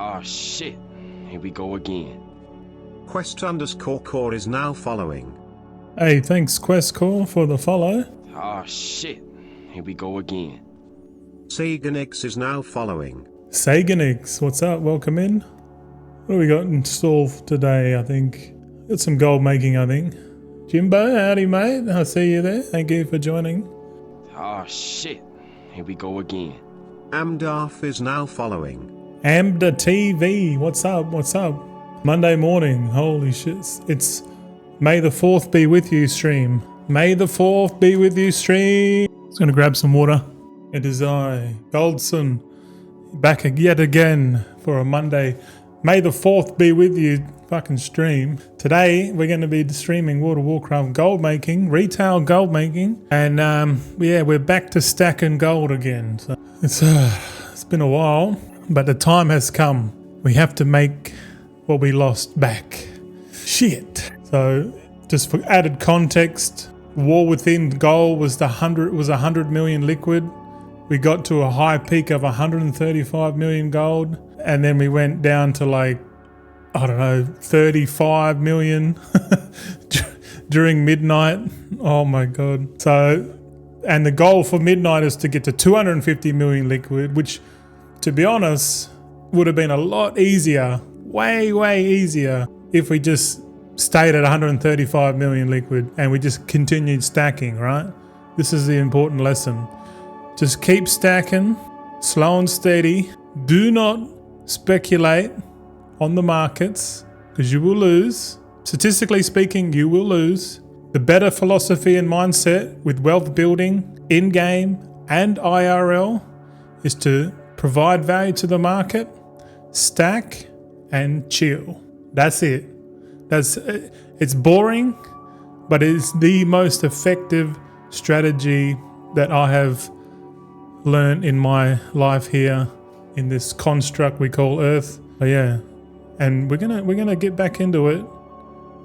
Oh shit, here we go again. Quest_core is now following. Hey, thanks QuestCore for the follow. Oh shit, here we go again. Saganix is now following. Saganix, what's up? Welcome in. What do we got in store for today, I think? Got some gold making, I think. Jimbo, howdy mate. I see you there. Thank you for joining. Oh shit, here we go again. Amdarf is now following. Amda TV, what's up? What's up? Monday morning, holy shit. It's May the 4th be with you stream. May the 4th be with you stream. Just gonna grab some water. It is I, Goldson, back yet again for a Monday. May the 4th be with you fucking stream. Today we're going to be streaming World of Warcraft gold making, retail gold making, and yeah, we're back to stacking gold again. So it's been a while, but the time has come. We have to make what we lost back. Shit. So just for added context, War Within gold was 100 million liquid. We got to a high peak of 135 million gold, and then we went down to like, I don't know, 35 million during midnight. Oh my god. So, and the goal for midnight is to get to 250 million liquid, which, to be honest, would have been a lot easier, way easier, if we just stayed at 135 million liquid and we just continued stacking, right? This is the important lesson. Just keep stacking, slow and steady. Do not speculate on the markets, because you will lose. Statistically speaking, you will lose. The better philosophy and mindset with wealth building, in-game and IRL, is to provide value to the market, stack and chill. That's it. It's boring, but it's the most effective strategy that I have learned in my life here in this construct we call Earth. Oh yeah, and we're gonna get back into it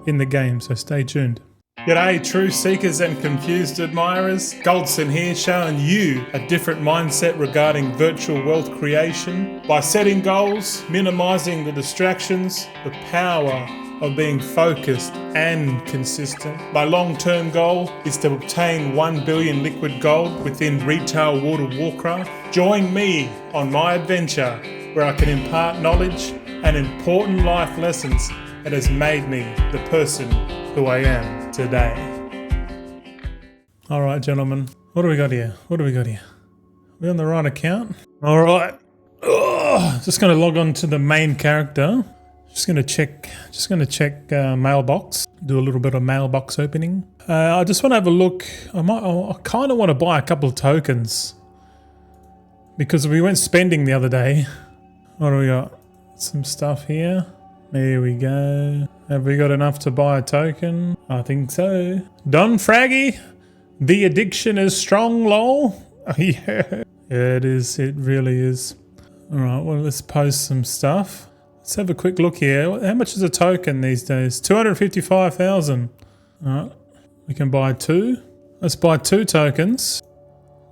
in the game, so stay tuned. G'day true seekers and confused admirers, Goldson here, showing you a different mindset regarding virtual wealth creation. By setting goals, minimizing the distractions, the power of being focused and consistent. My long-term goal is to obtain 1 billion liquid gold within retail World of Warcraft. Join me on my adventure where I can impart knowledge and important life lessons that has made me the person who I am today. All right, gentlemen, what do we got here? We on the right account? All right. Just going to log on to the main character. Just gonna check mailbox. Do a little bit of mailbox opening. I just want to have a look. I kind of want to buy a couple of tokens because we went spending the other day. What do we got? Some stuff here. There we go. Have we got enough to buy a token? I think so. Don Fraggy, the addiction is strong, lol. Yeah, it is. It really is. All right. Well, let's post some stuff. Let's have a quick look here. How much is a token these days? 255,000. All right, we can buy 2. Let's buy 2 tokens.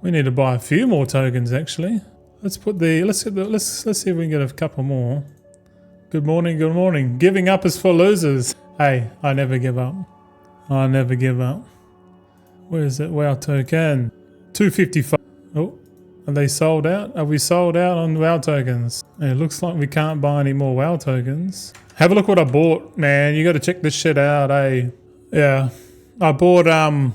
We need to buy a few more tokens actually. Let's see if we can get a couple more. Good morning, good morning. Giving up is for losers. Hey, I never give up. I never give up. Where is it? WoW token. 255. Oh. Are they sold out? Are we sold out on WoW tokens? It looks like we can't buy any more WoW tokens. Have a look what I bought, man. You got to check this shit out, eh? Yeah, I bought the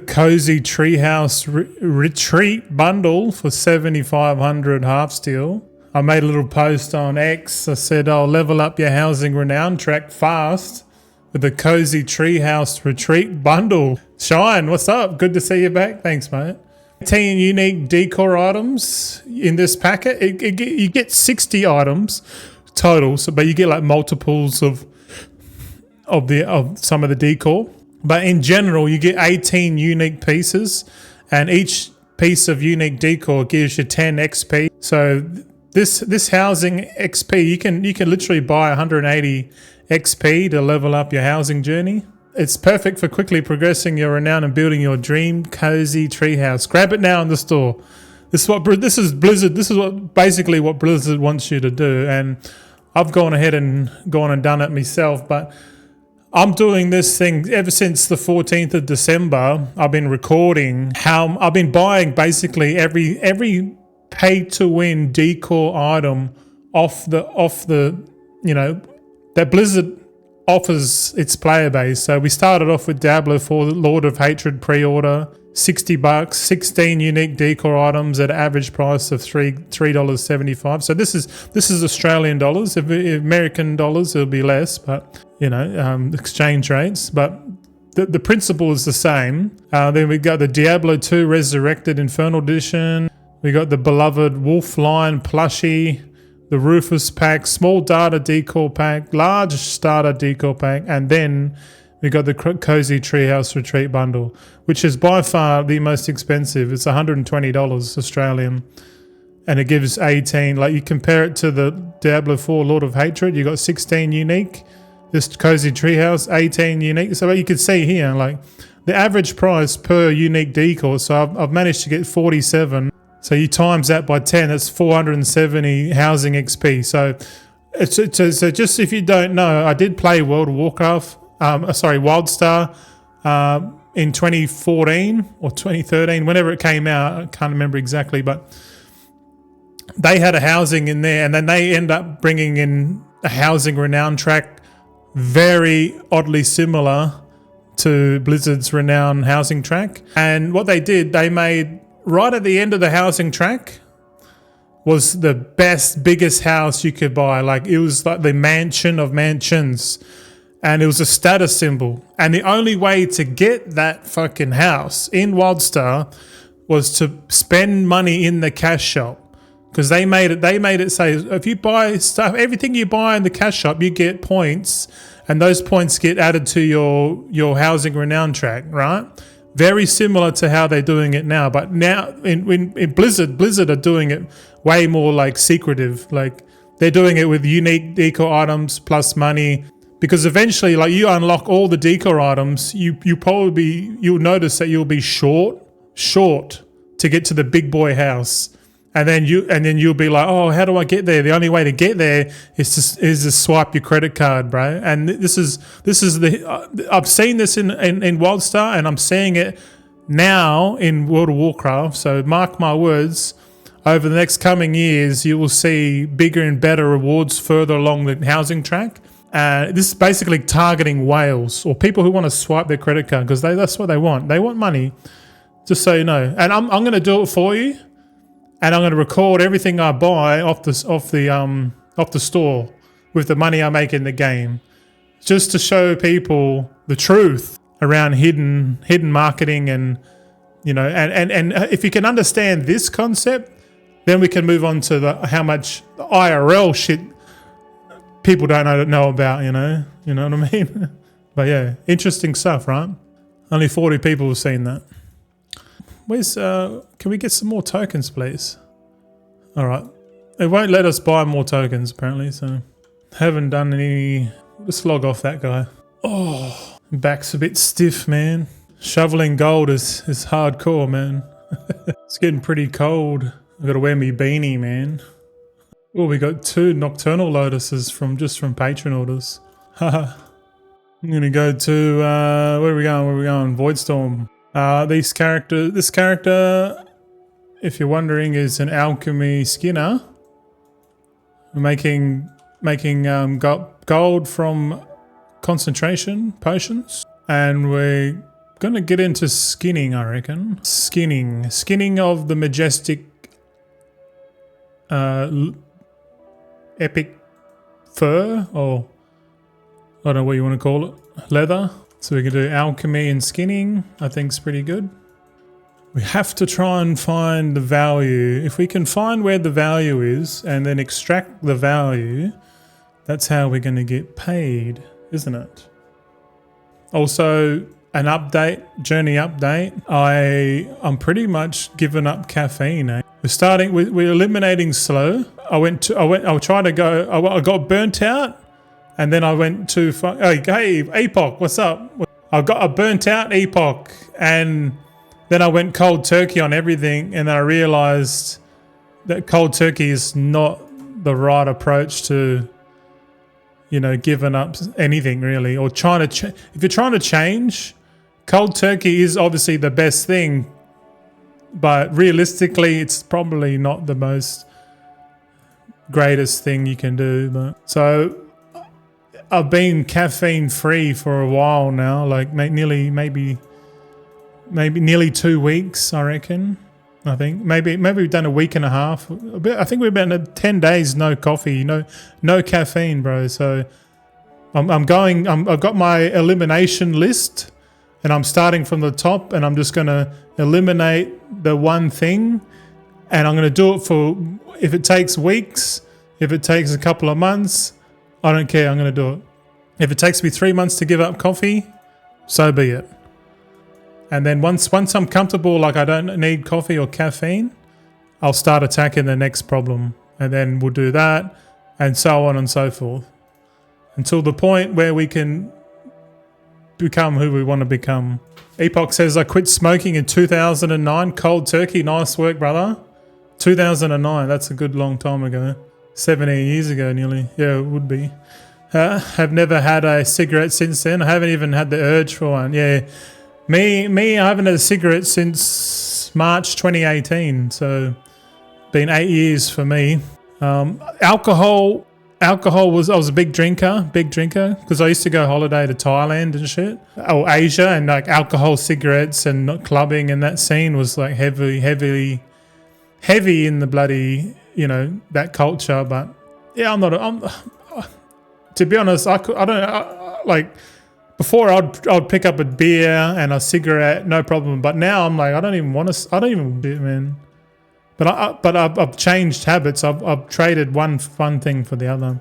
Cozy Treehouse Retreat bundle for 7,500 half steel. I made a little post on X. I said, "I'll level up your housing renown track fast with the Cozy Treehouse Retreat bundle." Shine, what's up? Good to see you back. Thanks, mate. 18 unique decor items in this packet. You get 60 items total, but you get like multiples of some of the decor. But in general, you get 18 unique pieces, and each piece of unique decor gives you 10 XP. So this housing XP, you can literally buy 180 XP to level up your housing journey. It's perfect for quickly progressing your renown and building your dream cozy treehouse. Grab it now in the store. This is Blizzard. This is basically what Blizzard wants you to do. And I've gone ahead and done it myself. But I'm doing this thing ever since the 14th of December. I've been recording how I've been buying basically every pay to win decor item off the that Blizzard offers its player base. So we started off with Diablo 4 Lord of Hatred pre-order, $60, 16 unique decor items at an average price of $3.75. So this is Australian dollars. If American dollars, it'll be less, but exchange rates. But the principle is the same. Then we got the Diablo 2 Resurrected Infernal Edition. We got the beloved Wolf Lion plushie, the Rufus pack, small data decor pack, large starter decor pack, and then we got the Cozy Treehouse Retreat bundle, which is by far the most expensive. It's $120 Australian, and it gives 18. Like, you compare it to the Diablo 4 Lord of Hatred, you got 16 unique. This Cozy Treehouse, 18 unique. So you can see here, like, the average price per unique decor. So I've managed to get 47. So you times that by 10, that's 470 housing XP. So just if you don't know, I did play World of Warcraft. WildStar in 2014 or 2013, whenever it came out. I can't remember exactly, but they had a housing in there, and then they end up bringing in a housing renown track, very oddly similar to Blizzard's renown housing track. And what they did, they made right at the end of the housing track was the best, biggest house you could buy. Like, it was like the mansion of mansions. And it was a status symbol. And the only way to get that fucking house in WildStar was to spend money in the cash shop. Because they made it say, if you buy stuff, everything you buy in the cash shop, you get points. And those points get added to your housing renown track, right? Very similar to how they're doing it now. But now in Blizzard are doing it way more like secretive. Like, they're doing it with unique decor items plus money. Because eventually, like, you unlock all the decor items, you'll notice that you'll be short to get to the big boy house, and then you'll be like, oh, how do I get there? The only way to get there is to swipe your credit card, bro. And this is I've seen this in WildStar, and I'm seeing it now in World of Warcraft. So mark my words. Over the next coming years, you will see bigger and better rewards further along the housing track. This is basically targeting whales or people who want to swipe their credit card, because that's what they want. They want money, just so you know. And I'm going to do it for you, and I'm going to record everything I buy off the store with the money I make in the game, just to show people the truth around hidden marketing. And and if you can understand this concept, then we can move on to how much IRL shit people don't know about, you know what I mean? But yeah, interesting stuff, right? Only 40 people have seen that. Can we get some more tokens, please? All right. It won't let us buy more tokens, apparently, so haven't done any. Let's log off that guy. Oh, back's a bit stiff, man. Shoveling gold is hardcore, man. It's getting pretty cold. I've got to wear me beanie, man. Oh, we got 2 Nocturnal Lotuses from Patreon orders. Haha. I'm going to go to, where are we going? Voidstorm. This character, if you're wondering, is an alchemy skinner. We're making gold from concentration potions. And we're going to get into skinning, I reckon. Skinning of the majestic epic fur, or I don't know what you want to call it, leather. So we can do alchemy and skinning. I think it's pretty good. We have to try and find the value. If we can find where the value is and then extract the value, that's how we're going to get paid, isn't it? Also, an journey update. I'm pretty much giving up caffeine. We're eliminating slow. I got burnt out, and then I went to, hey, Epoch, what's up? I burnt out Epoch, and then I went cold turkey on everything, and then I realized that cold turkey is not the right approach to, you know, giving up anything really, or trying to. If you're trying to change, cold turkey is obviously the best thing, but realistically, it's probably not the most greatest thing you can do. But so I've been caffeine free for a while now, like nearly 2 weeks, I reckon. I think maybe we've done a week and a half. I think we've been 10 days no coffee, no caffeine, bro. So I've got my elimination list, and I'm starting from the top, and I'm just gonna eliminate the one thing, and I'm gonna do it for, if it takes weeks, if it takes a couple of months, I don't care. I'm gonna do it. If it takes me 3 months to give up coffee, so be it. And then once I'm comfortable, like I don't need coffee or caffeine, I'll start attacking the next problem. And then we'll do that, and so on and so forth. Until the point where we can become who we want to become. Epoch says, I quit smoking in 2009. Cold turkey. Nice work, brother. 2009. That's a good long time ago. 17 years ago nearly. Yeah, it would be. Have never had a cigarette since then. I haven't even had the urge for one. Yeah. Me, I haven't had a cigarette since March 2018, so been 8 years for me. Alcohol was, I was a big drinker, because I used to go holiday to Thailand and shit, or Asia, and like alcohol, cigarettes, and clubbing, and that scene was like heavy in the bloody, you know, that culture. But yeah, to be honest, before I'd pick up a beer and a cigarette, no problem. But now I'm like, I don't even do it, man. But I've changed habits. I've traded one thing for the other.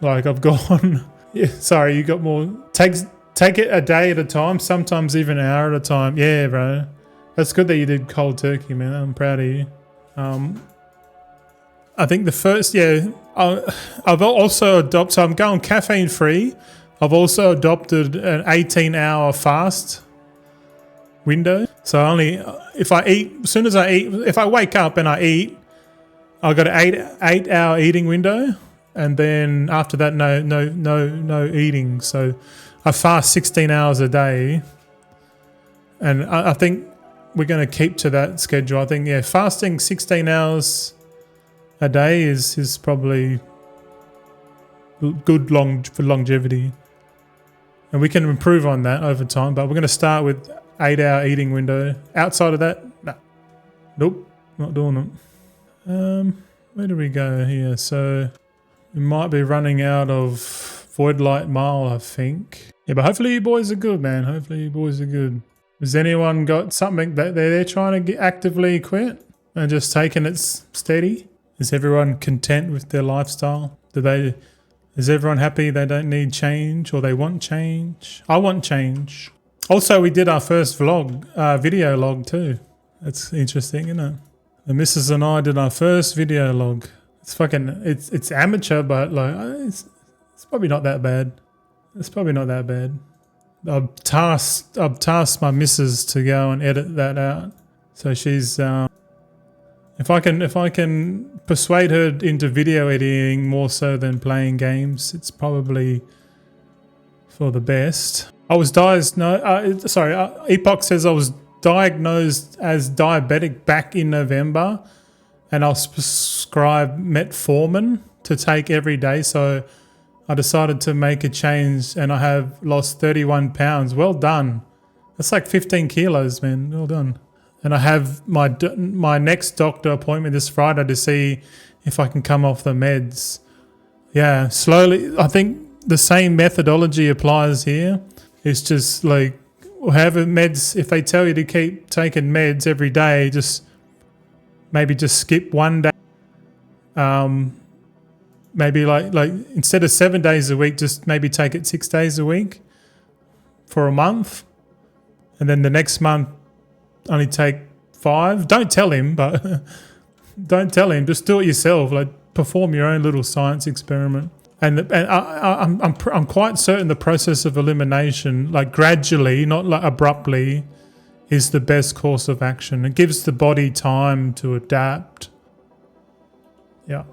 Like I've gone, yeah, sorry, you got more. Take it a day at a time, sometimes even an hour at a time. Yeah, bro. That's good that you did cold turkey, man. I'm proud of you. I think the first, I've also adopted, so I'm going caffeine free. I've also adopted an 18-hour fast window. So only if I eat, as soon as I eat, if I wake up and I eat, I've got an 8-hour eating window, and then after that, no eating. So I fast 16 hours a day, and I think we're going to keep to that schedule. I think fasting 16 hours a day is probably good for longevity. And we can improve on that over time, but we're going to start with 8-hour eating window. Outside of that, nope, not doing it. Where do we go here? So we might be running out of Void Light Mile, I think. Yeah, but hopefully you boys are good, man. Hopefully you boys are good. Has anyone got something that they're trying to actively quit and just taking it steady? Is everyone content with their lifestyle? Is everyone happy they don't need change, or they want change? I want change. Also, we did our first video log too. That's interesting, isn't it? The missus and I did our first video log. It's amateur, but like it's probably not that bad. It's probably not that bad. I've tasked my missus to go and edit that out. So she's if I can persuade her into video editing more so than playing games, it's probably for the best. I was Epoch says I was diagnosed as diabetic back in November, and I was prescribed metformin to take every day. So I decided to make a change, and I have lost 31 pounds. Well done. That's like 15 kilos, man. Well done. And I have my next doctor appointment this Friday to see if I can come off the meds. Yeah, slowly. I think the same methodology applies here. It's just like, however meds, if they tell you to keep taking meds every day, maybe skip one day. Maybe like instead of 7 days a week, just maybe take it 6 days a week for a month. And then the next month, only take 5. Don't tell him, but don't tell him. Just do it yourself. Like perform your own little science experiment. And I'm quite certain the process of elimination, like gradually, not like abruptly, is the best course of action. It gives the body time to adapt. Yeah,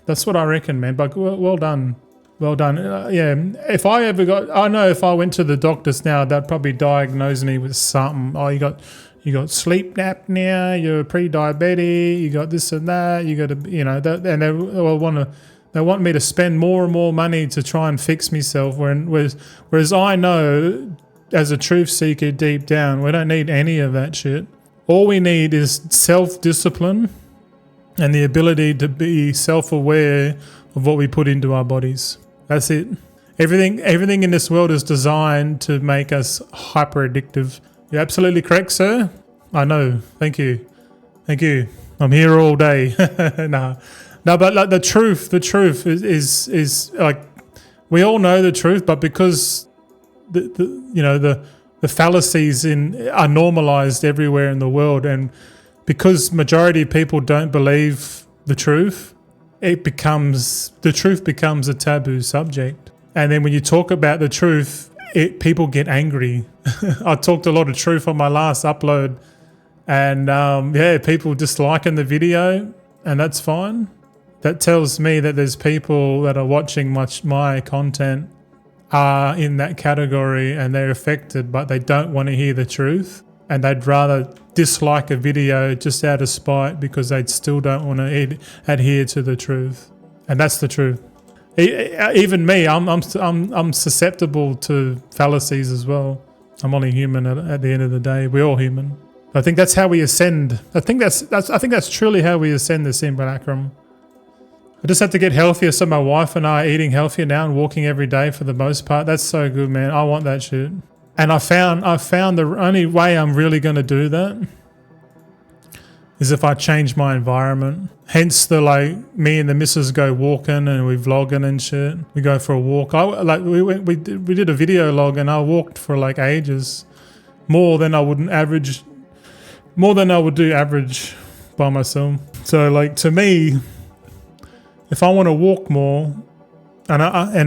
that's what I reckon, man. But well done. Well done. Yeah, if I ever got, I know if I went to the doctors now, they'd probably diagnose me with something. Oh, you got sleep apnea, you're pre-diabetic, you got this and that, you got to, you know, and they want me to spend more and more money to try and fix myself. Whereas I know, as a truth seeker deep down, we don't need any of that shit. All we need is self-discipline and the ability to be self-aware of what we put into our bodies. That's it. Everything in this world is designed to make us hyper addictive. You're absolutely correct, sir. I know. Thank you. I'm here all day. No, but like the truth is like, we all know the truth, but because the fallacies are normalized everywhere in the world, and because majority of people don't believe the truth, the truth becomes a taboo subject. And then when you talk about the truth, people get angry. I talked a lot of truth on my last upload, and people disliking the video, and that's fine. That tells me that there's people that are watching my content are in that category and they're affected, but they don't want to hear the truth, and they'd rather dislike a video just out of spite because they still don't want to adhere to the truth. And that's the truth. Even me, I'm susceptible to fallacies as well. I'm only human at the end of the day. We're all human. I think that's how we ascend. I think that's truly how we ascend the Simulacrum. I just have to get healthier, so my wife and I are eating healthier now and walking every day for the most part. That's so good, man. I want that shit. And I found the only way I'm really going to do that is if I change my environment. Hence me and the missus go walking and we vlogging and shit. We go for a walk. We did a video log and I walked for like ages, more than I would do average by myself. So like, to me, if I want to walk more, and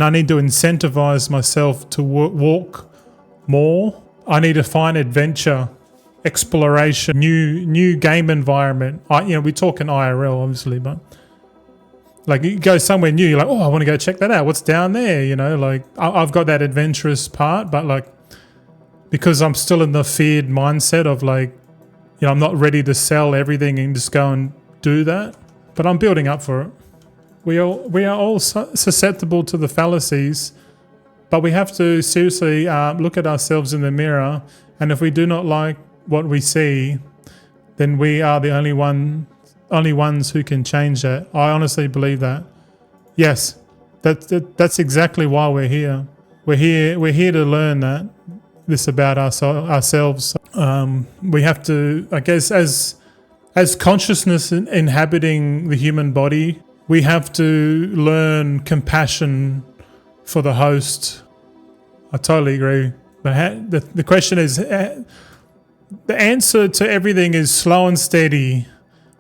I need to incentivize myself to walk more, I need to find adventure, exploration, new game environment. We're talking IRL obviously, but like you go somewhere new, you're like, oh, I want to go check that out. What's down there? Like I've got that adventurous part, but like, because I'm still in the feared mindset of like, I'm not ready to sell everything and just go and do that, but I'm building up for it. We are all susceptible to the fallacies, but we have to seriously look at ourselves in the mirror, and if we do not like what we see, then we are the only ones who can change that. I honestly believe that. Yes, that's exactly why we're here. We're here to learn this about ourselves. We have to, I guess, as consciousness inhabiting the human body, we have to learn compassion for the host. I totally agree. But the question is, the answer to everything is slow and steady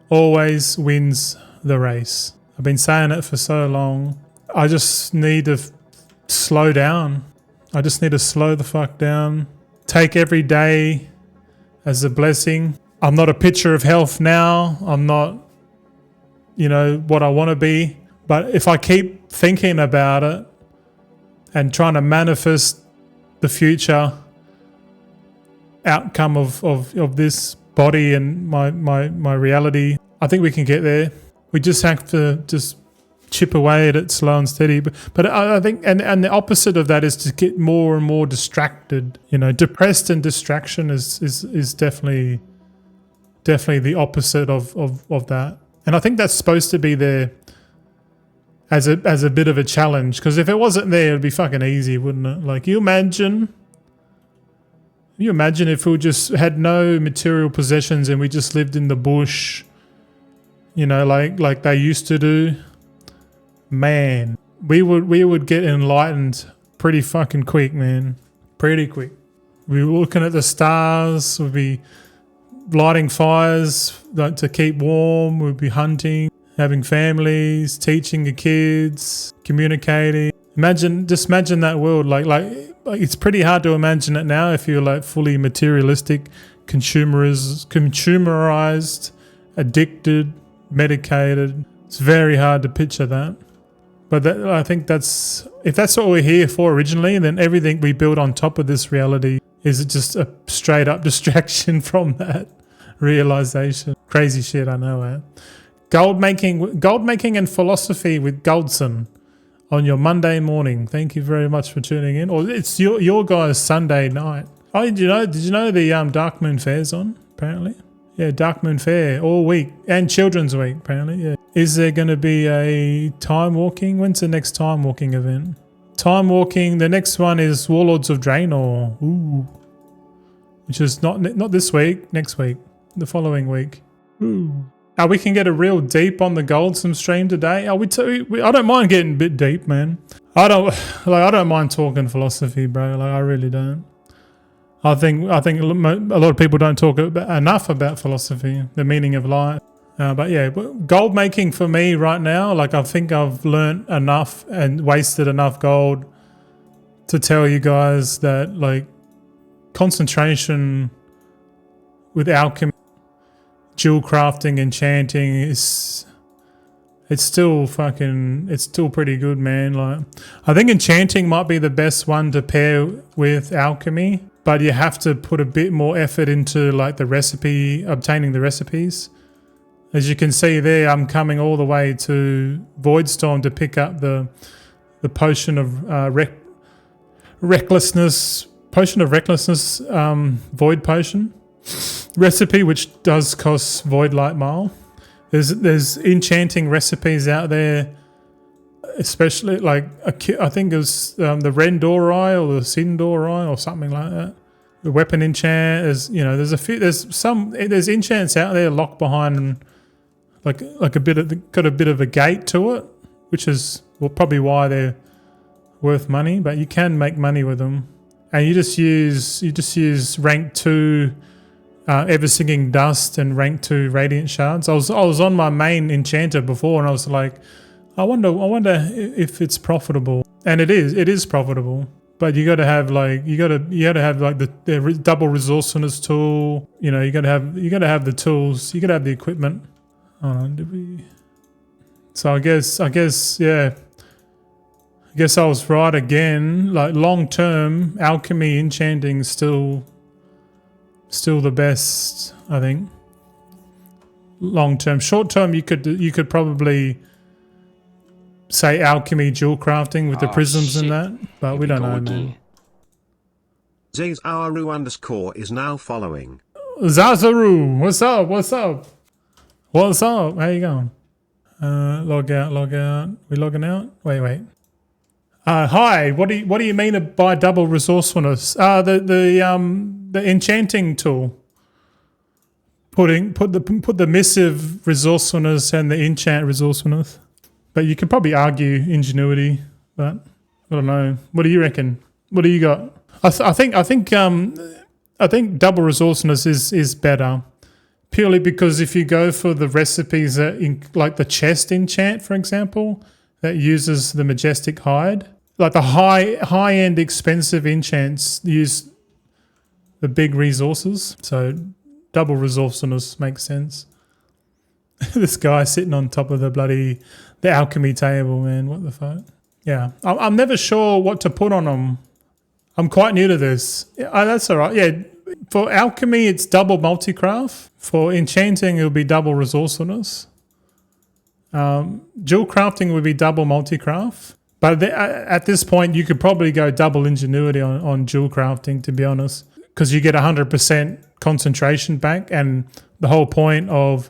always wins the race. I've been saying it for so long. I just need to slow down. I just need to slow the fuck down. Take every day as a blessing. I'm not a picture of health now. I'm not, what I want to be. But if I keep thinking about it and trying to manifest the future outcome of this body and my reality, I think we can get there. We just have to just chip away at it slow and steady. But I think, and the opposite of that is to get more and more distracted. Depressed and distraction is definitely the opposite of that. And I think that's supposed to be there as a bit of a challenge, because if it wasn't there, it'd be fucking easy, wouldn't it? Like, you imagine if we just had no material possessions and we just lived in the bush, like they used to do. Man, we would get enlightened pretty fucking quick, man. Pretty quick. We were looking at the stars, we'd be lighting fires to keep warm, we'd be hunting, having families, teaching the kids, communicating. Just imagine that world. Like it's pretty hard to imagine it now if you're like fully materialistic, consumerized, addicted, medicated. It's very hard to picture that. But I think if that's what we're here for originally, then everything we build on top of this reality is just a straight up distraction from that realization. Crazy shit, I know, eh? Gold making and philosophy with Goldson on your Monday morning. Thank you very much for tuning in. Or it's your guys' Sunday night. Oh, did you know the Dark Moon Fair's on, apparently? Yeah, Dark Moon Fair all week. And Children's Week, apparently, yeah. Is there going to be a time walking? When's the next time walking event? Time walking, the next one is Warlords of Draenor. Ooh. Which is not this week, next week. The following week. Ooh. We can get a real deep on the Goldsome stream today. I don't mind getting a bit deep, man. I don't mind talking philosophy, bro. Like, I really don't. I think a lot of people don't talk enough about philosophy, the meaning of life. But yeah, gold making for me right now, like, I think I've learnt enough and wasted enough gold to tell you guys that, like, concentration with alchemy, jewel crafting, enchanting it's still pretty good, man. Like, I think enchanting might be the best one to pair with alchemy, but you have to put a bit more effort into, like, obtaining the recipes. As you can see there, I'm coming all the way to Voidstorm to pick up the potion of recklessness, void potion recipe, which does cost Void Light Mile. There's enchanting recipes out there, especially like I think it was the Rendori or the Sindori or something like that. The weapon enchant is, there's enchants out there locked behind like got a bit of a gate to it, which is probably why they're worth money. But you can make money with them, and you just use rank 2 Ever Singing Dust and rank 2 Radiant Shards. I was on my main enchanter before, and I was like, I wonder if it's profitable, and it is profitable. But you got to have like the double resourcefulness tool. You got to have the tools. You got to have the equipment. Hold on, So I guess yeah. I guess I was right again. Like, long term, alchemy enchanting is still the best, I think. Long term, short term, you could probably say alchemy jewel crafting with the prisms and that, but we don't know, man. Zazaru_ is now following. Zazaru, what's up? What's up? How you going? Log out. We logging out? Wait. Hi. What do you mean by double resourcefulness? The enchanting tool. Put the missive resourcefulness and the enchant resourcefulness. But you could probably argue ingenuity, but I don't know. What do you reckon? What do you got? I think double resourcefulness is better, purely because if you go for the recipes like the chest enchant, for example, that uses the majestic hide, like the high end expensive enchants use the big resources, so double resourcefulness makes sense. This guy sitting on top of the alchemy table, man. What the fuck? Yeah, I'm never sure what to put on them. I'm quite new to this. That's all right. Yeah, for alchemy, it's double multicraft. For enchanting, it'll be double resourcefulness. Jewel crafting would be double multicraft. But at this point, you could probably go double ingenuity on jewel crafting, to be honest, because you get 100% concentration back, and the whole point of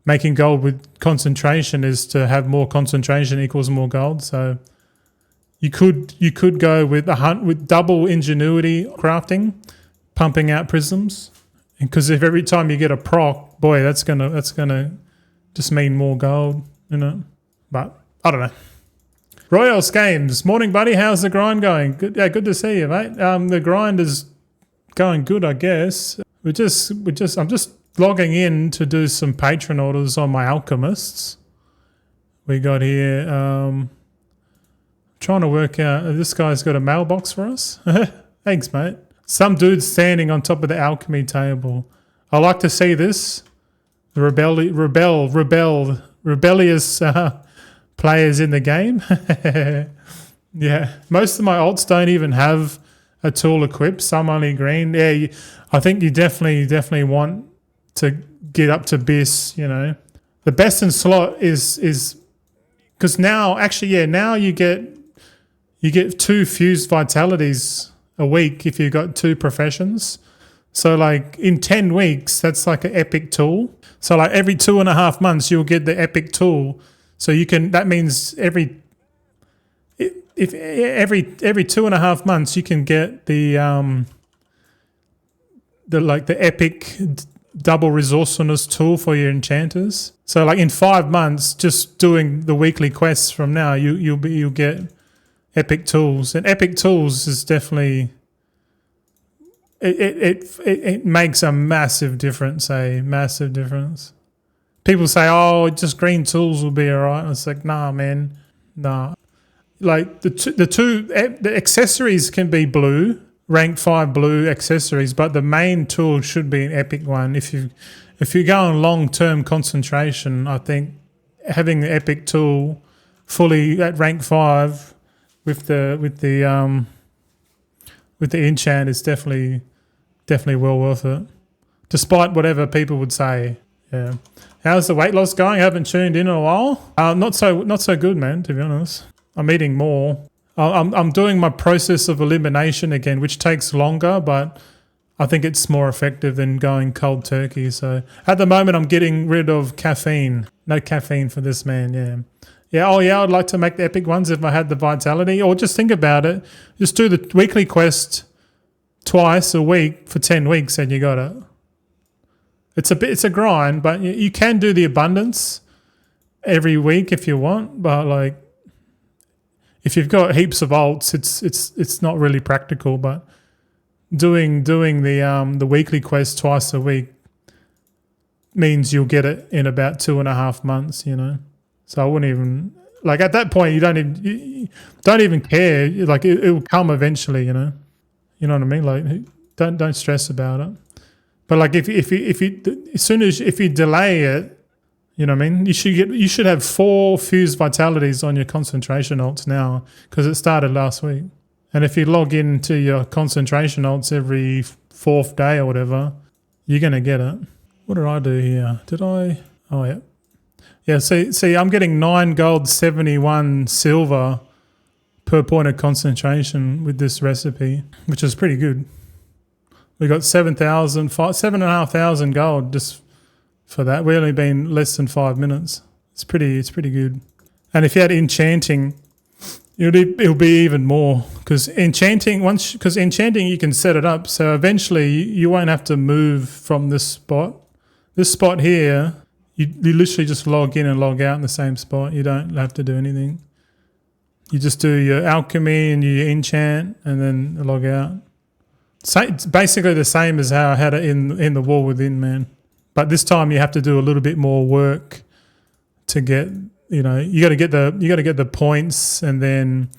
making gold with concentration is to have more concentration equals more gold. So you could go with double ingenuity crafting, pumping out prisms, because if every time you get a proc, boy, that's gonna just mean more gold, But I don't know. Royals Games, morning, buddy. How's the grind going? Good, yeah, good to see you, mate. The grind is going good, I guess. I'm just logging in to do some patron orders on my alchemists. We got here, trying to work out, this guy's got a mailbox for us. Thanks, mate. Some dude standing on top of the alchemy table. I like to see this. The rebellious players in the game. Yeah, most of my alts don't even have a tool equipped. Some only green. Yeah, I think you definitely want to get up to BIS. You know, the best in slot is because now now you get 2 fused vitalities a week if you've got 2 professions. So like in 10 weeks, that's like an epic tool. So like every 2.5 months, you'll get the epic tool. So you can. That means every 2.5 months, you can get the epic double resourcefulness tool for your enchanters. So like in 5 months, just doing the weekly quests from now, you'll get epic tools. And epic tools is definitely it makes a massive difference. People say, oh, just green tools will be all right. It's like, nah, man, nah. Like the accessories can be blue, rank 5 blue accessories, but the main tool should be an epic one. If you go on long-term concentration, I think having the epic tool fully at rank 5 with the enchant is definitely well worth it, despite whatever people would say. Yeah. How's the weight loss going? I haven't tuned in a while. Not so good, man, to be honest. I'm eating more. I'm doing my process of elimination again, which takes longer, but I think it's more effective than going cold turkey. So at the moment, I'm getting rid of caffeine. No caffeine for this, man. Yeah. Yeah. Oh, yeah. I'd like to make the epic ones if I had the vitality. Or just think about it. Just do the weekly quest twice a week for 10 weeks, and you got it. It's a grind, but you can do the abundance every week if you want. But like, if you've got heaps of alts, it's not really practical. But doing the weekly quest twice a week means you'll get it in about 2.5 months. You know, so I wouldn't even like at that point. You don't even care. Like it will come eventually. You know what I mean. Like don't stress about it. But like if you delay it. You know what I mean? You should have 4 fused vitalities on your concentration alts now because it started last week. And if you log into your concentration alts every 4th day or whatever, you're going to get it. What did I do here? Did I? Oh, yeah. Yeah, see, I'm getting 9 gold, 71 silver per point of concentration with this recipe, which is pretty good. We got 7,500 gold just for that. We only been less than 5 minutes. It's pretty good. And if you had enchanting, it'll be even more because enchanting you can set it up. So eventually you won't have to move from this spot. This spot here, you literally just log in and log out in the same spot. You don't have to do anything. You just do your alchemy and your enchant and then log out. So it's basically the same as how I had it in the War Within, man. But this time you have to do a little bit more work to get, you got to get the points, and then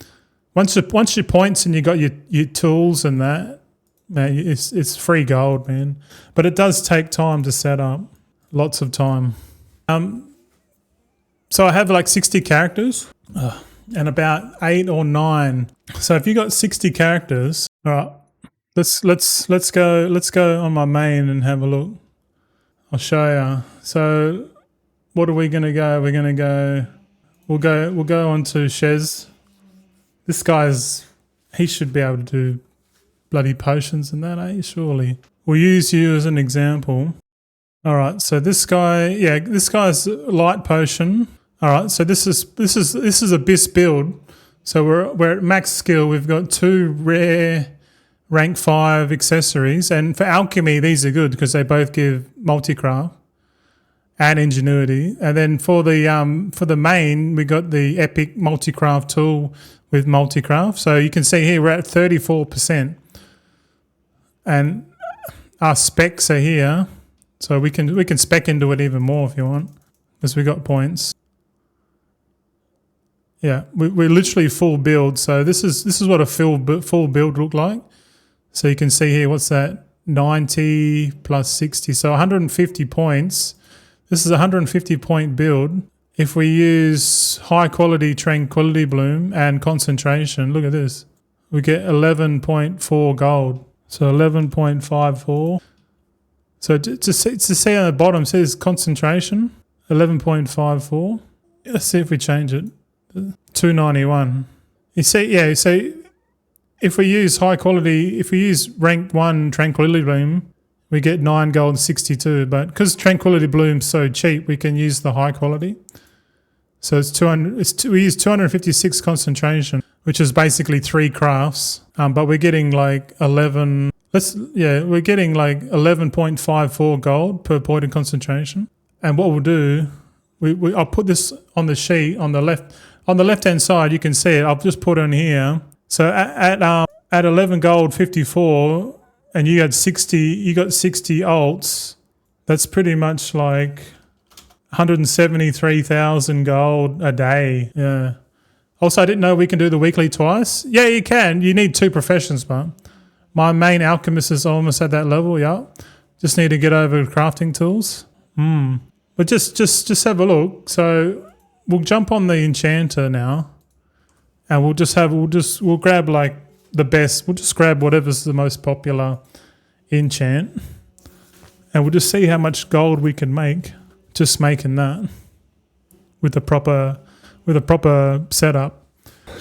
once your points and you got your tools and that, man, it's free gold, man. But it does take time to set up, lots of time. So I have like 60 characters and about 8 or 9. So if you got 60 characters, all right, let's go on my main and have a look. I'll show you. So what are we going to go? We'll go on to Shez. This he should be able to do bloody potions and that, eh? Surely. We'll use you as an example. All right, so this guy's light potion. All right, so this is a BIS build. So we're at max skill. We've got 2 rare rank 5 accessories, and for alchemy these are good because they both give multicraft and ingenuity. And then for the main, we got the epic multicraft tool with multicraft. So you can see here we're at 34%, and our specs are here. So we can spec into it even more if you want, because we got points. Yeah, we're literally full build. So this is what a full build look like. So you can see here, what's that? 90 plus 60, so 150 points. This is a 150 point build. If we use high quality tranquility bloom and concentration, look at this. We get 11.4 gold. So 11.54. So to see on the bottom, it says concentration, 11.54. Let's see if we change it. 291. You see, yeah, so if we use high quality, if we use rank 1 tranquility bloom, we get 9 gold and 62. But because tranquility bloom's so cheap, we can use the high quality. So it's 200. We use 256 concentration, which is basically 3 crafts. But we're getting like 11. We're getting like 11.54 gold per point of concentration. And what we'll do, I'll put this on the sheet on the left. On the left hand side, you can see it. I'll just put it on here. So at 11 gold 54, and you got 60 alts. That's pretty much like 173,000 gold a day. Yeah. Also, I didn't know we can do the weekly twice. Yeah, you can. You need 2 professions, but my main alchemist is almost at that level. Yeah. Just need to get over crafting tools. But just have a look. So we'll jump on the enchanter now, and we'll grab like the best. We'll just grab whatever's the most popular enchant, and we'll just see how much gold we can make just making that with a proper setup.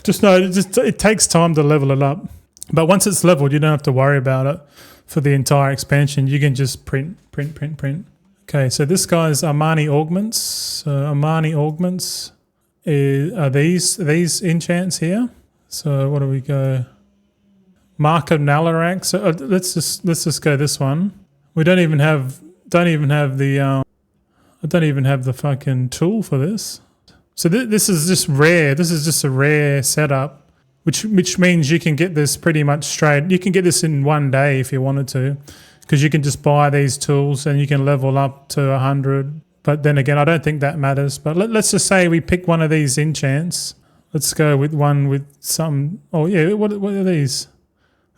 Just know it takes time to level it up, but once it's leveled, you don't have to worry about it for the entire expansion. You can just print. Okay, so this guy's Armani Augments. So Armani Augments are these enchants here. So what do we go? Mark of Nalarak. So let's just go this one. We don't even have the I don't even have the fucking tool for this. So this is just rare. This is just a rare setup, which means you can get this pretty much straight. You can get this in one day if you wanted to, because you can just buy these tools and you can level up to 100. But then again, I don't think that matters. But let's just say we pick one of these enchants. Let's go with one with some. Oh yeah, what are these?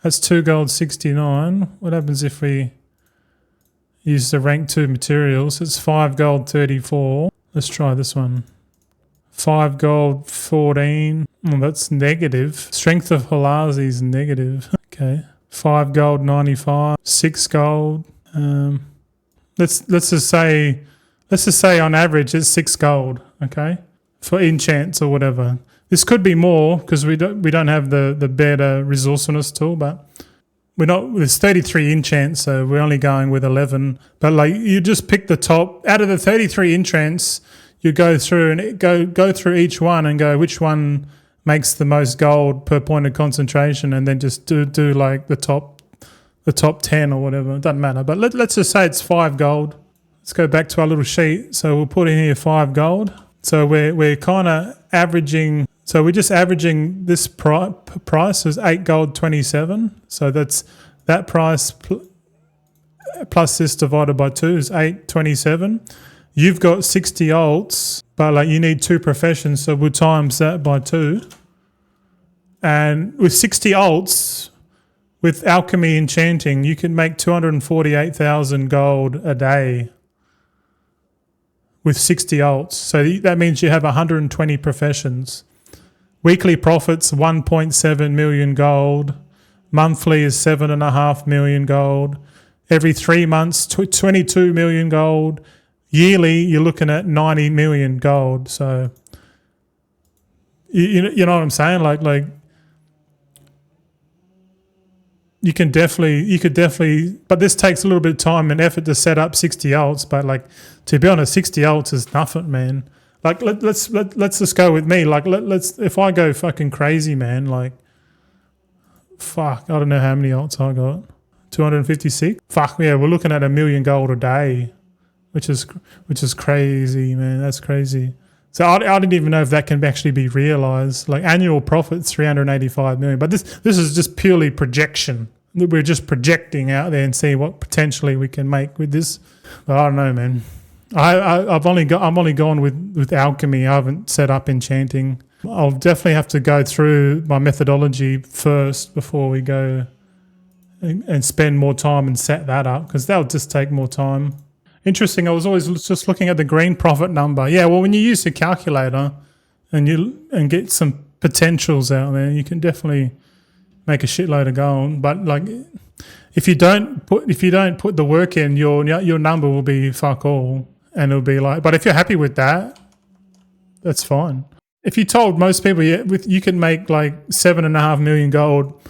That's 2 gold 69. What happens if we use the rank 2 materials? It's 5 gold 34. Let's try this one. 5 gold 14. Oh, that's negative. Strength of Halazi is negative. Okay. 5 gold 95. 6 gold. Let's just say on average it's 6 gold. Okay, for enchants or whatever. This could be more because we don't have the better resourcefulness tool, but there's 33 enchants, so we're only going with 11. But like you just pick the top out of the 33 enchants, you go through and go through each one and go which one makes the most gold per point of concentration, and then just do like the top 10 or whatever. It doesn't matter. But let's just say it's 5 gold. Let's go back to our little sheet. So we'll put in here 5 gold. So we're kind of averaging. So we're just averaging this price is 8 gold 27. So that's that price plus this divided by 2 is 827. You've got 60 alts, but like you need 2 professions, so we'll times that by 2. And with 60 alts, with alchemy enchanting, you can make 248,000 gold a day with 60 alts. So that means you have 120 professions. Weekly profits 1.7 million gold. Monthly is 7.5 million gold. Every 3 months, 22 million gold. Yearly, you're looking at 90 million gold. So you know what I'm saying? Like you could definitely, but this takes a little bit of time and effort to set up 60 alts. But like, to be honest, 60 alts is nothing, man. Like let's just go with me. Like let's if I go fucking crazy, man. Like, fuck, I don't know how many alts I got. 256. Fuck yeah, we're looking at 1 million gold a day, which is crazy, man. That's crazy. So I didn't even know if that can actually be realized. Like annual profits 385 million, but this is just purely projection. We're just projecting out there and see what potentially we can make with this. But I don't know, man. I'm only gone with alchemy. I haven't set up enchanting. I'll definitely have to go through my methodology first before we go and spend more time and set that up, because that'll just take more time. Interesting. I was always just looking at the green profit number. Yeah, well, when you use the calculator and get some potentials out there, you can definitely make a shitload of gold. But like, if you don't put the work in, your number will be fuck all, and it'll be like. But if you're happy with that, that's fine. If you told most people you can make like 7.5 million gold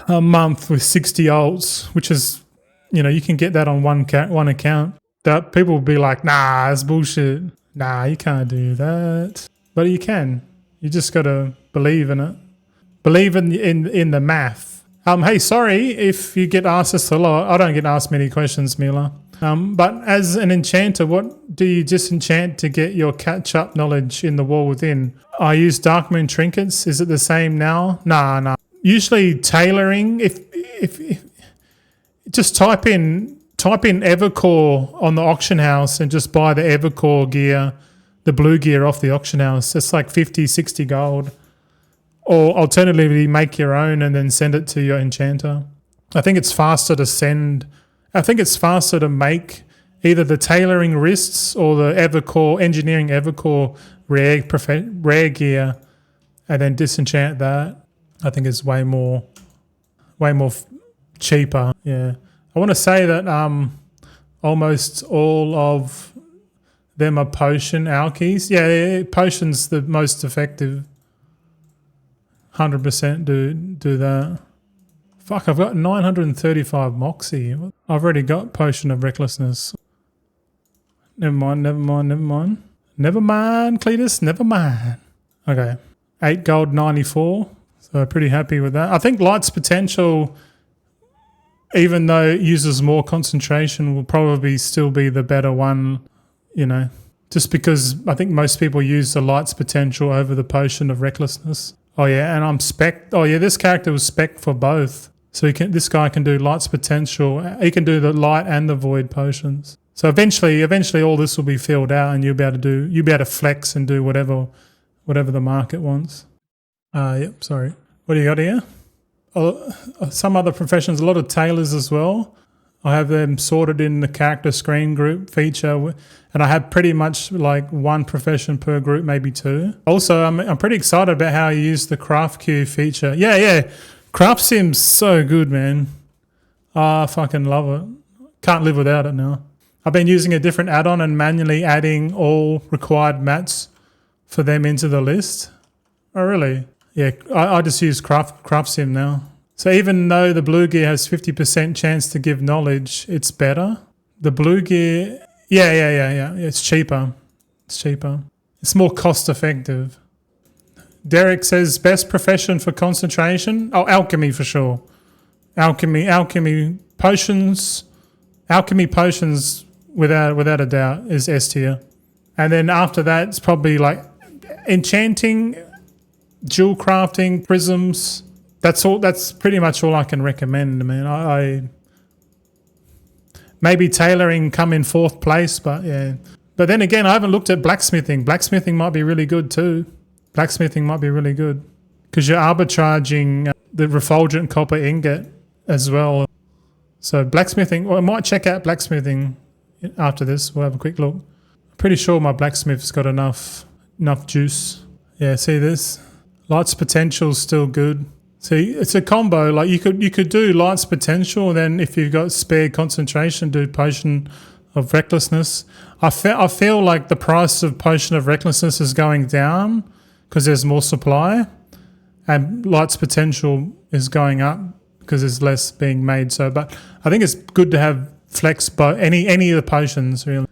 a month with 60 alts, which is, you can get that on one account, that people will be like, nah, it's bullshit. Nah, you can't do that. But you can. You just got to believe in it. Believe in the math. Hey, sorry if you get asked this a lot. I don't get asked many questions, Mila. But as an enchanter, what do you disenchant to get your catch-up knowledge in the War Within? I use Darkmoon trinkets. Is it the same now? Nah. Usually tailoring. If just type in Evercore on the auction house and just buy the Evercore gear, the blue gear off the auction house. It's like 50, 60 gold. Or alternatively, make your own and then send it to your enchanter. I think it's faster to make either the tailoring wrists or the engineering Evercore rare gear, and then disenchant that. I think it's way more cheaper. Yeah, I want to say that almost all of them are potion alkies. Yeah, potion's the most effective. 100% do that. Fuck, I've got 935 Moxie. I've already got Potion of Recklessness. Never mind, Cletus, never mind. Okay. 8 gold, 94. So pretty happy with that. I think Light's Potential, even though it uses more concentration, will probably still be the better one, just because I think most people use the Light's Potential over the Potion of Recklessness. Oh yeah, and I'm spec. Oh yeah, this character was spec for both. So this guy can do Light's Potential. He can do the Light and the Void potions. So eventually all this will be filled out, and you'll be able to flex and do whatever the market wants. Yep. Sorry. What do you got here? Some other professions, a lot of tailors as well. I have them sorted in the character screen group feature, and I have pretty much like one profession per group, maybe two. Also, I'm pretty excited about how you use the craft queue feature. Yeah. Craft Sim's so good, man. I fucking love it. Can't live without it now. I've been using a different add-on and manually adding all required mats for them into the list. Oh, really? Yeah, I just use Craft Sim now. So even though the blue gear has 50% chance to give knowledge, it's better. The blue gear, yeah. It's cheaper. It's more cost effective. Derek says best profession for concentration. Oh, alchemy for sure. Alchemy potions. Alchemy potions without a doubt is S tier. And then after that, it's probably like enchanting, jewel crafting, prisms. That's all. That's pretty much all I can recommend, man. I maybe tailoring come in fourth place, but yeah. But then again, I haven't looked at blacksmithing. Blacksmithing might be really good too. Blacksmithing might be really good because you're arbitraging the refulgent copper ingot as well. So blacksmithing, well, I might check out blacksmithing after this. We'll have a quick look. I'm pretty sure my blacksmith's got enough juice. Yeah, see this? Light's Potential's still good. See, it's a combo. Like you could do Light's Potential, and then if you've got spare concentration, do Potion of Recklessness. I feel like the price of Potion of Recklessness is going down because there's more supply, and Light's Potential is going up because there's less being made. So, but I think it's good to have flex by any of the potions really,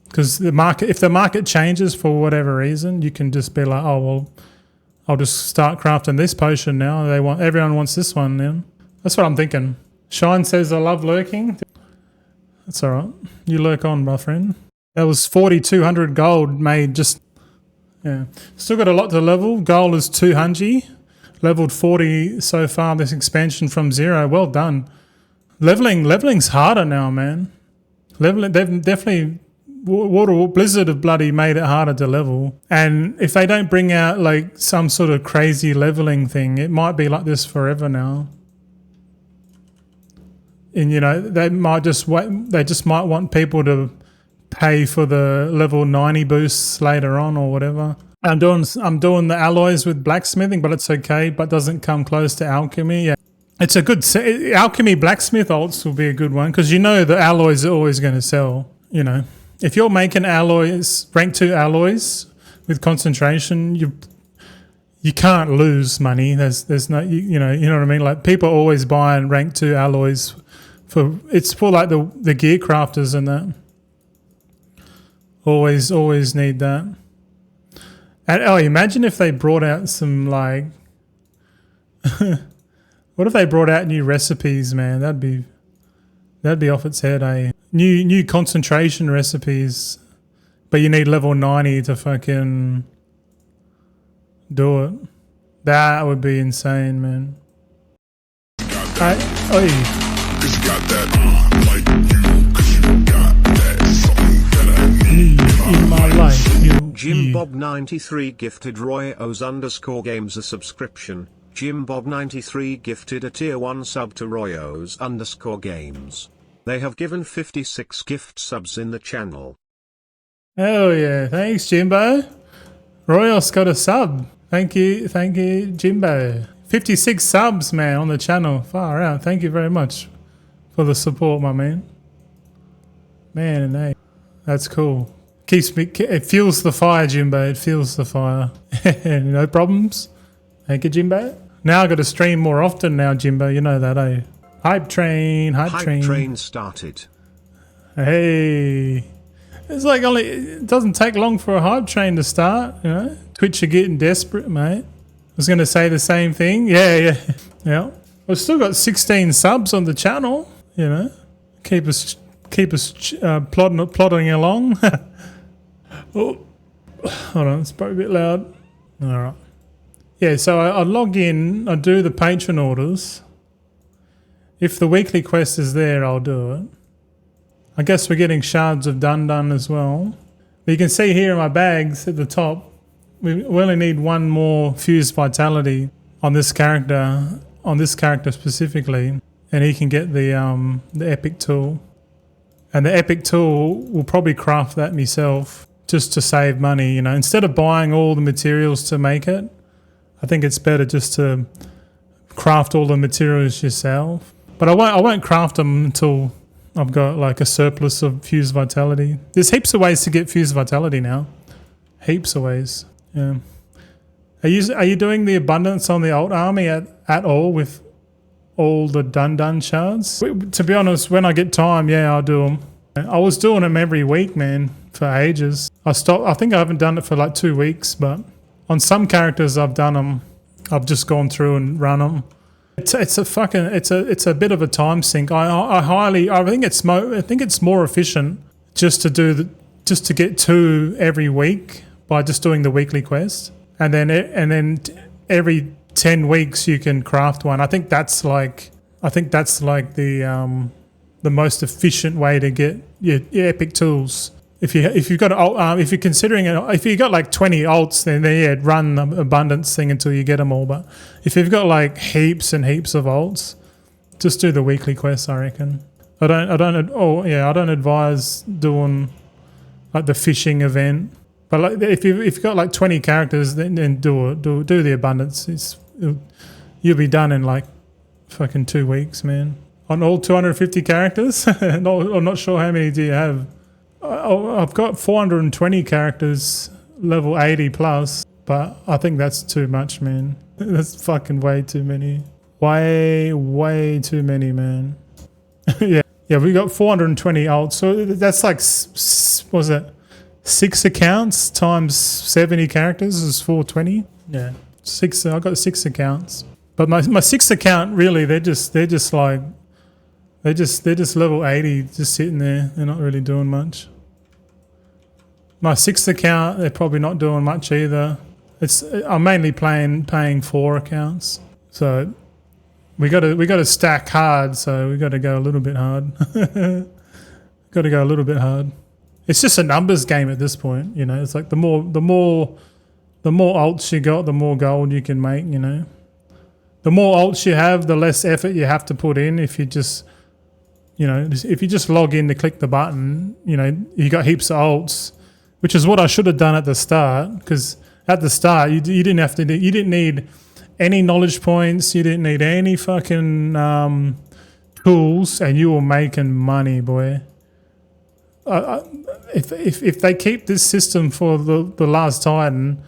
because if the market changes for whatever reason, you can just be like, oh well, I'll just start crafting this potion now. Everyone wants this one now. That's what I'm thinking. Shine says I love lurking. That's all right. You lurk on, my friend. That was 4,200 gold made just. Yeah. Still got a lot to level. Goal is 200. Leveled 40 so far this expansion from 0. Well done. Leveling's harder now, man. They've definitely. Blizzard have bloody made it harder to level. And if they don't bring out like some sort of crazy leveling thing, it might be like this forever now. And you know, they might just wait, they just might want people to pay for the level 90 boosts later on or whatever. I'm doing the alloys with blacksmithing, but it's okay, but doesn't come close to alchemy. Yeah. It's a good alchemy blacksmith ults will be a good one, because you know the alloys are always going to sell. You know, if you're making alloys, rank 2 alloys with concentration, you can't lose money. There's no you know what I mean. Like people always buying rank 2 alloys for like the gear crafters and that. Always need that. And imagine if they brought out some like. What if they brought out new recipes, man? That'd be off its head, eh? New concentration recipes, but you need level 90 to fucking do it. That would be insane, man. In my life, JimBob93 gifted Royos_games a subscription. JimBob93 gifted a tier 1 sub to Royos_games. They have given 56 gift subs in the channel. Oh yeah, thanks Jimbo. Royos got a sub. Thank you Jimbo. 56 subs, man, on the channel. Far out. Thank you very much for the support, my man. Man, hey, that's cool. It fuels the fire, Jimbo. It fuels the fire. No problems. Thank you, Jimbo. Now I got to stream more often now, Jimbo. You know that, eh? Hype train. Hype train started. Hey. It's like it doesn't take long for a hype train to start, you know? Twitch are getting desperate, mate. I was going to say the same thing. Yeah. We've still got 16 subs on the channel, you know? Keep us plodding along. Oh, hold on, it's probably a bit loud. All right. Yeah, so I log in, I do the patron orders. If the weekly quest is there, I'll do it. I guess we're getting shards of Dun Dun as well. But you can see here in my bags at the top, we only need one more fused vitality on this character specifically, and he can get the epic tool. And the epic tool will probably craft that myself just to save money, you know. Instead of buying all the materials to make it, I think it's better just to craft all the materials yourself. But I won't craft them until I've got like a surplus of fused vitality. There's heaps of ways to get fused vitality now. Heaps of ways. Yeah. Are you doing the abundance on the alt army at all with all the Dun Dun shards? To be honest, when I get time, yeah, I'll do them. I was doing them every week, man, for ages. I think I haven't done it for like 2 weeks, but on some characters I've done them. I've just gone through and run them. It's a bit of a time sink. I think it's more efficient just to get 2 every week by just doing the weekly quest, and then every 10 weeks you can craft one. I think that's like the most efficient way to get your epic tools. If you've got if you're considering it, if you've got like 20 alts, then yeah, run the abundance thing until you get them all. But if you've got like heaps and heaps of alts, just do the weekly quests, I reckon. I don't advise doing like the fishing event. But like if you've got like 20 characters, then do the abundance. You'll be done in like fucking 2 weeks, man. On all 250 characters. I'm not sure how many do you have. I've got 420 characters, level 80 plus, but I think that's too much, man. That's fucking way too many. Way too many, man. Yeah, we got 420 alts, so that's like, was it 6 accounts times 70 characters is 420? Yeah, I got 6 accounts, but my 6th account really they're just level 80, just sitting there. They're not really doing much. My 6th account, they're probably not doing much either. I'm mainly paying 4 accounts, so we got to stack hard. So we got to go a little bit hard. Got to go a little bit hard. It's just a numbers game at this point, you know. It's like the more alts you got, the more gold you can make, you know. The more alts you have, the less effort you have to put in. If you just You know, if you just log in to click the button, you know, you got heaps of alts, which is what I should have done at the start. Because at the start, you didn't have to. You didn't need any knowledge points. You didn't need any fucking tools, and you were making money, boy. If they keep this system for the Last Titan,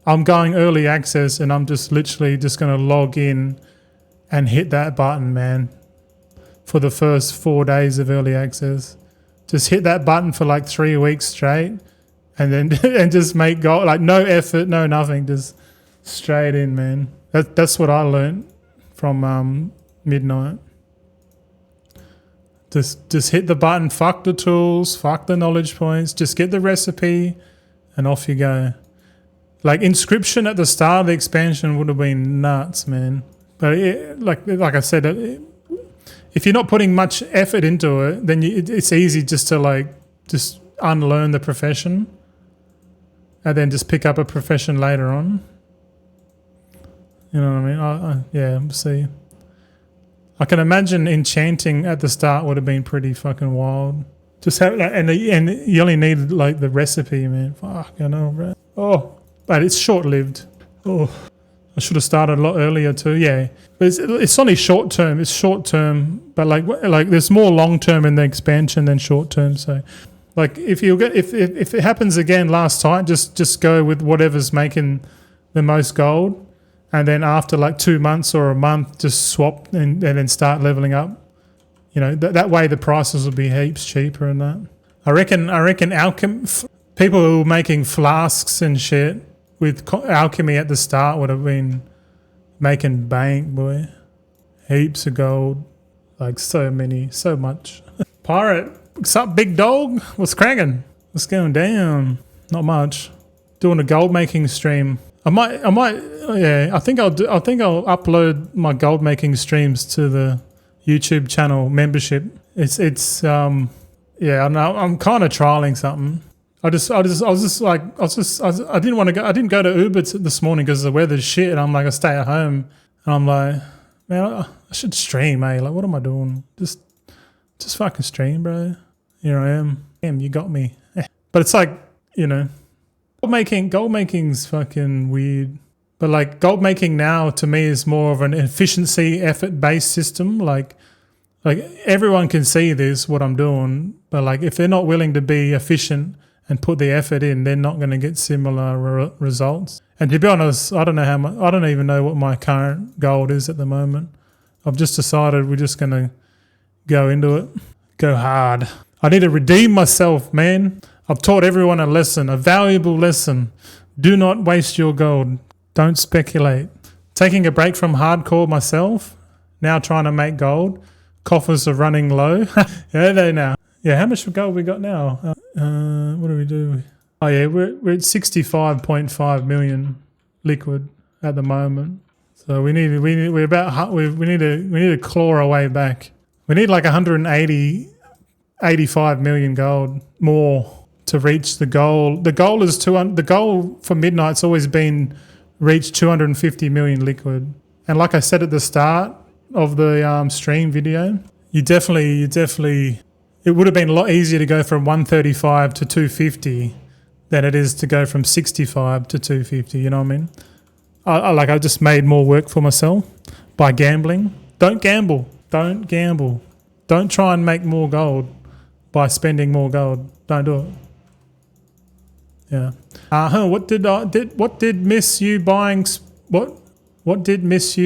I'm going early access, and I'm just literally just going to log in and hit that button, man. For the first 4 days of early access, just hit that button for like 3 weeks straight, and then and just make gold, like no effort, no nothing, just straight in, man. That's what I learned from Midnight. Just hit the button, fuck the tools, fuck the knowledge points, just get the recipe, and off you go. Like Inscription at the start of the expansion would have been nuts, man. But like I said. If you're not putting much effort into it, then it's easy just to just unlearn the profession and then just pick up a profession later on. You know what I mean? Yeah, we'll see. I can imagine enchanting at the start would have been pretty fucking wild. Just have, and you only need like the recipe, man. Fuck, I know, bro. Oh, but it's short-lived. Oh. I should have started a lot earlier too. Yeah, but it's only short term. It's short term, but like there's more long term in the expansion than short term. So, like if it happens again last time, just go with whatever's making the most gold, and then after like 2 months or a month, just swap and then start leveling up. You know that way the prices will be heaps cheaper and that. I reckon people who were making flasks and shit with alchemy at the start would have been making bank, boy. Heaps of gold. Like so much. Pirate, what's up, big dog? What's cracking? What's going down? Not much. Doing a gold making stream. I might yeah, I think I'll upload my gold making streams to the YouTube channel membership. It's yeah, I'm kind of trialing something. I didn't want to go. I didn't go to Uber this morning because the weather's shit. And I'm like, I stay at home. And I'm like, man, I should stream, eh? Like, what am I doing? Just fucking stream, bro. Here I am. Damn, you got me. But it's like, you know, gold making's fucking weird. But like gold making now to me is more of an efficiency effort based system. Like everyone can see this, what I'm doing. But like if they're not willing to be efficient and put the effort in, they're not going to get similar results. And to be honest, I don't know how much. I don't even know what my current gold is at the moment. I've just decided we're just going to go into it, go hard. I need to redeem myself, man. I've taught everyone a lesson, a valuable lesson. Do not waste your gold. Don't speculate. Taking a break from hardcore myself, now trying to make gold. Coffers are running low. Yeah, they now. Yeah, how much gold we got now? What do we do? Oh yeah, we're at 65.5 million liquid at the moment. So we need to claw our way back. We need like 85 million gold more to reach the goal. The goal is the goal for Midnight's always been reach 250 million liquid. And like I said at the start of the stream video, you definitely. It would have been a lot easier to go from 135 to 250 than it is to go from 65 to 250, you know what I mean? I just made more work for myself by gambling. Don't gamble. Don't gamble. Don't try and make more gold by spending more gold. Don't do it. Yeah. What did miss you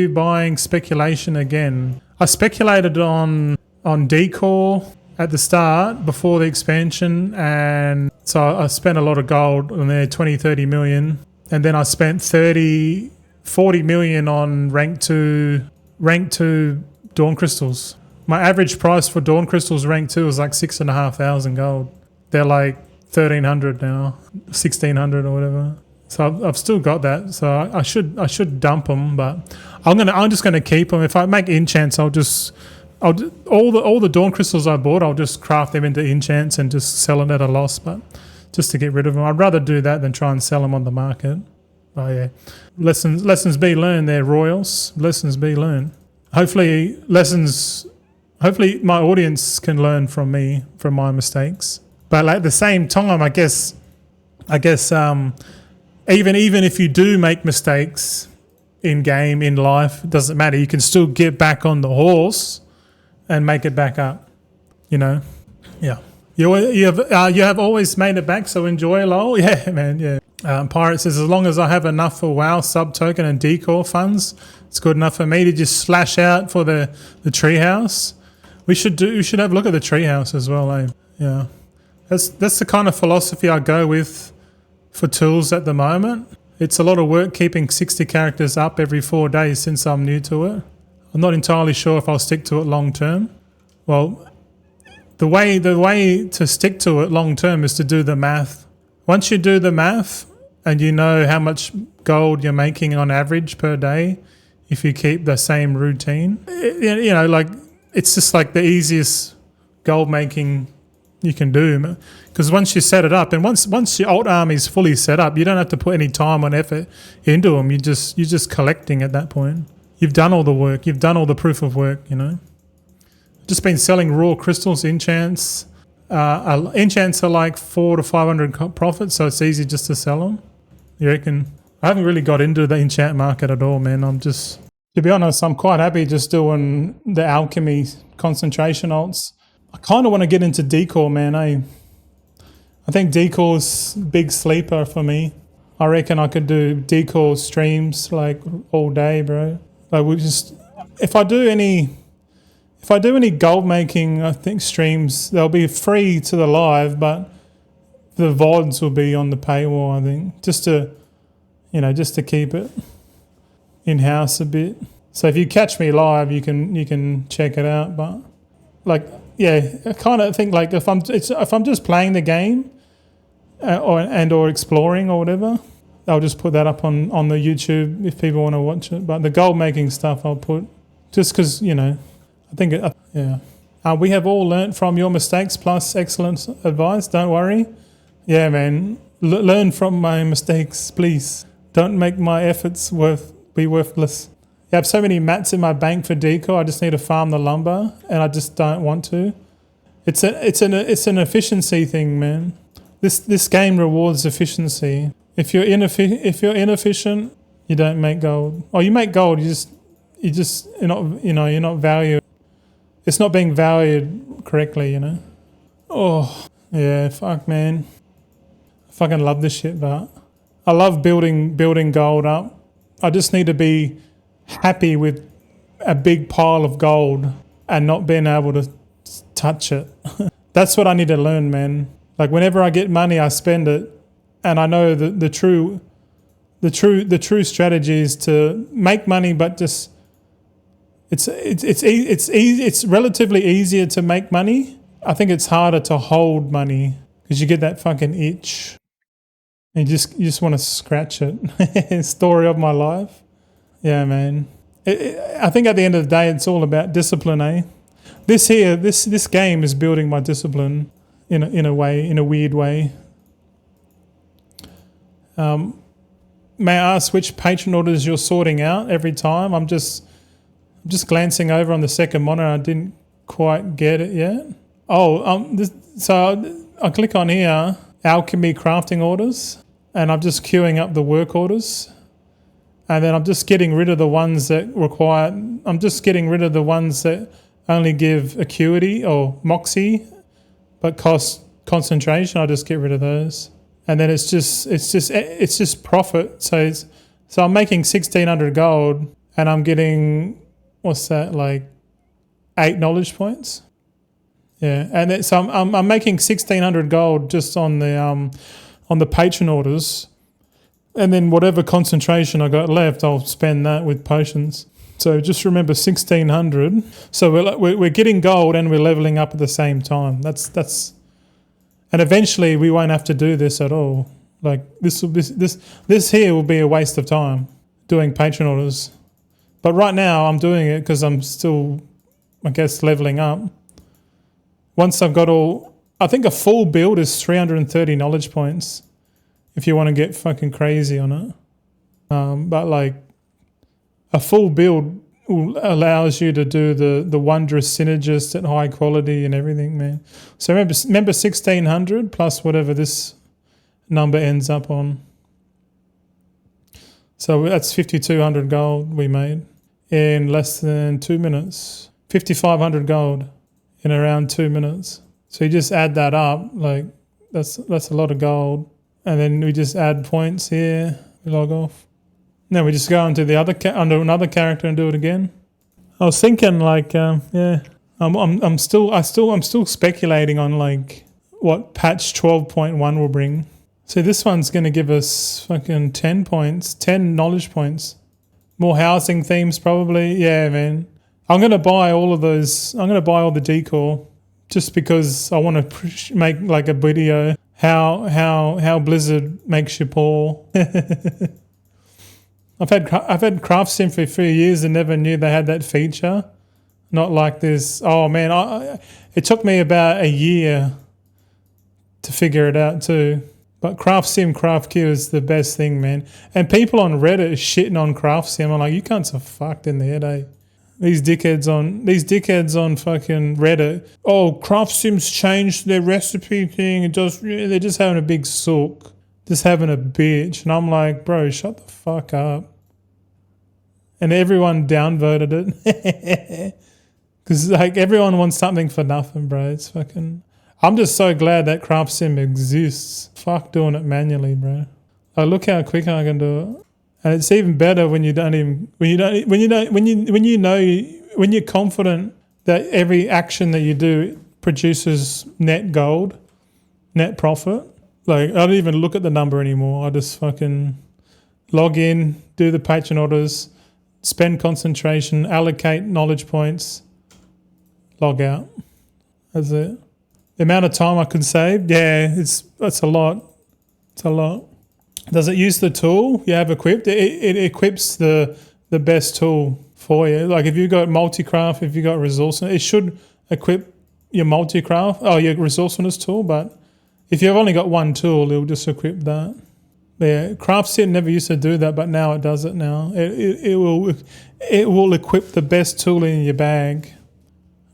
buying speculation again? I speculated on Decor at the start before the expansion, and so I spent a lot of gold on there, 20-30 million, and then I spent 40 million on rank 2 Dawn Crystals. My average price for Dawn Crystals rank 2 was like 6,500 gold. They're like 1,300 now, 1,600 or whatever. So I've still got that. So I should dump them, but I'm just gonna keep them. If I make enchants, all the Dawn Crystals I bought, I'll just craft them into enchants and just sell it at a loss. But just to get rid of them, I'd rather do that than try and sell them on the market. Oh yeah, lessons be learned there, Royals. Lessons be learned. Hopefully, lessons Hopefully my audience can learn from me, from my mistakes. But like at the same time, I guess even if you do make mistakes in game, in life, it doesn't matter. You can still get back on the horse and make it back up. You know, yeah. You have always made it back, so enjoy, lol. Yeah, man, yeah. Pirate says, as long as I have enough for WoW sub token and decor funds, it's good enough for me to just slash out for the treehouse. We should have a look at the treehouse as well, eh? Yeah, that's the kind of philosophy I go with for tools at the moment. It's a lot of work keeping 60 characters up every 4 days since I'm new to it. I'm not entirely sure if I'll stick to it long term. Well, the way to stick to it long term is to do the math. Once you do the math and you know how much gold you're making on average per day, if you keep the same routine, you know, like it's just like the easiest gold making you can do. Because once you set it up, and once your alt army is fully set up, you don't have to put any time and effort into them. You're just collecting at that point. You've done all the work. You've done all the proof of work. You know. Just been selling raw crystals, enchants. Enchants are like 400 to 500 profit, so it's easy just to sell them. You reckon? I haven't really got into the enchant market at all, man. To be honest, I'm quite happy just doing the alchemy concentration alts. I kind of want to get into decor, man. I think decor's big sleeper for me. I reckon I could do decor streams like all day, bro. Like if I do any gold making, I think streams, they'll be free to the live, but the VODs will be on the paywall, I think, just to keep it in-house a bit. So if you catch me live, you can check it out. But like, yeah, I kind of think like if I'm just playing the game or exploring or whatever, I'll just put that up on the YouTube if people want to watch it. But the gold making stuff I'll put just because, you know, I think, yeah. We have all learnt from your mistakes plus excellent advice. Don't worry. Yeah, man. Learn from my mistakes, please. Don't make my efforts be worthless. I have so many mats in my bank for decor. I just need to farm the lumber, and I just don't want to. It's an efficiency thing, man. This game rewards efficiency. If you're inefficient, you don't make gold. Oh, you make gold. You're not valued. It's not being valued correctly, you know. Oh, yeah, fuck, man. I fucking love this shit, but I love building gold up. I just need to be happy with a big pile of gold and not being able to touch it. That's what I need to learn, man. Like whenever I get money, I spend it, and I know that the true strategy is to make money, but just it's relatively easier to make money. I think it's harder to hold money because you get that fucking itch. And you just want to scratch it. Story of my life. Yeah, man. I think at the end of the day, it's all about discipline, eh? This game is building my discipline in a weird way. May I ask which patron orders you're sorting out every time? I'm just glancing over on the second monitor. I didn't quite get it yet. So I click on here, alchemy crafting orders, and I'm just queuing up the work orders. And then I'm just getting rid of the ones that only give acuity or moxie, but cost concentration. I'll just get rid of those. And then it's just profit. So I'm making 1,600 gold, and I'm getting, what's that, like 8 knowledge points? Yeah, and then, so I'm making 1,600 gold just on the patron orders, and then whatever concentration I got left, I'll spend that with potions. So just remember 1,600. So we're getting gold and we're leveling up at the same time. That's, and eventually we won't have to do this at all. Like this here will be a waste of time doing patron orders. But right now I'm doing it because I'm still, I guess, leveling up. Once I've got I think a full build is 330 knowledge points if you want to get fucking crazy on it. But like a full build allows you to do the wondrous synergist at high quality and everything, man. So remember 1600 plus whatever this number ends up on. So that's 5200 gold we made in less than 2 minutes. 5500 gold in around 2 minutes. So you just add that up, like that's a lot of gold. And then we just add points here, we log off. Now we just go into the other under another character and do it again. I was thinking like, yeah, I'm still speculating on like what patch 12.1 will bring. So this one's going to give us fucking 10 points, 10 knowledge points. More housing themes probably. Yeah, man. I'm going to buy all of those. I'm going to buy all the decor just because I want to make like a video how Blizzard makes you poor. I've had Craft Sim for a few years and never knew they had that feature. Not like this. Oh man, it took me about a year to figure it out too. But Craft Sim, Craft Q is the best thing, man. And people on Reddit are shitting on Craft Sim. I'm like, you cunts are fucked in the head, eh? These dickheads on fucking Reddit. Oh, Craft Sim's changed their recipe thing. They're just having a big sook. Just having a bitch. And I'm like, bro, shut the fuck up. And everyone downvoted it. Because like everyone wants something for nothing, bro. It's fucking... I'm just so glad that Craft Sim exists. Fuck doing it manually, bro. Like, look how quick I can do it. And it's even better when you're confident that every action that you do produces net gold, net profit. Like, I don't even look at the number anymore. I just fucking log in, do the patron orders, spend concentration, allocate knowledge points, log out. That's it. The amount of time I could save, yeah, that's a lot. It's a lot. Does it use the tool you have equipped? It equips the best tool for you. Like if you've got multi-craft, if you've got resourcefulness, it should equip your multi-craft, your resourcefulness tool, but if you've only got one tool, it'll just equip that. Yeah, Craft Sim never used to do that, but now it does it now. It will equip the best tool in your bag.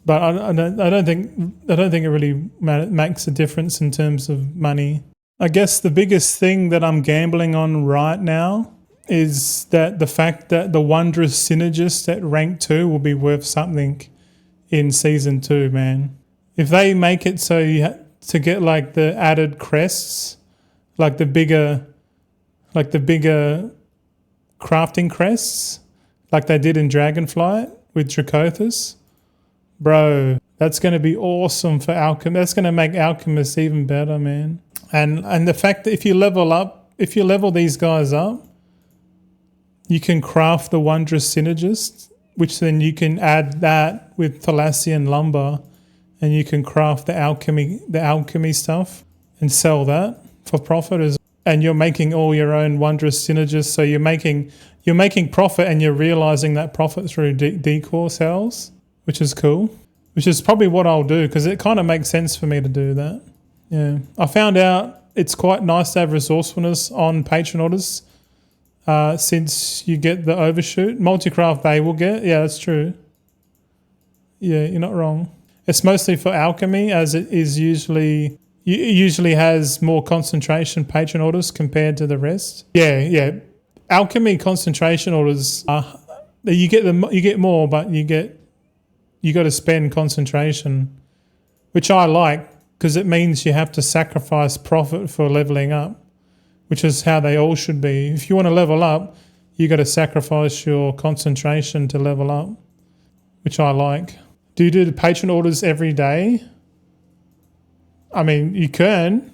But I don't think it really makes a difference in terms of money. I guess the biggest thing that I'm gambling on right now is that the fact that the wondrous synergist at rank 2 will be worth something in season 2, man. If they make it so you to get like the added crests, like the bigger crafting crests, like they did in Dragonflight with Dracothus. Bro, that's going to be awesome for alchemy. That's going to make alchemists even better, man. And the fact that if you level these guys up, you can craft the wondrous synergist, which then you can add that with Thalassian lumber, and you can craft the alchemy stuff and sell that for profit. And you're making all your own wondrous synergists, so you're making profit, and you're realizing that profit through decor sales, which is cool. Which is probably what I'll do, because it kind of makes sense for me to do that. Yeah, I found out it's quite nice to have resourcefulness on patron orders, since you get the overshoot. Multicraft they will get. Yeah, that's true. Yeah, you're not wrong. It's mostly for alchemy, as it usually has more concentration patron orders compared to the rest. Yeah. Alchemy concentration orders you get more, but you got to spend concentration, which I like, because it means you have to sacrifice profit for leveling up, which is how they all should be. If you want to level up, you got to sacrifice your concentration to level up, which I like. Do you do the patron orders every day? I mean, you can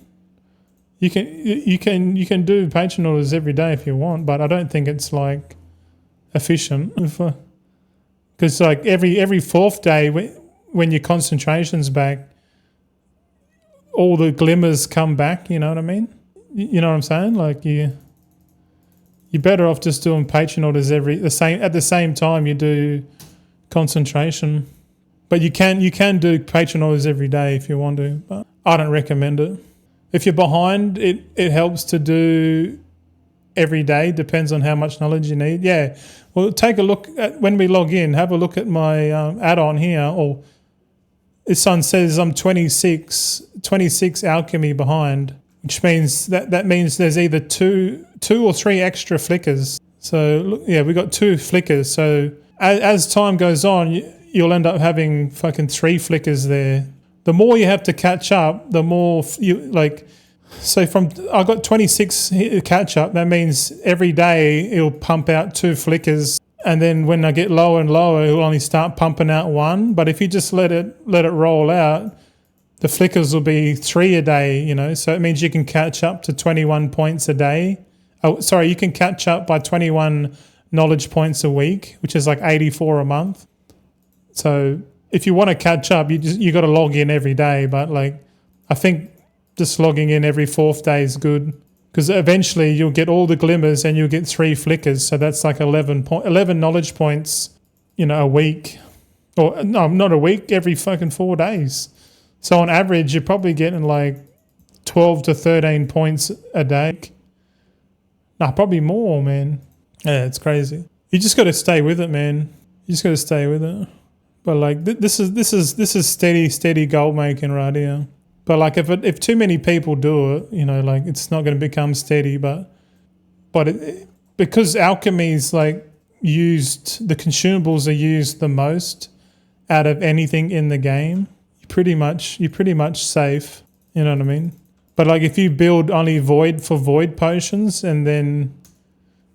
do patron orders every day if you want, but I don't think it's like efficient. Because like every fourth day, when your concentration's back, all the glimmers come back. You know what I mean? You know what I'm saying? Like you're better off just doing patron orders at the same time you do concentration. But you can do patron orders every day if you want to, but I don't recommend it. If you're behind, it helps to do every day. Depends on how much knowledge you need. Yeah. Well, take a look at when we log in. Have a look at my add-on here. Or this one says I'm 26 alchemy behind, which means that means there's either two or three extra flickers. So look, yeah, we got 2 flickers. So as time goes on, you'll end up having fucking 3 flickers there. The more you have to catch up, the more you like. So I got 26 catch up. That means every day it'll pump out 2 flickers, and then when I get lower and lower, it'll only start pumping out 1. But if you just let it roll out, the flickers will be 3 a day. You know, so it means you can catch up to 21 points a day. Oh, sorry, you can catch up by 21 knowledge points a week, which is like 84 a month. So if you want to catch up, you got to log in every day. But like, I think just logging in every 4th day is good, because eventually you'll get all the glimmers and you'll get 3 flickers. So that's like 11 knowledge points, you know, a week, or no, not a week, every fucking 4 days. So on average, you're probably getting like 12 to 13 points a day. Nah, probably more, man. Yeah, it's crazy. You just got to stay with it, man. You just got to stay with it. But like this is steady goal making right here. But like if too many people do it, you know, like it's not going to become steady. But because alchemy's like used, the consumables are used the most out of anything in the game. You're pretty much safe. You know what I mean? But like if you build only void potions, and then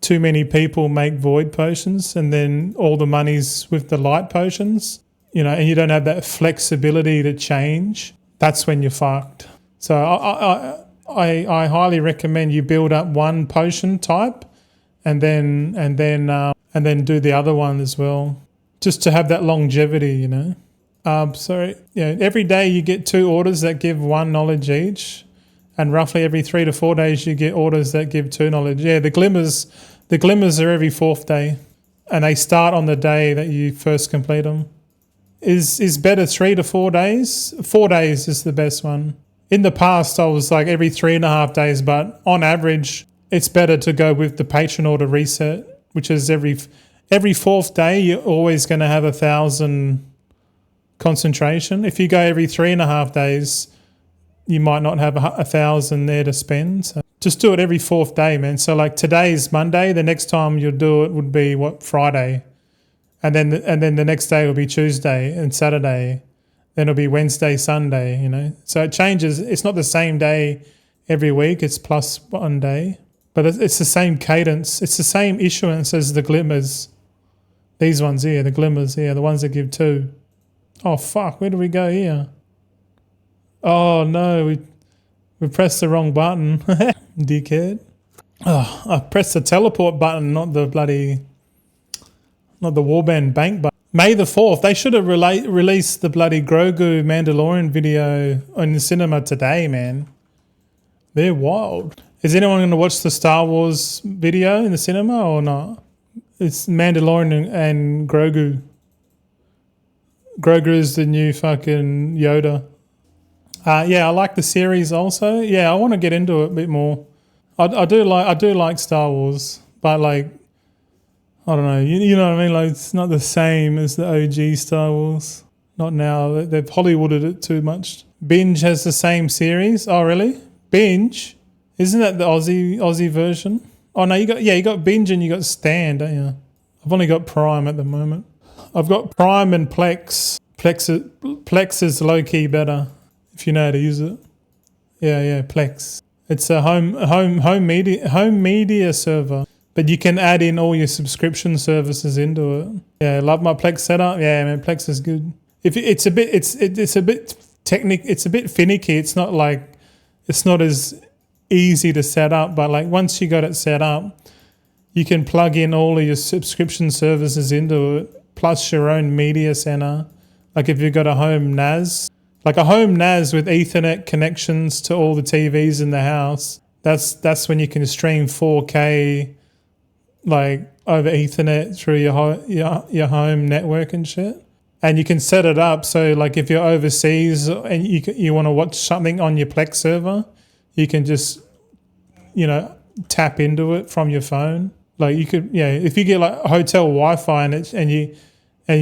too many people make void potions, and then all the money's with the light potions, you know, and you don't have that flexibility to change, that's when you're fucked. So I highly recommend you build up one potion type, and then do the other one as well, just to have that longevity, you know. Every day you get 2 orders that give 1 knowledge each, and roughly every 3 to 4 days you get orders that give 2 knowledge. Yeah, the glimmers are every 4th day, and they start on the day that you first complete them. Is better 3 to 4 days. 4 days is the best one. In the past, I was like every 3.5 days, but on average, it's better to go with the patron order reset, which is every 4th day. You're always going to have 1,000 concentration. If you go every 3.5 days, you might not have 1,000 there to spend. So just do it every 4th day, man. So like today's Monday, the next time you'll do it would be Friday. And then the next day will be Tuesday and Saturday. Then it'll be Wednesday, Sunday, you know. So it changes. It's not the same day every week. It's plus 1 day. But it's the same cadence. It's the same issuance as the glimmers. These ones here, the glimmers here, the ones that give 2. Oh, fuck. Where do we go here? Oh, no. We pressed the wrong button. Dickhead. Oh, I pressed the teleport button, not the Warband Bank button. May the 4th. They should have released the bloody Grogu Mandalorian video on the cinema today, man. They're wild. Is anyone going to watch the Star Wars video in the cinema or not? It's Mandalorian and Grogu. Grogu is the new fucking Yoda. Yeah, I like the series also. Yeah, I want to get into it a bit more. I do like Star Wars, but like, I don't know. You know what I mean? Like, it's not the same as the OG Star Wars. Not now. They've Hollywooded it too much. Binge has the same series. Oh, really? Binge? Isn't that the Aussie version? Oh no, you got Binge and you got Stan, don't you? I've only got Prime at the moment. I've got Prime and Plex. Plex is low key better if you know how to use it. Yeah, Plex. It's a home media server, but you can add in all your subscription services into it. Yeah, love my Plex setup. Yeah, man, Plex is good. If it's a bit it's a bit finicky. It's not as easy to set up, but like once you got it set up, you can plug in all of your subscription services into it, plus your own media center. Like if you've got a home NAS, like a home NAS with Ethernet connections to all the TVs in the house, that's when you can stream 4K like over Ethernet through your home network and shit. And you can set it up so like if you're overseas and you want to watch something on your Plex server, you can just, tap into it from your phone. Like you could, yeah, if you get like hotel Wi-Fi and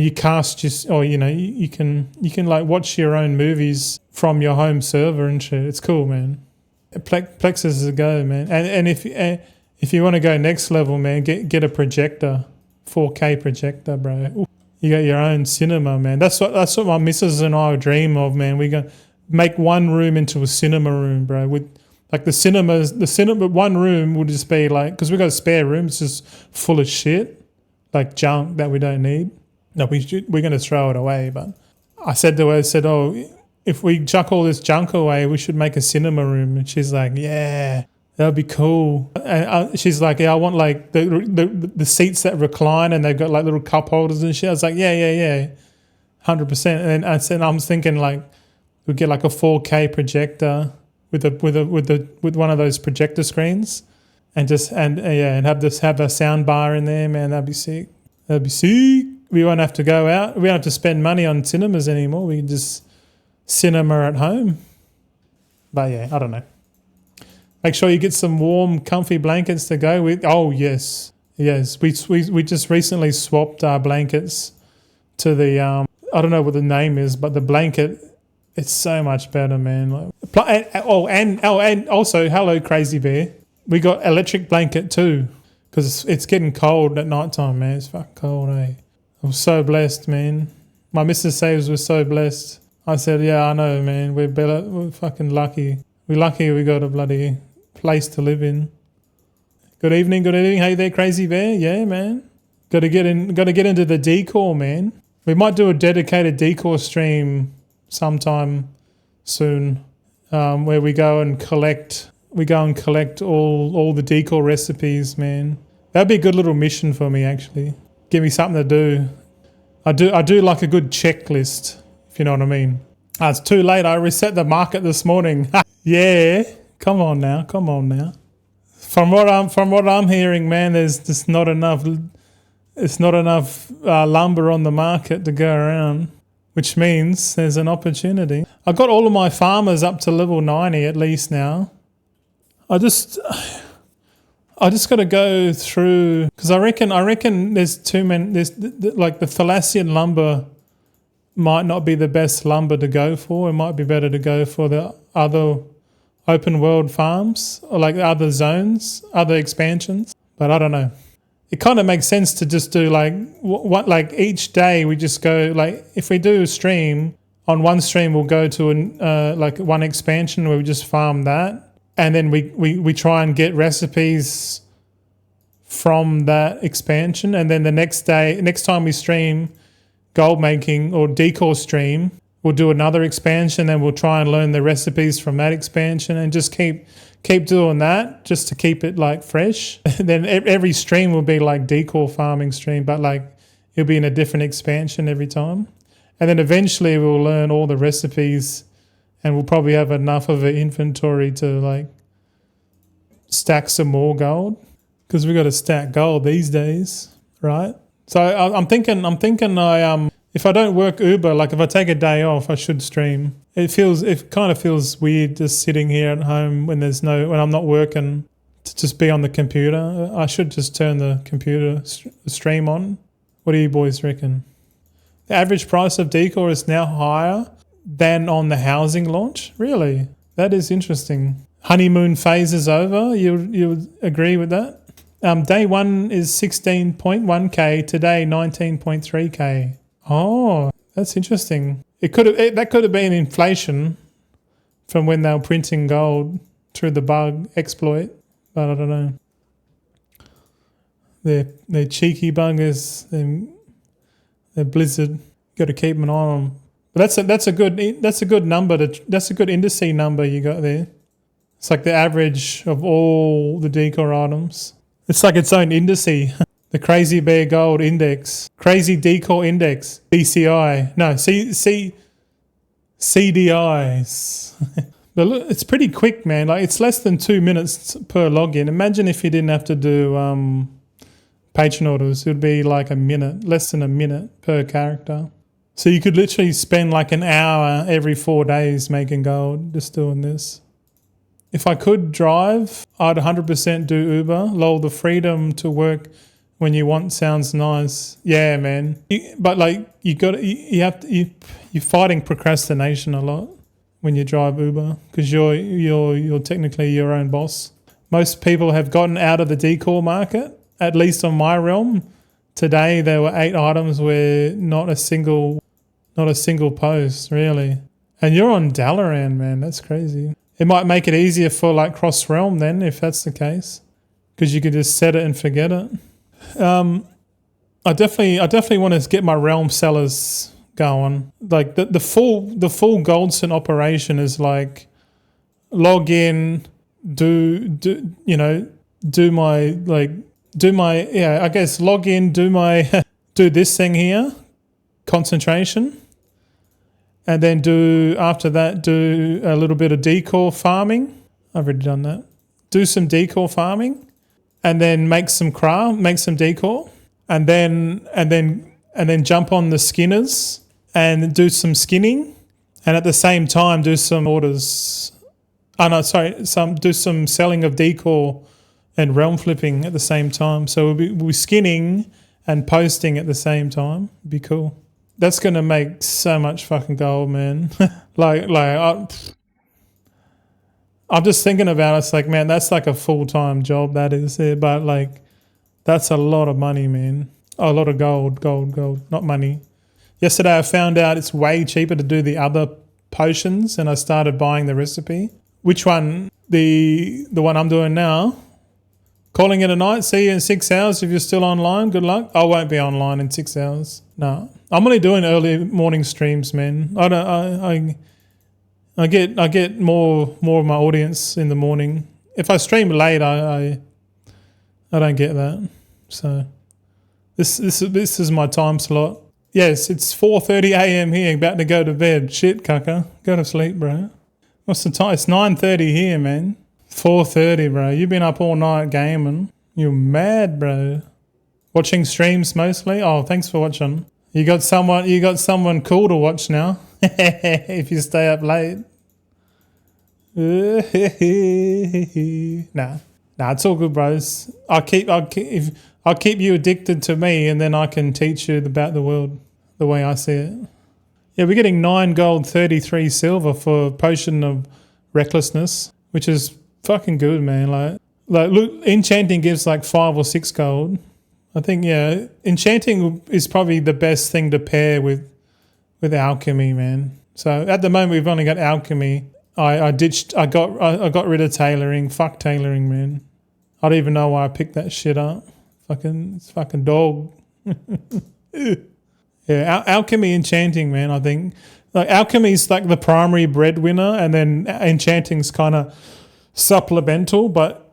you cast just, or you can like watch your own movies from your home server and shit. It's cool, man. Plexus is a go, man. And if you want to go next level, man, get a projector, 4K projector, bro. Ooh, you got your own cinema, man. That's what my missus and I dream of, man. We go make one room into a cinema room, bro. With like the cinema, one room would just be like, because we got a spare room, it's just full of shit, like junk that we don't need. No, we're going to throw it away. But I said to her, oh, if we chuck all this junk away, we should make a cinema room. And she's like, yeah, that would be cool. And she's like, yeah, I want like the seats that recline and they've got like little cup holders and shit. I was like, yeah, 100%. And I said, I'm thinking like we get like a 4K projector with one of those projector screens, and have a sound bar in there, man. That'd be sick. We won't have to go out. We don't have to spend money on cinemas anymore. We can just cinema at home. But yeah, I don't know. Make sure you get some warm, comfy blankets to go with. Oh yes. We just recently swapped our blankets to the I don't know what the name is, but the blanket. It's so much better, man. And also, hello, Crazy Bear. We got electric blanket too, because it's getting cold at night time, man. It's fucking cold, eh? I'm so blessed, man. My missus says we're so blessed. I said, yeah, I know, man. We're fucking lucky. We're lucky we got a bloody place to live in. Good evening. Hey there, Crazy Bear. Yeah, man. Got to get into the decor, man. We might do a dedicated decor stream sometime soon, where we go and collect all the decor recipes, man. That'd be a good little mission for me, actually. Give me something to do. I do like a good checklist, if you know what I mean. It's too late. I reset the market this morning. Yeah, come on now. From what I'm hearing, man, there's just not enough. It's not enough lumber on the market to go around, which means there's an opportunity. I got all of my farmers up to level 90 at least now. I just got to go through, because I reckon there's too many. There's like the Thalassian lumber might not be the best lumber to go for. It might be better to go for the other open world farms or like other zones, other expansions. But I don't know. It kind of makes sense to just do like what like each day we just go, like if we do a stream, on one stream we'll go to like one expansion where we just farm that, and then we try and get recipes from that expansion, and then the next time we stream gold making or decor stream, we'll do another expansion and we'll try and learn the recipes from that expansion and just keep doing that just to keep it like fresh. Then every stream will be like decor farming stream, but like it'll be in a different expansion every time. And then eventually we'll learn all the recipes and we'll probably have enough of an inventory to like stack some more gold, because we got to stack gold these days, right? So I'm thinking if I don't work Uber, like if I take a day off, I should stream. It kind of feels weird just sitting here at home when I'm not working, to just be on the computer. I should just turn the computer stream on. What do you boys reckon? The average price of decor is now higher than on the housing launch. Really? That is interesting. Honeymoon phase is over. You would agree with that? Day one is 16.1k. Today 19.3k. Oh, that's interesting. That could have been inflation from when they were printing gold through the bug exploit, but I don't know. They're cheeky buggers. They're Blizzard. Got to keep an eye on them. But that's a good number. That's a good indice number you got there. It's like the average of all the decor items. It's like its own indice. The Crazy Bear Gold Index. Crazy Decor Index. BCI. No, CDIs. But look, it's pretty quick, man. Like it's less than 2 minutes per login. Imagine if you didn't have to do patron orders. It would be like a minute, less than a minute per character. So you could literally spend like an hour every 4 days making gold just doing this. If I could drive, I'd 100% do Uber. Lol, the freedom to work when you want sounds nice. Yeah, man. But like you're fighting procrastination a lot when you drive Uber because you're technically your own boss. Most people have gotten out of the decor market, at least on my realm. Today there were 8 items where not a single post really. And you're on Dalaran, man. That's crazy. It might make it easier for like cross realm then, if that's the case, because you could just set it and forget it. I definitely want to get my realm sellers going. Like the full Goldson operation is like log in, do this thing here, concentration. And then do a little bit of decor farming. I've already done that. Do some decor farming, and then make some decor, and then jump on the skinners and do some skinning, and at the same time do some orders. Do some selling of decor and realm flipping at the same time. So we'll be skinning and posting at the same time. It'd be cool. That's going to make so much fucking gold, man. I'm just thinking about it. It's like, man, that's like a full-time job, that is. But like, that's a lot of money, man. A lot of gold, not money. Yesterday I found out it's way cheaper to do the other potions, and I started buying the recipe. Which one? The one I'm doing now. Calling it a night. See you in 6 hours if you're still online. Good luck. I won't be online in 6 hours. No. I'm only doing early morning streams, man. I get more of my audience in the morning. If I stream late, I don't get that. So this is my time slot. Yes, it's 4:30 a.m. here, about to go to bed. Shit, Kaka. Go to sleep, bro. What's the time? It's 9:30 here, man. 4:30, bro. You've been up all night gaming. You're mad, bro. Watching streams mostly? Oh, thanks for watching. You got someone cool to watch now. If you stay up late. Nah, it's all good, bros. I'll keep you addicted to me, and then I can teach you about the world the way I see it. Yeah, we're getting 9 gold, 33 silver for Potion of Recklessness, which is fucking good, man. Like look, enchanting gives like 5 or 6 gold. I think, yeah, enchanting is probably the best thing to pair with alchemy, man. So at the moment we've only got alchemy. I got rid of tailoring. Fuck tailoring, man. I don't even know why I picked that shit up. It's fucking dog. Yeah, alchemy, enchanting, man. I think like alchemy's like the primary breadwinner, and then enchanting's kind of supplemental, but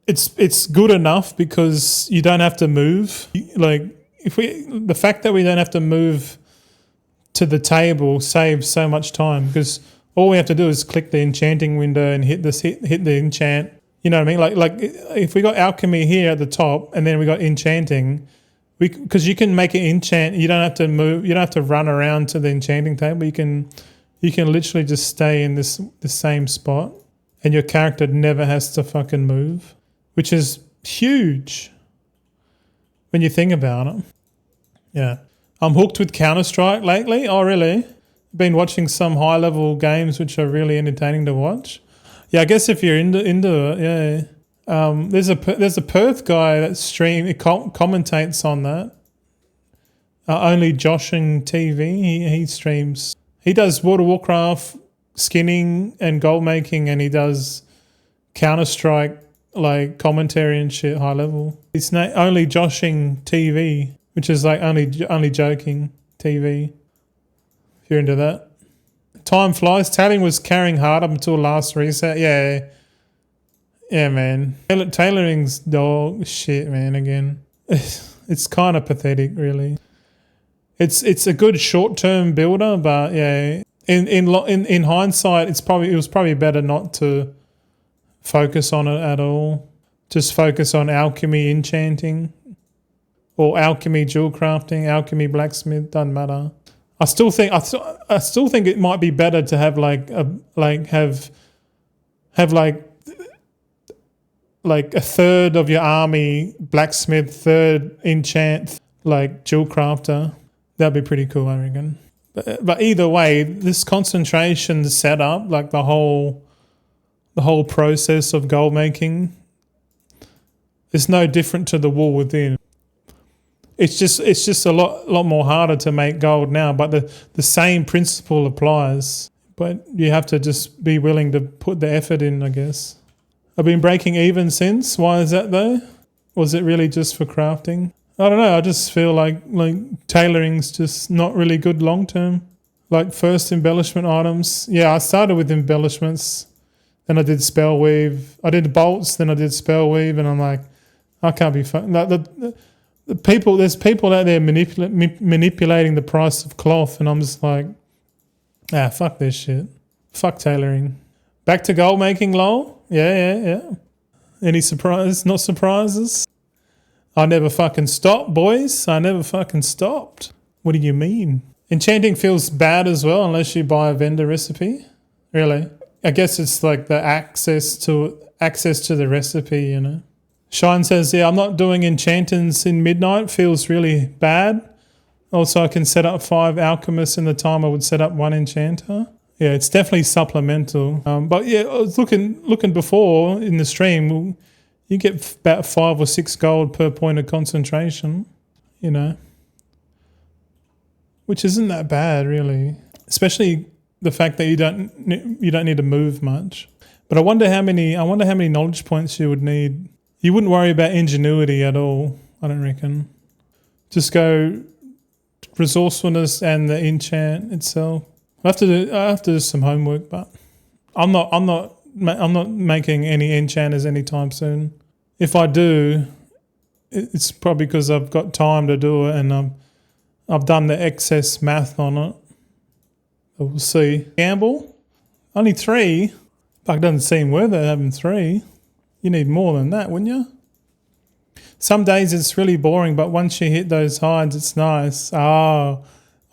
it's good enough because you don't have to move. Like the fact that we don't have to move to the table saves so much time, because all we have to do is click the enchanting window and hit the enchant. You know what I mean? Like if we got alchemy here at the top and then we got enchanting, because you can make it enchant. You don't have to move. You don't have to run around to the enchanting table. You can literally just stay in the same spot, and your character never has to fucking move, which is huge when you think about it. Yeah. I'm hooked with Counter-Strike lately. Oh, really? Been watching some high-level games which are really entertaining to watch. Yeah, I guess if you're into it, yeah. There's a Perth guy that commentates on that. Only Joshing TV. He streams. He does World of Warcraft skinning and gold making, and he does Counter-Strike like commentary and shit, high level. It's only Joshing TV, which is like only joking TV. If you're into that. Time flies. Tailoring was carrying hard up until last reset. Yeah, man. Tailoring's dog shit, man. Again, it's kind of pathetic, really. It's a good short-term builder, but yeah, in hindsight, it was probably better not to focus on it at all. Just focus on alchemy enchanting, or alchemy jewel crafting, alchemy blacksmith. Doesn't matter. I still think it might be better to have like a third of your army blacksmith, third enchant, like jewel crafter. That'd be pretty cool, I reckon. But either way, this concentration setup, like the whole process of gold making, is no different to the War Within. It's just a lot more harder to make gold now, but the same principle applies. But you have to just be willing to put the effort in, I guess. I've been breaking even since. Why is that though? Was it really just for crafting? I don't know. I just feel like tailoring's just not really good long term. Like first embellishment items. Yeah, I started with embellishments. Then I did spell weave. I did bolts. Then I did spell weave, and I'm like, I can't be fun. Like there's people out there manipulating the price of cloth, and I'm just like, fuck this shit. Fuck tailoring. Back to gold making, lol. Yeah. Any surprise? Not surprises? I never fucking stopped, boys. I never fucking stopped. What do you mean? Enchanting feels bad as well unless you buy a vendor recipe. Really? I guess it's like the access to the recipe, you know. Shine says, yeah, I'm not doing enchantings in midnight. Feels really bad. Also, I can set up 5 alchemists in the time I would set up 1 enchanter. Yeah, it's definitely supplemental. But yeah, I was looking before in the stream. You get about 5 or 6 gold per point of concentration, you know, which isn't that bad really. Especially the fact that you don't need to move much. But I wonder how many knowledge points you would need. You wouldn't worry about ingenuity at all, I don't reckon. Just go resourcefulness and the enchant itself. I have to do some homework, but I'm not making any enchanters anytime soon. If I do, it's probably because I've got time to do it and I've done the excess math on it. But we'll see. Gamble? Only 3? It doesn't seem worth it having 3. You need more than that, wouldn't you? Some days it's really boring, but once you hit those hides, it's nice. Oh,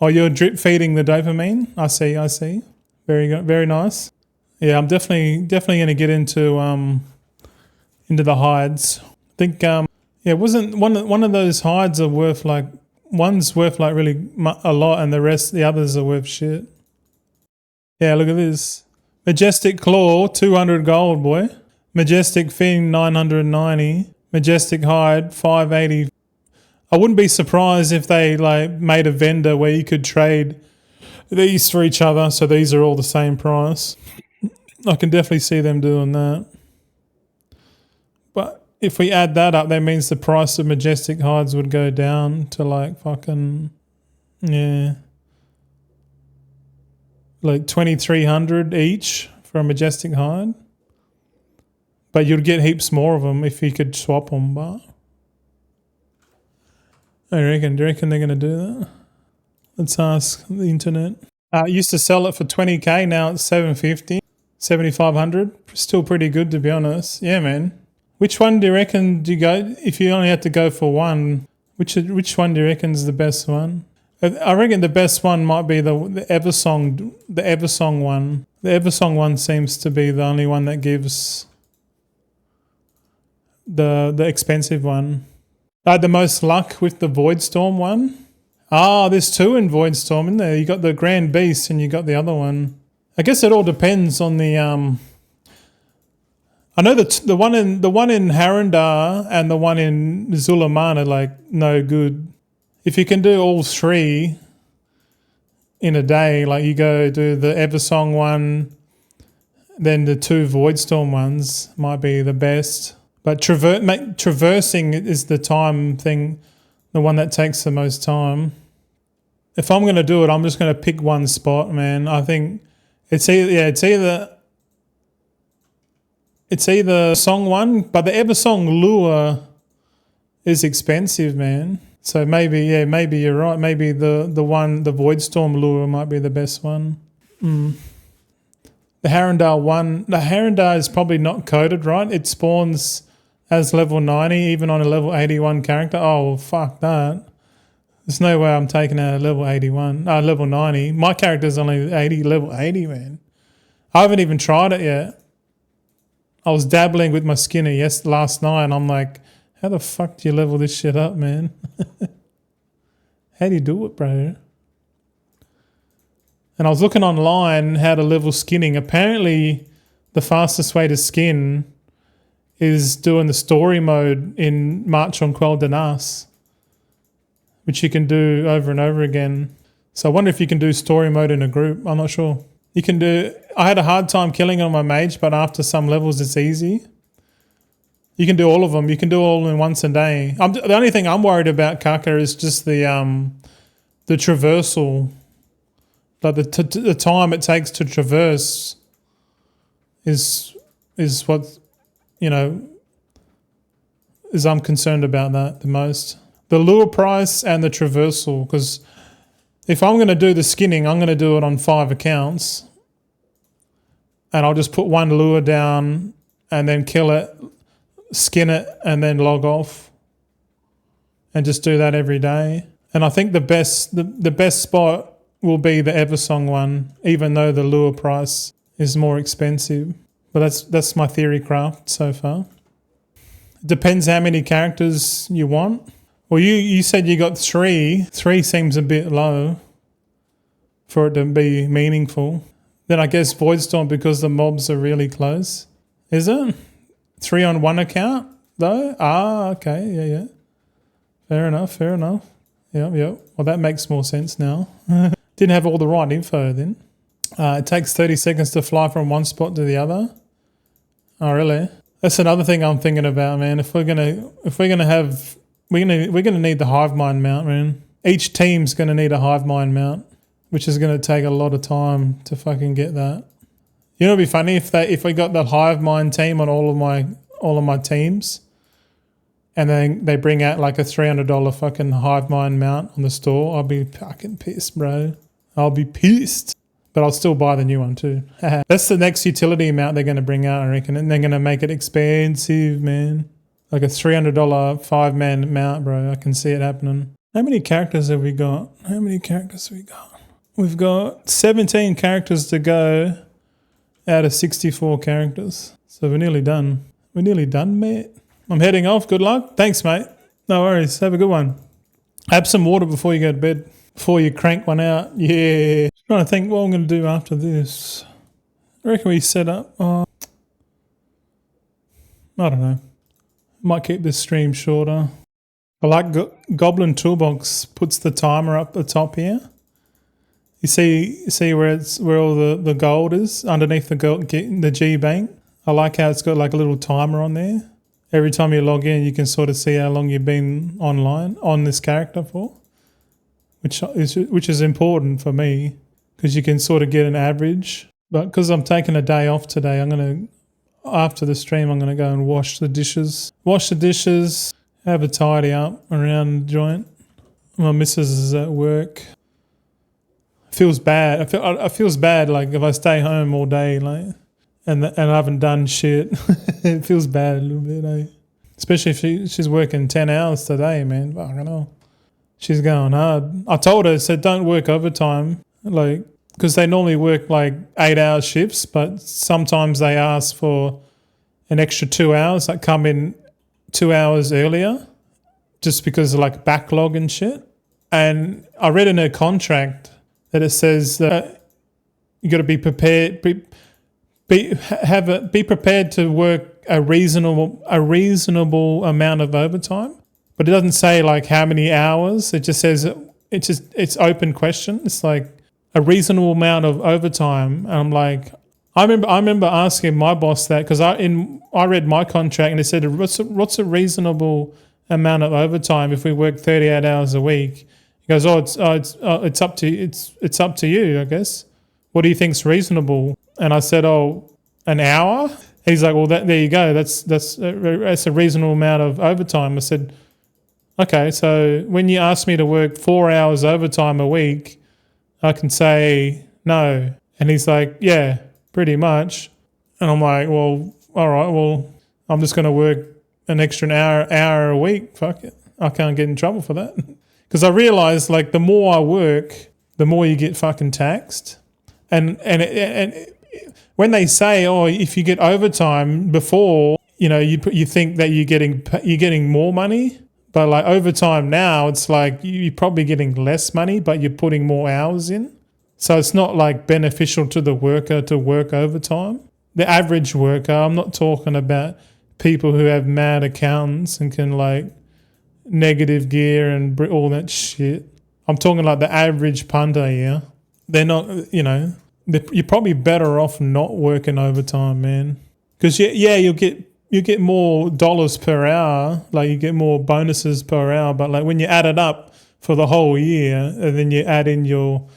you're drip feeding the dopamine? I see. Very good, very nice. Yeah, I'm definitely going to get into the hides. I think wasn't one of those hides are worth like one's worth like really a lot, and the others are worth shit. Yeah, look at this. Majestic Claw, 200 gold, boy. Majestic Fin, 990. Majestic Hide, 580. I wouldn't be surprised if they like made a vendor where you could trade these for each other, so these are all the same price. I can definitely see them doing that. But if we add that up, that means the price of Majestic Hides would go down to like fucking, yeah, like 2,300 each for a Majestic Hide. But you'd get heaps more of them if you could swap them, but do you reckon they're going to do that? Let's ask the internet. Used to sell it for 20k, now it's 750, 7,500. Still pretty good, to be honest. Yeah, man. Which one do you reckon do you go, if you only had to go for one, which one do you reckon is the best one? I reckon the best one might be the Eversong one. The Eversong one seems to be the only one that gives the expensive one. I had the most luck with the Voidstorm one. There's 2 in Voidstorm, isn't there? You got the Grand Beast and you got the other one. I guess it all depends on the I know the one in Harandar and the one in Zulaman are like no good. If you can do all 3 in a day, like you go do the Eversong one, then the 2 Voidstorm ones might be the best. But traversing is the time thing, the one that takes the most time. If I'm going to do it, I'm just going to pick one spot, man. I think it's either Song one, but the Eversong lure is expensive, man. So maybe you're right. Maybe the Voidstorm lure might be the best one. The Harandar one, the Harandar is probably not coded right. It spawns as level 90, even on a level 81 character. Oh, well, fuck that. There's no way I'm taking out a level 90. My character's only level 80, man. I haven't even tried it yet. I was dabbling with my Skinner last night, and I'm like, how the fuck do you level this shit up, man? How do you do it, bro? And I was looking online how to level skinning. Apparently, the fastest way to skin is doing the story mode in March on Quell Danas, which you can do over and over again. So I wonder if you can do story mode in a group. I'm not sure. You can do... I had a hard time killing on my mage, but after some levels it's easy. You can do all of them. You can do all in once a day. The only thing I'm worried about, Kaka, is just the traversal. Like the time it takes to traverse is what, you know, is I'm concerned about that the most. The lure price and the traversal, because if I'm going to do the skinning, I'm going to do it on 5 accounts, and I'll just put one lure down and then kill it, skin it, and then log off, and just do that every day. And I think the best spot will be the Eversong one, even though the lure price is more expensive. But that's my theory craft so far. It depends how many characters you want. Well, you said you got 3. 3 seems a bit low for it to be meaningful. Then I guess Voidstorm, because the mobs are really close. Is it? 3 on 1 account though? Ah, okay, yeah. Fair enough. Yep. Well, that makes more sense now. Didn't have all the right info then. It takes 30 seconds to fly from one spot to the other. Oh, really? That's another thing I'm thinking about, man. We're gonna need the hive mind mount, man. Each team's gonna need a hive mind mount, which is gonna take a lot of time to fucking get that. You know, it'd be funny if we got the hive mind team on all of my teams, and then they bring out like a $300 fucking hive mind mount on the store. I'll be fucking pissed, bro. I'll be pissed. But I'll still buy the new one too. That's the next utility mount they're going to bring out, I reckon. And they're going to make it expensive, man. Like a $300 5-man mount, bro. I can see it happening. How many characters have we got? We've got 17 characters to go out of 64 characters. So we're nearly done. Mate. I'm heading off. Good luck. Thanks, mate. No worries. Have a good one. Have some water before you go to bed. Before you crank one out. Yeah. Trying to think what I'm going to do after this. I reckon we set up. I don't know. Might keep this stream shorter. I like Goblin Toolbox puts the timer up the top here. You see where all the gold is underneath the G bank. I like how it's got like a little timer on there. Every time you log in, you can sort of see how long you've been online on this character for, which is important for me because you can sort of get an average. But because I'm taking a day off today, after the stream, I'm gonna go and wash the dishes, have a tidy up around the joint. My missus is at work. Feels bad. I feels bad like if I stay home all day like and I haven't done shit. It feels bad a little bit, eh? Especially if she's working 10 hours today, man. I don't know. She's going hard. I told her, said don't work overtime, like, because they normally work like 8-hour shifts, but sometimes they ask for an extra 2 hours, like come in 2 hours earlier, just because of like backlog and shit. And I read in her contract that it says that you got to be prepared, be prepared to work a reasonable amount of overtime. But it doesn't say like how many hours. It just says it's open question. It's like a reasonable amount of overtime. And I'm like, I remember asking my boss that because I read my contract and it said what's a reasonable amount of overtime if we work 38 hours a week. He goes, it's up to you, I guess. What do you think's reasonable? And I said, an hour. He's like, well, there you go. That's a reasonable amount of overtime. I said, okay, so when you ask me to work 4 hours overtime a week, I can say no. And he's like, yeah, pretty much. And I'm like, well, all right, well, I'm just going to work an extra hour a week. Fuck it. I can't get in trouble for that. Because I realized, like, the more I work, the more you get fucking taxed. And when they say, oh, if you get overtime before, you know, you think that you're getting more money, but like overtime now, it's like you're probably getting less money, but you're putting more hours in. So it's not like beneficial to the worker to work overtime. The average worker, I'm not talking about people who have mad accountants and can like negative gear and all that shit. I'm talking like the average punter, yeah. They're not, you know, you're probably better off not working overtime, man. Because you get more dollars per hour, like you get more bonuses per hour, but like when you add it up for the whole year and then you add in your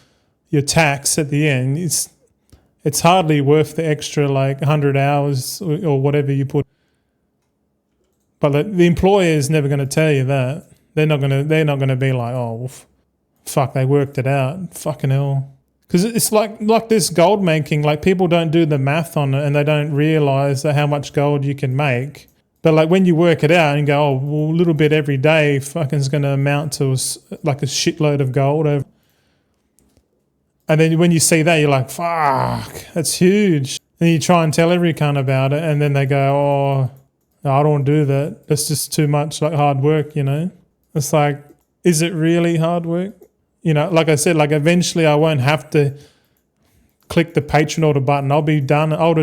tax at the end, it's hardly worth the extra like 100 hours or whatever you put. But the employer is never going to tell you that. They're not going to be like, oh, well, fuck, they worked it out. Fucking hell. Because it's like this gold making, like people don't do the math on it and they don't realise how much gold you can make. But like when you work it out and go, oh, well, a little bit every day fucking is going to amount to like a shitload of gold. And then when you see that, you're like, fuck, that's huge. And you try and tell every cunt about it and then they go, oh, no, I don't want to do that. That's just too much like hard work, you know. It's like, is it really hard work? You know, like I said, like eventually I won't have to click the Patreon order button. I'll be done. I'll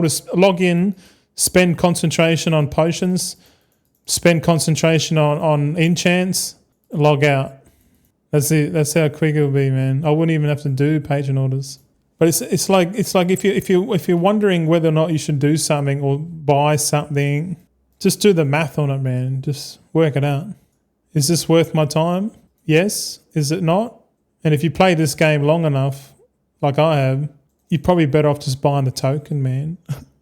just log in, spend concentration on potions, spend concentration on enchants, log out. That's it. That's how quick it'll be, man. I wouldn't even have to do Patreon orders. But it's like if you're wondering whether or not you should do something or buy something, just do the math on it, man. Just work it out. Is this worth my time? Yes. Is it not? And if you play this game long enough, like I have, you're probably better off just buying the token, man.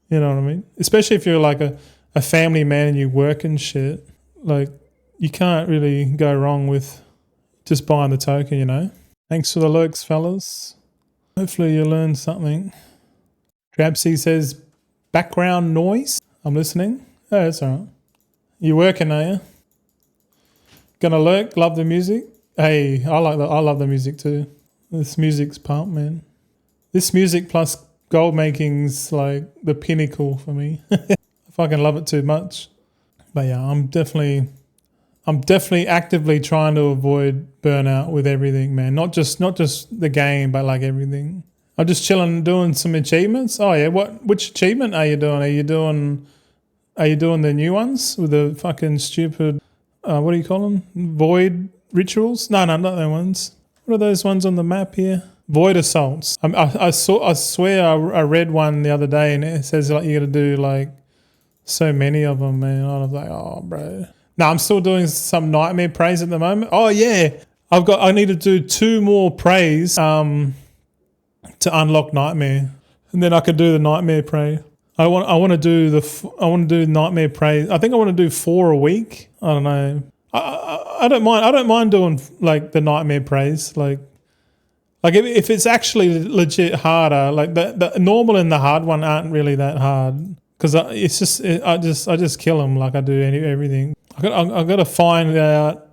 You know what I mean? Especially if you're like a family man and you work and shit. Like, you can't really go wrong with just buying the token, you know? Thanks for the lurks, fellas. Hopefully you learned something. Drabsy says, background noise. I'm listening. Oh, that's all right. You working, are you? Gonna lurk? Love the music? Hey, I love the music too. This music's pump, man. This music plus gold making's like the pinnacle for me. I fucking love it too much. But yeah, I'm definitely actively trying to avoid burnout with everything, man. Not just the game, but like everything. I'm just chilling, doing some achievements. Oh yeah, which achievement are you doing? Are you doing the new ones with the fucking stupid? What do you call them? Void rituals? No, not those ones. What are those ones on the map here? Void assaults. I swear I read one the other day and it says like you got to do like so many of them, man. I was like, oh, bro. No, I'm still doing some nightmare praise at the moment. Oh yeah, I need to do 2 more praise to unlock nightmare, and then I can do the nightmare praise. I want to do nightmare praise. I think I want to do 4 a week. I don't know. I don't mind. I don't mind doing like the nightmare praise. Like if it's actually legit harder. Like the normal and the hard one aren't really that hard because I just kill them like I do everything. I got to find out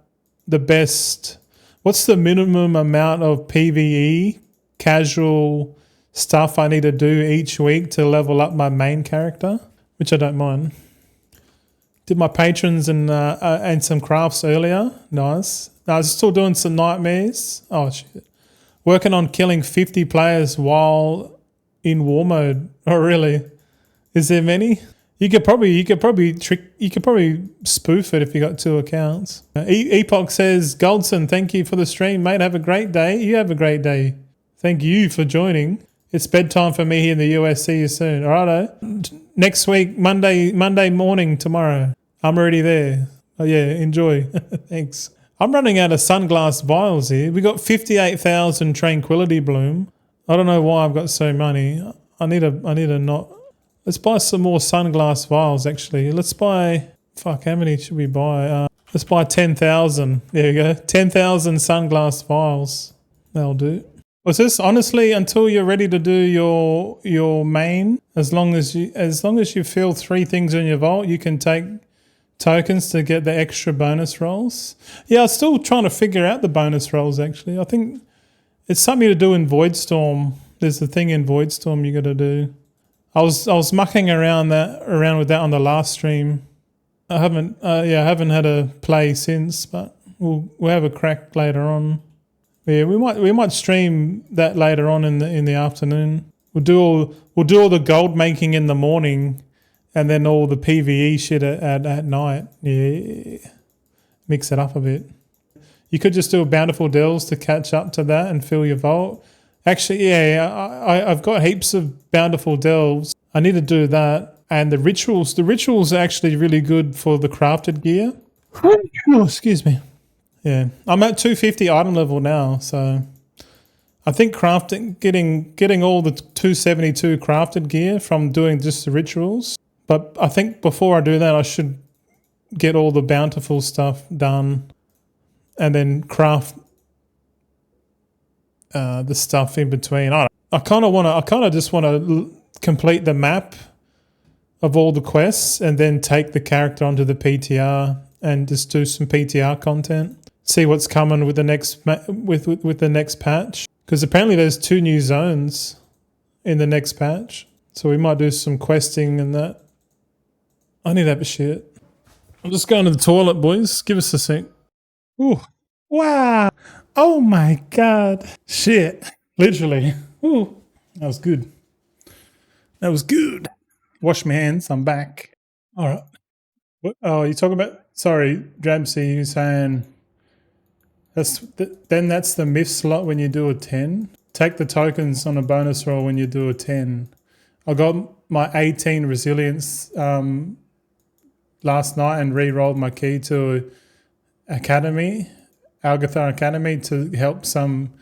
the best. What's the minimum amount of PvE casual stuff I need to do each week to level up my main character, which I don't mind. Did my patrons and some crafts earlier. Nice. I was still doing some nightmares. Oh shit. Working on killing 50 players while in war mode. Oh really? Is there many? You could probably spoof it if you got 2 accounts. Epoch says, Goldson, thank you for the stream, mate. Have a great day. You have a great day. Thank you for joining. It's bedtime for me here in the US. See you soon. All right. Next week, Monday morning tomorrow. I'm already there. Oh yeah, enjoy. Thanks. I'm running out of sunglass vials here. We got 58,000 Tranquility Bloom. I don't know why I've got so many. I need a not. Let's buy some more sunglass vials, actually. Let's buy... Fuck, how many should we buy? Let's buy 10,000. There we go. 10,000 sunglass vials. That'll do. Was this honestly until you're ready to do your main? As long as you fill 3 things in your vault, you can take tokens to get the extra bonus rolls. Yeah, I'm still trying to figure out the bonus rolls, actually. I think it's something to do in Voidstorm. There's a thing in Voidstorm you got to do. I was mucking around with that on the last stream. I haven't had a play since, but we'll have a crack later on. Yeah, we might stream that later on in the afternoon. We'll do all the gold making in the morning, and then all the PVE shit at night. Yeah, mix it up a bit. You could just do a Bountiful Delves to catch up to that and fill your vault. Actually, yeah, I've got heaps of Bountiful Delves. I need to do that. And the rituals are actually really good for the crafted gear. Oh, excuse me. Yeah, I'm at 250 item level now, so I think getting all the 272 crafted gear from doing just the rituals. But I think before I do that, I should get all the bountiful stuff done, and then craft the stuff in between. I kind of just want to complete the map of all the quests, and then take the character onto the PTR and just do some PTR content. See what's coming with the next with the next patch, because apparently there's 2 new zones in the next patch, so we might do some questing and that. I need that shit. I'm just going to the toilet, boys. Give us a sec. Ooh, wow! Oh my god! Shit! Literally. Ooh, that was good. That was good. Wash my hands. I'm back. All right. What? Oh, you talking about? Sorry, Drabsy. You're saying. That's the myth slot when you do a 10. Take the tokens on a bonus roll when you do a 10. I got my 18 resilience last night and re-rolled my key to Academy, Algathar Academy, to help some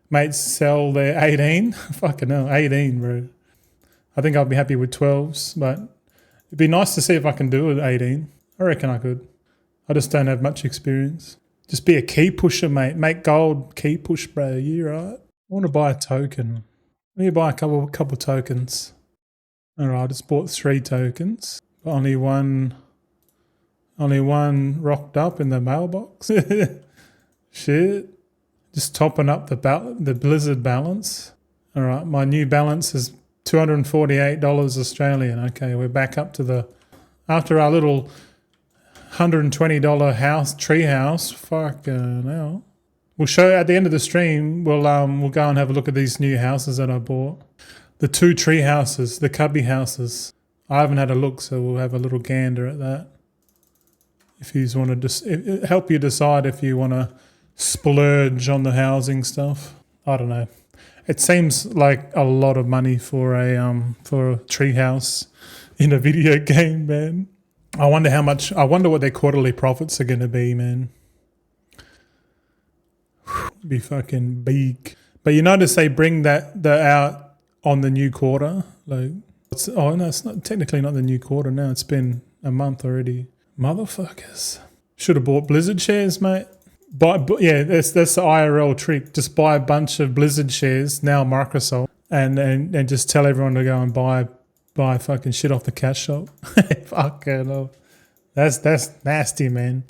mates sell their 18. Fucking hell, 18, bro. I think I'll be happy with 12s, but it'd be nice to see if I can do it 18. I reckon I could. I just don't have much experience. Just be a key pusher, mate. Make gold key push, bro. You right? I want to buy a token. Let me buy a couple tokens. All right, I just bought 3 tokens. Only one rocked up in the mailbox. Shit. Just topping up the Blizzard balance. All right, my new balance is $248 Australian. Okay, we're back up to after our little $120 tree house. Fucking hell. We'll show at the end of the stream. We'll go and have a look at these new houses that I bought. The 2 tree houses, the cubby houses. I haven't had a look, so we'll have a little gander at that. If you want to help you decide if you want to splurge on the housing stuff. I don't know. It seems like a lot of money for a tree house in a video game, man. I wonder what their quarterly profits are going to be, man. Be fucking big. But you notice they bring that out on the new quarter. Like, it's not technically not the new quarter now. It's been a month already. Motherfuckers. Should have bought Blizzard shares, mate. That's the IRL trick. Just buy a bunch of Blizzard shares, now Microsoft, and just tell everyone to go and buy fucking shit off the cash shop. Fucking hell. That's nasty, man.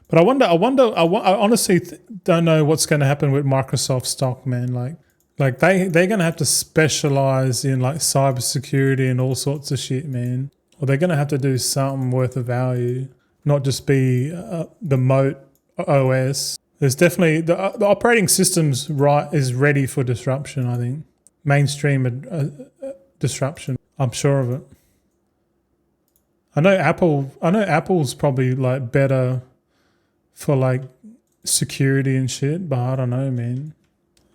But I honestly don't know what's going to happen with Microsoft stock, man. Like they're going to have to specialize in like cybersecurity and all sorts of shit, man. Or they're going to have to do something worth of value, not just be the moat OS. There's definitely the operating system's is ready for disruption. I think mainstream disruption. I'm sure of it. I know Apple's probably like better for like security and shit, but I don't know, man.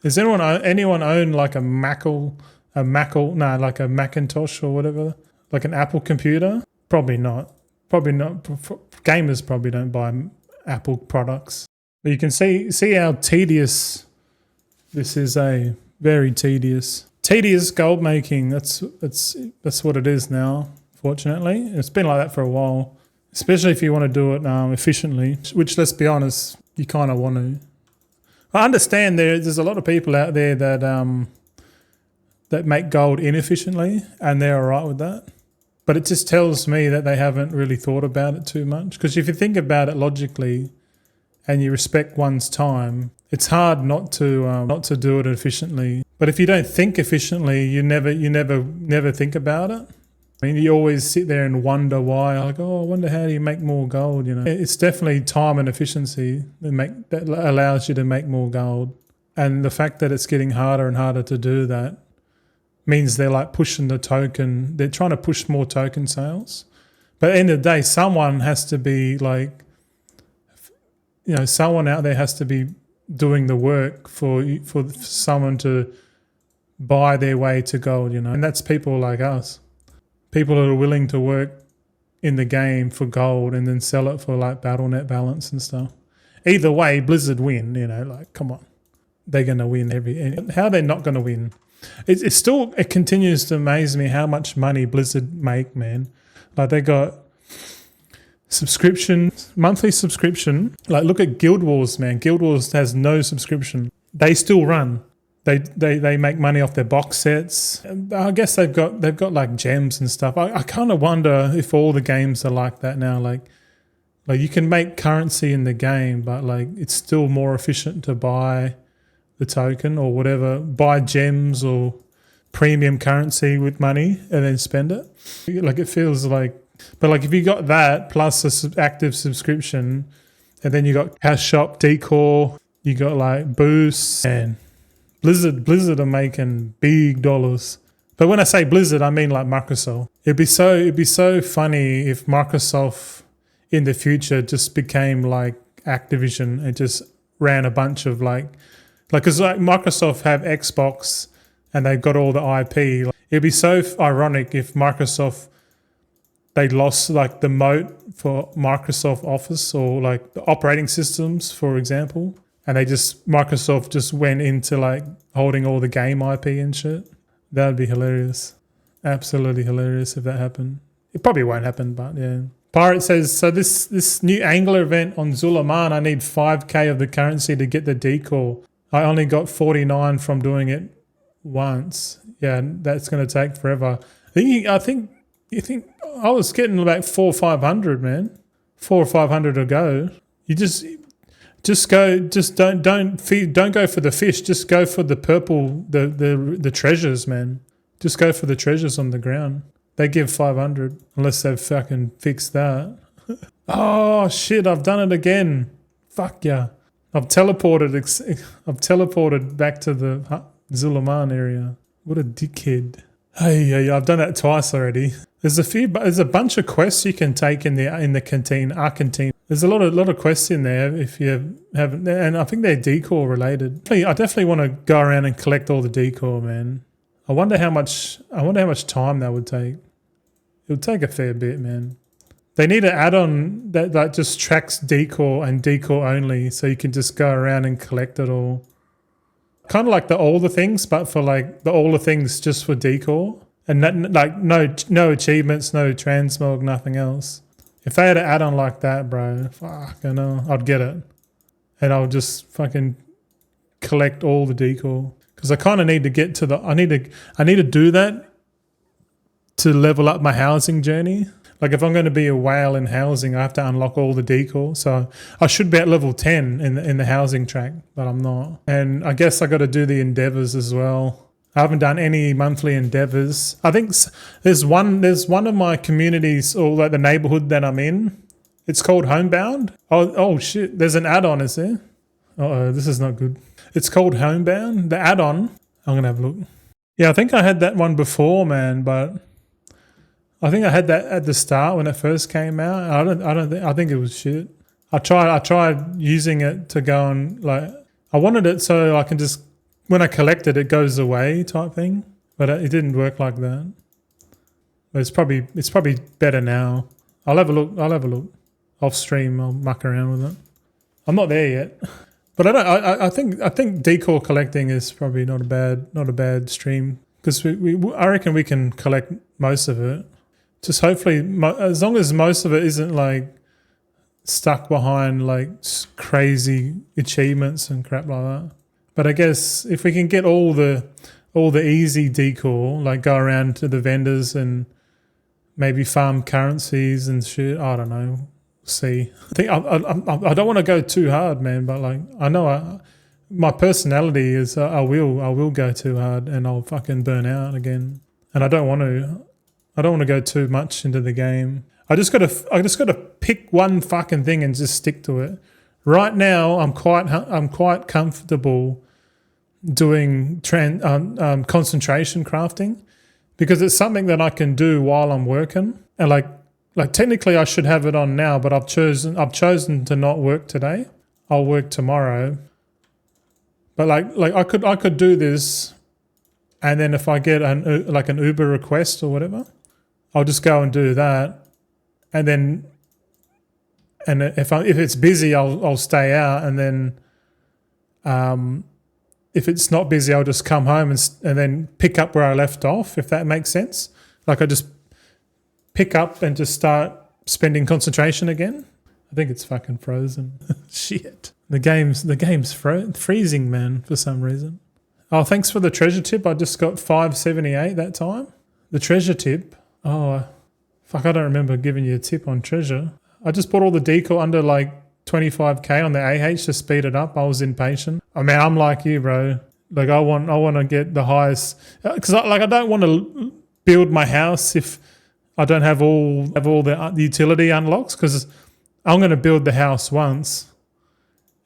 Does anyone own like a Macintosh or whatever, like an Apple computer? Probably not. Gamers probably don't buy Apple products. But you can see how tedious this is. Very tedious gold making. That's what it is now. Fortunately, it's been like that for a while. Especially if you want to do it efficiently, which, let's be honest, you kind of want to. I understand there's a lot of people out there that make gold inefficiently, and they're all right with that. But it just tells me that they haven't really thought about it too much. Because if you think about it logically, and you respect one's time, it's hard not to do it efficiently. But if you don't think efficiently, you never think about it. I mean, you always sit there and wonder why. Like, oh, I wonder how do you make more gold? You know, it's definitely time and efficiency that allows you to make more gold. And the fact that it's getting harder and harder to do that means they're like pushing the token. They're trying to push more token sales. But at the end of the day, someone has to be like, you know, someone out there has to be doing the work for someone to buy their way to gold, you know. And that's people like us. People that are willing to work in the game for gold and then sell it for like battle net balance and stuff. Either way, Blizzard win, you know, like, come on. They're going to win how they're not going to win. It continues to amaze me how much money Blizzard make, man. Like they got monthly subscription. Like look at Guild Wars, man. Guild Wars has no subscription. They still run. They make money off their box sets. I guess they've got like gems and stuff. I kind of wonder if all the games are like that now. Like you can make currency in the game, but like it's still more efficient to buy the token or whatever, buy gems or premium currency with money and then spend it. Like it feels like, but like if you got that plus a active subscription, and then you got Cash Shop, Decor, you got like Boost and Blizzard are making big dollars. But when I say Blizzard, I mean like Microsoft. It'd be so funny if Microsoft in the future just became like Activision and just ran a bunch of like because like Microsoft have Xbox and they've got all the IP. It'd be so ironic if Microsoft, they lost like the moat for Microsoft Office or like the operating systems, for example. And Microsoft just went into like holding all the game IP and shit. That would be hilarious. Absolutely hilarious if that happened. It probably won't happen, but yeah. Pirate says, so this new Angler event on Zulaman, I need 5k of the currency to get the decor. I only got 49 from doing it once. Yeah, that's going to take forever. I think I was getting about 400 or 500, man. 400 or 500 to go. You just don't go for the fish. Just go for the purple, the treasures, man. Just go for the treasures on the ground. They give 500 unless they've fucking fixed that. Oh shit! I've done it again. Fuck yeah! I've teleported back to the Zulaman area. What a dickhead! Hey, I've done that twice already. There's a bunch of quests you can take in the canteen, our canteen. There's a lot of quests in there if you haven't, and I think they're decor related. I definitely want to go around and collect all the decor, man. I wonder how much time that would take. It would take a fair bit, man. They need an add-on that like just tracks decor and decor only, so you can just go around and collect it all. Kind of like the all the things, but for like the all the things just for decor, and no achievements, no transmog, nothing else. If they had an add-on like that, bro, fuck, I know, I'd get it, and I'll just fucking collect all the decor because I kind of need to get to the. I need to do that to level up my housing journey. Like if I'm going to be a whale in housing, I have to unlock all the decor. So I should be at level 10 in the housing track, but I'm not. And I guess I got to do the endeavors as well. I haven't done any monthly endeavors. I think there's one of my communities or like the neighborhood that I'm in. It's called Homebound. Oh shit! There's an add-on, is there? Uh-oh, this is not good. It's called Homebound. The add-on. I'm gonna have a look. Yeah, I think I had that one before, man, but I think I had that at the start when it first came out. I think it was shit. I tried using it to go and like I wanted it so I can just when I collect it, it goes away type thing. But it didn't work like that. But it's probably better now. I'll have a look. Off stream, I'll muck around with it. I'm not there yet. But I think decor collecting is probably not a bad stream because I reckon we can collect most of it. Just hopefully, as long as most of it isn't like stuck behind like crazy achievements and crap like that. But I guess if we can get all the easy decor, like go around to the vendors and maybe farm currencies and shit, I don't know. See, I think I don't want to go too hard, man. But like I know my personality is I will go too hard and I'll fucking burn out again. And I don't want to. I don't want to go too much into the game. I just got to pick one fucking thing and just stick to it. Right now, I'm quite comfortable doing concentration crafting because it's something that I can do while I'm working. And like technically, I should have it on now, but I've chosen to not work today. I'll work tomorrow. But like I could do this, and then if I get an Uber request or whatever, I'll just go and do that, and then if it's busy, I'll stay out, and then if it's not busy, I'll just come home and then pick up where I left off, if that makes sense. Like I just pick up and just start spending concentration again. I think it's fucking frozen. Shit. The game's freezing, man, for some reason. Oh, thanks for the treasure tip. I just got 578 that time. The treasure tip. Oh, fuck, I don't remember giving you a tip on treasure. I just bought all the decor under like 25k on the AH to speed it up. I was impatient. I mean, I'm like you, bro. Like I want to get the highest, because I don't want to build my house if I don't have all the utility unlocks, because I'm going to build the house once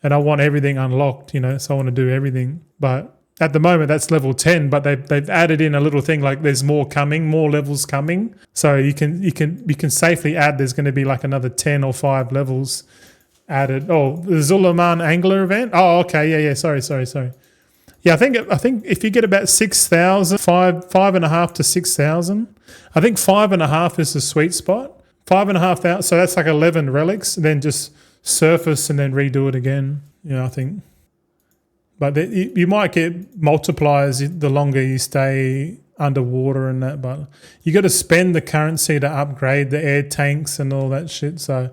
and I want everything unlocked, so I want to do everything. But at the moment that's level 10, but they've added in a little thing like there's more levels coming. So you can safely add there's going to be like another 10 or 5 levels added. Oh, the Zulaman Angler event? Oh, okay. Yeah. Sorry. Yeah, I think if you get about 6,000, 5.5 to 6,000, I think 5.5 is the sweet spot. 5,500, so that's like 11 relics, and then just surface and then redo it again. I think. But you might get multipliers the longer you stay underwater and that, but you got to spend the currency to upgrade the air tanks and all that shit. So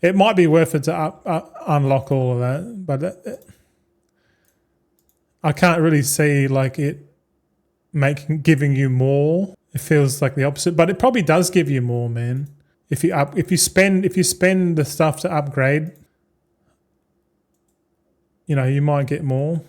it might be worth it to unlock all of that, but I can't really see like it giving you more. It feels like the opposite, but it probably does give you more, man. If you spend the stuff to upgrade, you might get more,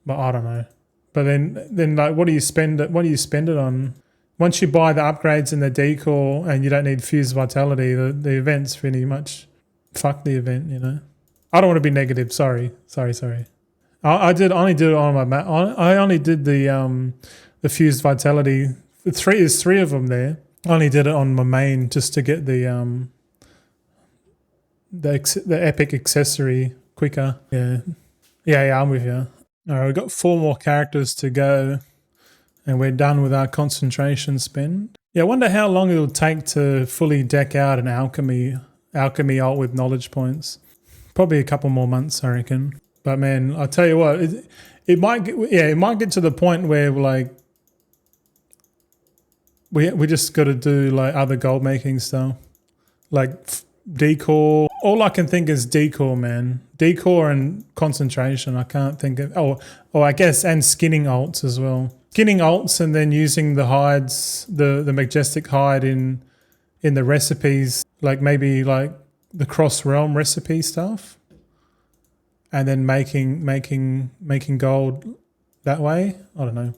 but I don't know. But then like, what do you spend it on? Once you buy the upgrades and the decor, and you don't need fused vitality, the event's pretty much fuck the event. I don't want to be negative. Sorry. I only did it on my map. I only did the fused vitality. There's 3 of them there. I only did it on my main just to get the epic accessory quicker. Yeah, I'm with you. All right, we've got 4 more characters to go, and we're done with our concentration spend. Yeah, I wonder how long it'll take to fully deck out an alchemy ult with knowledge points. Probably a couple more months, I reckon. But man, I tell you what, it might get to the point where like we just got to do like other gold making stuff, like decor. All I can think is decor, man. Decor and concentration. I can't think of. Oh, I guess, and skinning ults as well. Skinning ults and then using the hides, the majestic hide in the recipes, like maybe like the cross realm recipe stuff, and then making gold that way. I don't know.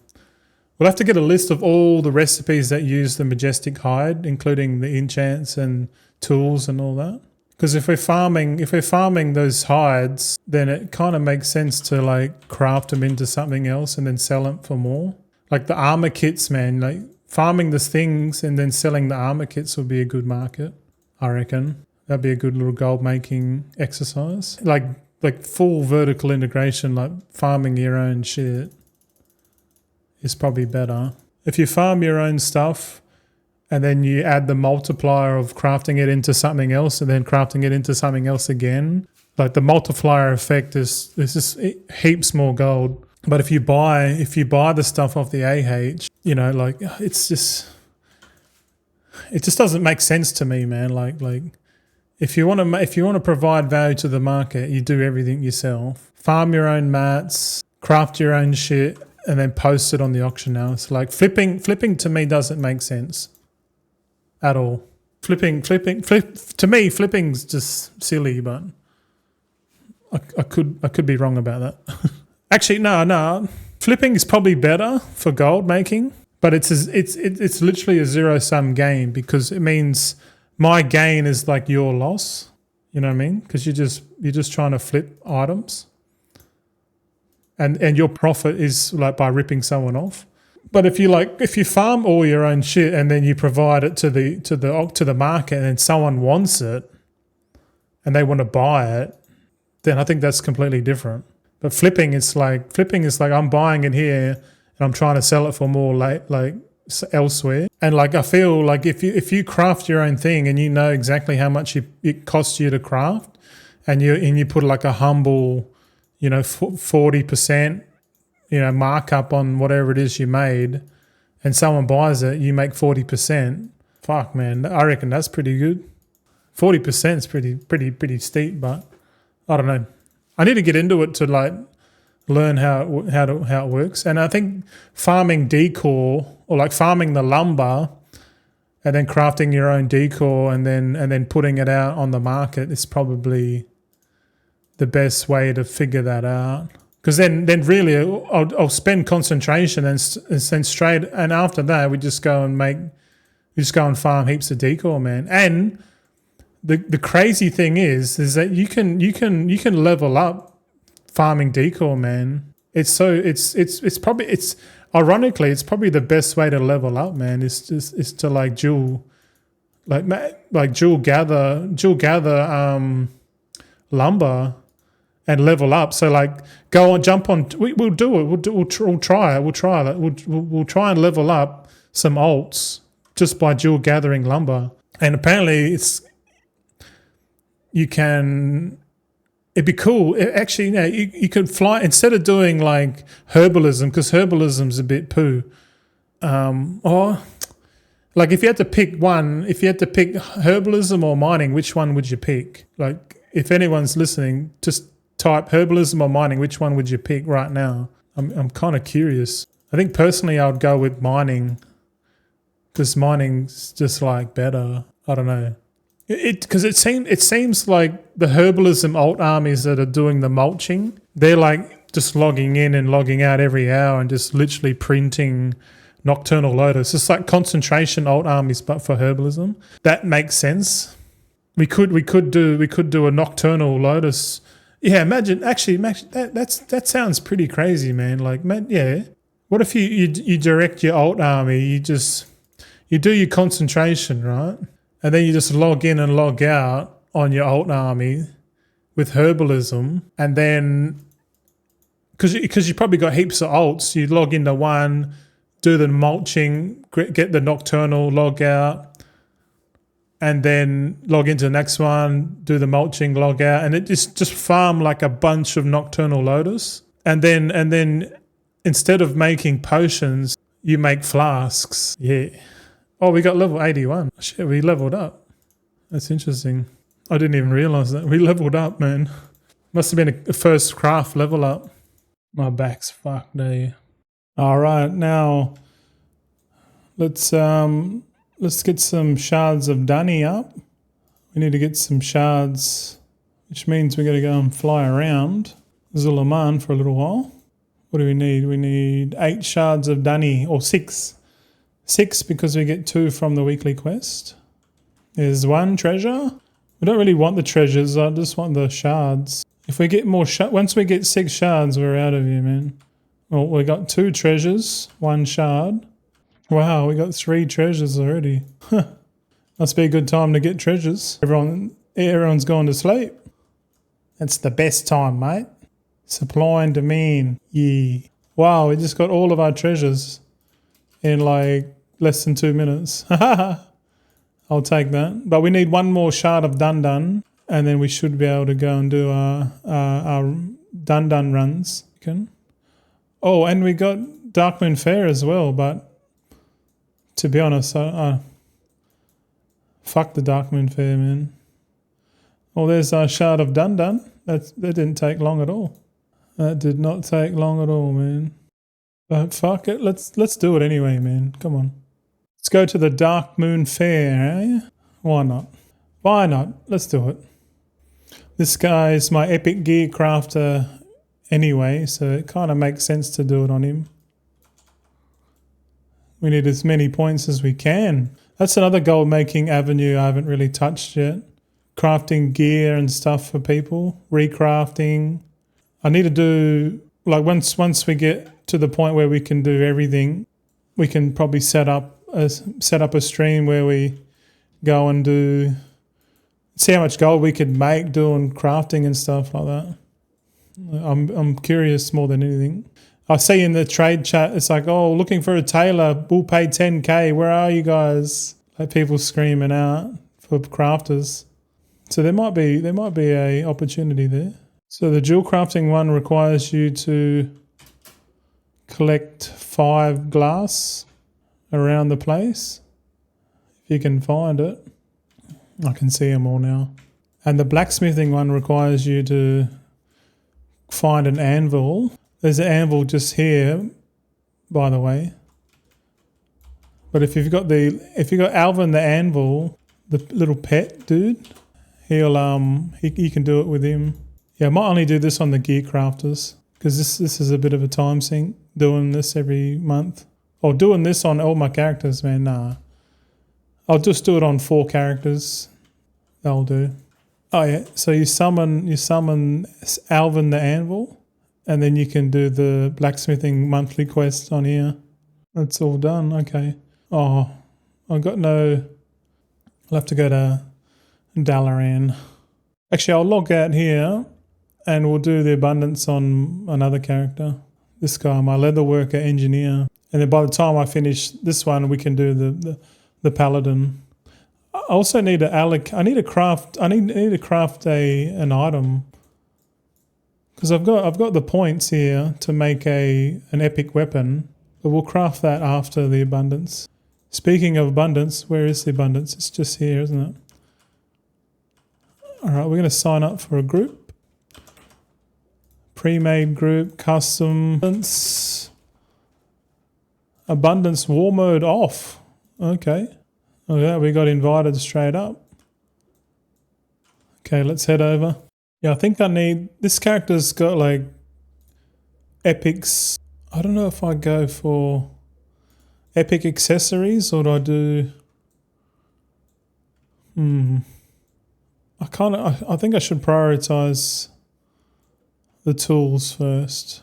We'll have to get a list of all the recipes that use the majestic hide, including the enchants and tools and all that. Because if we're farming those hides, then it kind of makes sense to like craft them into something else and then sell them for more. Like the armor kits, man. Like farming the things and then selling the armor kits would be a good market, I reckon. That'd be a good little gold making exercise. Like full vertical integration, like farming your own shit is probably better. If you farm your own stuff and then you add the multiplier of crafting it into something else and then crafting it into something else again, like the multiplier effect is just heaps more gold. But if you buy the stuff off the AH, like it just doesn't make sense to me, man. Like if you want to provide value to the market, you do everything yourself. Farm your own mats, craft your own shit, and then post it on the auction house. Like flipping to me doesn't make sense at all. Flipping to me, flipping's just silly, but I could be wrong about that. Actually, no. Flipping is probably better for gold making But it's literally a zero-sum game because it means my gain is like your loss. You know what I mean? Because you're just trying to flip items, and your profit is like by ripping someone off. But if you farm all your own shit and then you provide it to the market and then someone wants it and they want to buy it, then I think that's completely different. But flipping is like I'm buying it here and I'm trying to sell it for more like elsewhere. And like I feel like if you craft your own thing and you know exactly how much it costs you to craft, and you put like a humble, 40%, markup on whatever it is you made, and someone buys it, you make 40%. Fuck, man, I reckon that's pretty good. 40% is pretty steep, but I don't know. I need to get into it to like learn how it works. And I think farming decor, or like farming the lumber and then crafting your own decor and then putting it out on the market is probably the best way to figure that out. Because then really I'll spend concentration and then straight, and after that we just go and farm heaps of decor, man. And the crazy thing is that you can level up farming decor, man. Ironically it's probably the best way to level up, man. Is to like dual gather lumber and level up. So like jump on. We'll do it. We'll try it. We'll try and level up some alts just by dual gathering lumber. And apparently it'd be cool. You could fly instead of doing like herbalism, because herbalism's a bit poo. Or like if you had to pick herbalism or mining, which one would you pick? Like if anyone's listening, just type herbalism or mining. Which one would you pick right now? I'm kind of curious. I think personally I would go with mining, because mining's just like better. I don't know. Because it seems like the herbalism alt armies that are doing the mulching, they're like just logging in and logging out every hour and just literally printing Nocturnal Lotus. It's like concentration alt armies, but for herbalism. That makes sense. We could do a Nocturnal Lotus. Yeah, imagine that sounds pretty crazy, man. Like, man, yeah. What if you direct your alt army? You do your concentration, right? And then you just log in and log out on your alt army with herbalism, and then because you probably got heaps of alts, you log into one, do the mulching, get the nocturnal, log out, and then log into the next one, do the mulching, log out, and it just farm like a bunch of Nocturnal Lotus, and then instead of making potions, you make flasks. Yeah. Oh, we got level 81. Shit, we leveled up. That's interesting. I didn't even realise that. We leveled up, man. Must have been a first craft level up. My back's fucked there. All right, now let's get some shards of Dunny up. We need to get some shards, which means we got to go and fly around Zulaman for a little while. What do we need? We need 8 shards of Dunny, or 6. 6 because we get 2 from the weekly quest. There's 1 treasure. We don't really want the treasures. I just want the shards. If we get more once we get 6 shards, we're out of here, man. Well, we got 2 treasures, 1 shard. Wow, we got 3 treasures already. Must be a good time to get treasures. Everyone's gone to sleep. That's the best time, mate. Supply and demand. Yeah. Wow, we just got all of our treasures in like less than 2 minutes. I'll take that. But we need 1 more shard of Dun, and then we should be able to go and do our Dun runs. Oh, and we got Darkmoon Faire as well, but to be honest, fuck the Darkmoon Faire, man. Oh, there's our shard of Dun. That didn't take long at all. That did not take long at all, man. But fuck it, let's do it anyway, man. Come on. Let's go to the Darkmoon Faire, eh? Why not? Why not? Let's do it. This guy is my epic gear crafter anyway, so it kind of makes sense to do it on him. We need as many points as we can. That's another gold making avenue I haven't really touched yet. Crafting gear and stuff for people. Recrafting. I need to do, like once we get to the point where we can do everything, we can probably set up a stream where we go and see how much gold we could make doing crafting and stuff like that. I'm curious more than anything. I see in the trade chat, it's like, oh, looking for a tailor, we'll pay 10k. Where are you guys? Like people screaming out for crafters. So there might be a opportunity there. So the jewel crafting one requires you to collect 5 glass around the place. If you can find it. I can see them all now. And the blacksmithing one requires you to find an anvil. There's an anvil just here, by the way. But if you've got Alvin the anvil, the little pet dude, you can do it with him. Yeah, I might only do this on the gear crafters because this is a bit of a time sink doing this every month. Or doing this on all my characters, man. Nah, I'll just do it on 4 characters. That'll do. Oh yeah, so you summon Alvin the anvil, and then you can do the blacksmithing monthly quest on here. That's all done. Okay. Oh, I've got no. I'll have to go to Dalaran. Actually, I'll log out here, and we'll do the abundance on another character. This guy, my leatherworker engineer, and then by the time I finish this one, we can do the paladin. I also need I need to craft an item because I've got the points here to make an epic weapon, but we'll craft that after the abundance. Speaking of abundance, where is the abundance? It's just here, isn't it? All right, we're going to sign up for a group. Pre-made group, custom, abundance war mode off. Okay. Oh yeah, we got invited straight up. Okay, let's head over. Yeah, I think I need... This character's got like epics. I don't know if I go for epic accessories or do I do... I think I should prioritize the tools first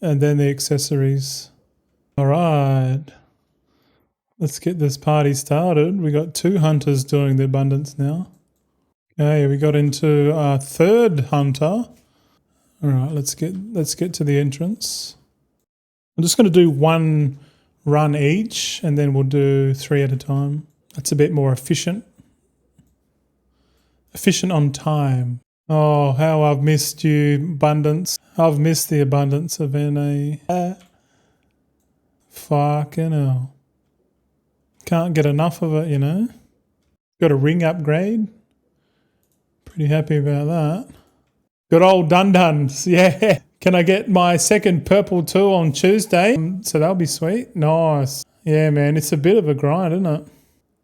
and then the accessories. All right. Let's get this party started. We got 2 hunters doing the abundance now. Okay, we got into our 3rd hunter. All right, let's get to the entrance. I'm just going to do 1 run each, and then we'll do 3 at a time. That's a bit more efficient. Efficient on time. Oh, how I've missed you, abundance. I've missed the abundance of NA. Fucking hell. Can't get enough of it, you know. Got a ring upgrade. Pretty happy about that. Good old Dunduns, yeah. Can I get my 2nd purple tool on Tuesday? So that'll be sweet. Nice. Yeah, man, it's a bit of a grind, isn't it?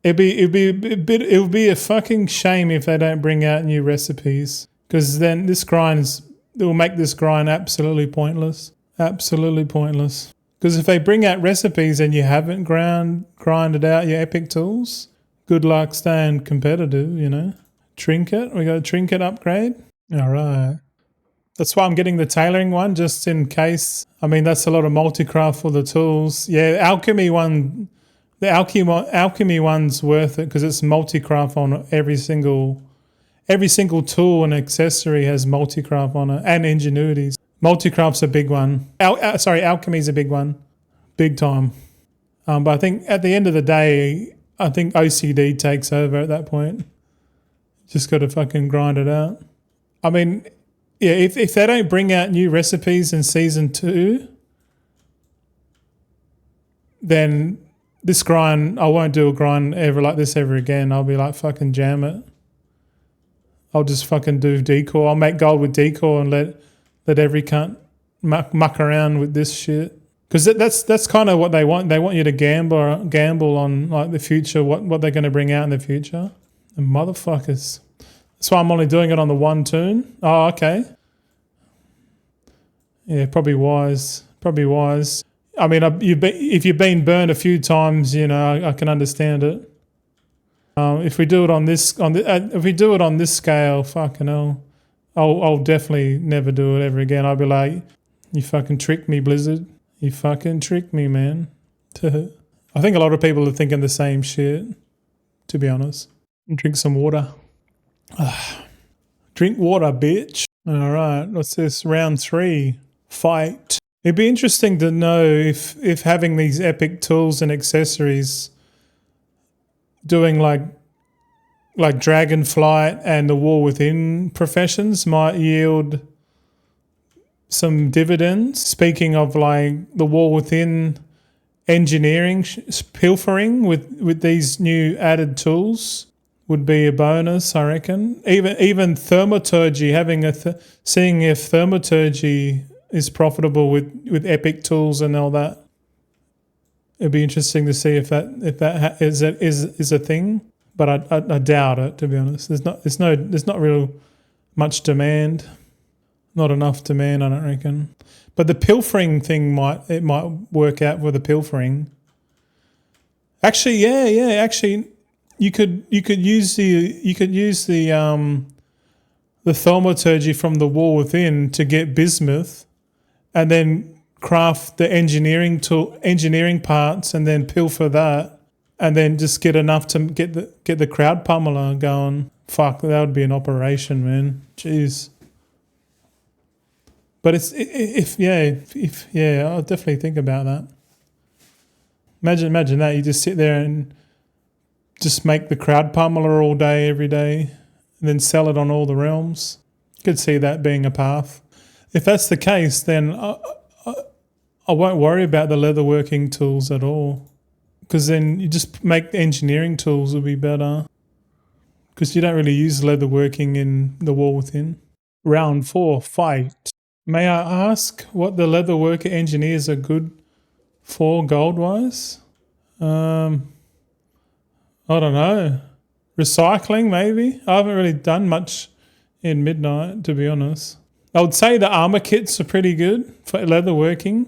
It would be a fucking shame if they don't bring out new recipes, because then it will make this grind absolutely pointless. Absolutely pointless. Because if they bring out recipes and you haven't grinded out your epic tools, good luck staying competitive, you know. Trinket, we got a trinket upgrade. All right. That's why I'm getting the tailoring one, just in case. I mean, that's a lot of multi-craft for the tools. Yeah, the alchemy one's worth it because it's multi-craft on every single tool and accessory has multi-craft on it, and ingenuities. Multi-craft's a big one. Alchemy's a big one. Big time. But I think at the end of the day, I think OCD takes over at that point. Just got to fucking grind it out. I mean, yeah, if they don't bring out new recipes in Season 2, then this grind, I won't do a grind ever like this ever again. I'll be like, fucking jam it. I'll just fucking do decor. I'll make gold with decor and let every cunt muck around with this shit. Because that's kind of what they want. They want you to gamble on like the future, what they're going to bring out in the future. The motherfuckers. That's why I'm only doing it on the 1 toon. Oh, okay. Yeah, probably wise. I mean, if you've been burned a few times, you know, I can understand it. If we do it on this scale, fucking hell, I'll definitely never do it ever again. I'll be like, you fucking tricked me, Blizzard. You fucking tricked me, man. I think a lot of people are thinking the same shit, to be honest. Drink some water. Drink water, bitch. All right, what's this? Round 3, fight. It'd be interesting to know if having these epic tools and accessories, doing like Dragonflight and the War Within professions might yield some dividends. Speaking of like the War Within engineering pilfering with these new added tools would be a bonus, I reckon. Even thermaturgy, seeing if thermaturgy is profitable with epic tools and all that. It'd be interesting to see if that is a thing, but I doubt it, to be honest. There's not real much demand, not enough demand, I don't reckon. But the pilfering thing might work out for the pilfering. Actually, yeah. Actually, you could use the thaumaturgy from the War Within to get bismuth, and then craft the engineering parts, and then pilfer that, and then just get enough to get the crowd pummeler going. Fuck, that would be an operation, man. Jeez. But I'll definitely think about that. Imagine that, you just sit there and just make the crowd pummeler all day, every day, and then sell it on all the realms. Could see that being a path. If that's the case, then I won't worry about the leatherworking tools at all, because then you just make the engineering tools will be better, because you don't really use leatherworking in the War Within. Round 4, fight. May I ask what the leatherworker engineers are good for gold-wise? I don't know. Recycling, maybe? I haven't really done much in Midnight, to be honest. I would say the armor kits are pretty good for leatherworking,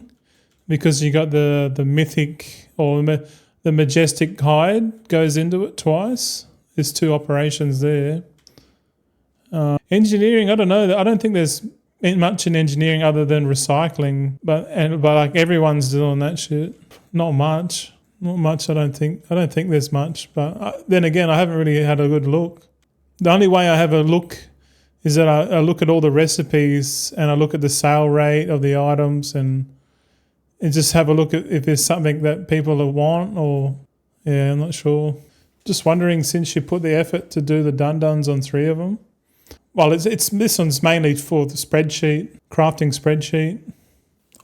because you got the mythic or the majestic hide goes into it twice. There's 2 operations there. Engineering, I don't know. I don't think there's much in engineering other than recycling, but like everyone's doing that shit. Not much. I don't think there's much. But then again, I haven't really had a good look. The only way I have a look is that I look at all the recipes and I look at the sale rate of the items and just have a look at if there's something that people want or, yeah, I'm not sure. Just wondering, since you put the effort to do the dun-duns on 3 of them. Well, it's this one's mainly for the spreadsheet, crafting spreadsheet.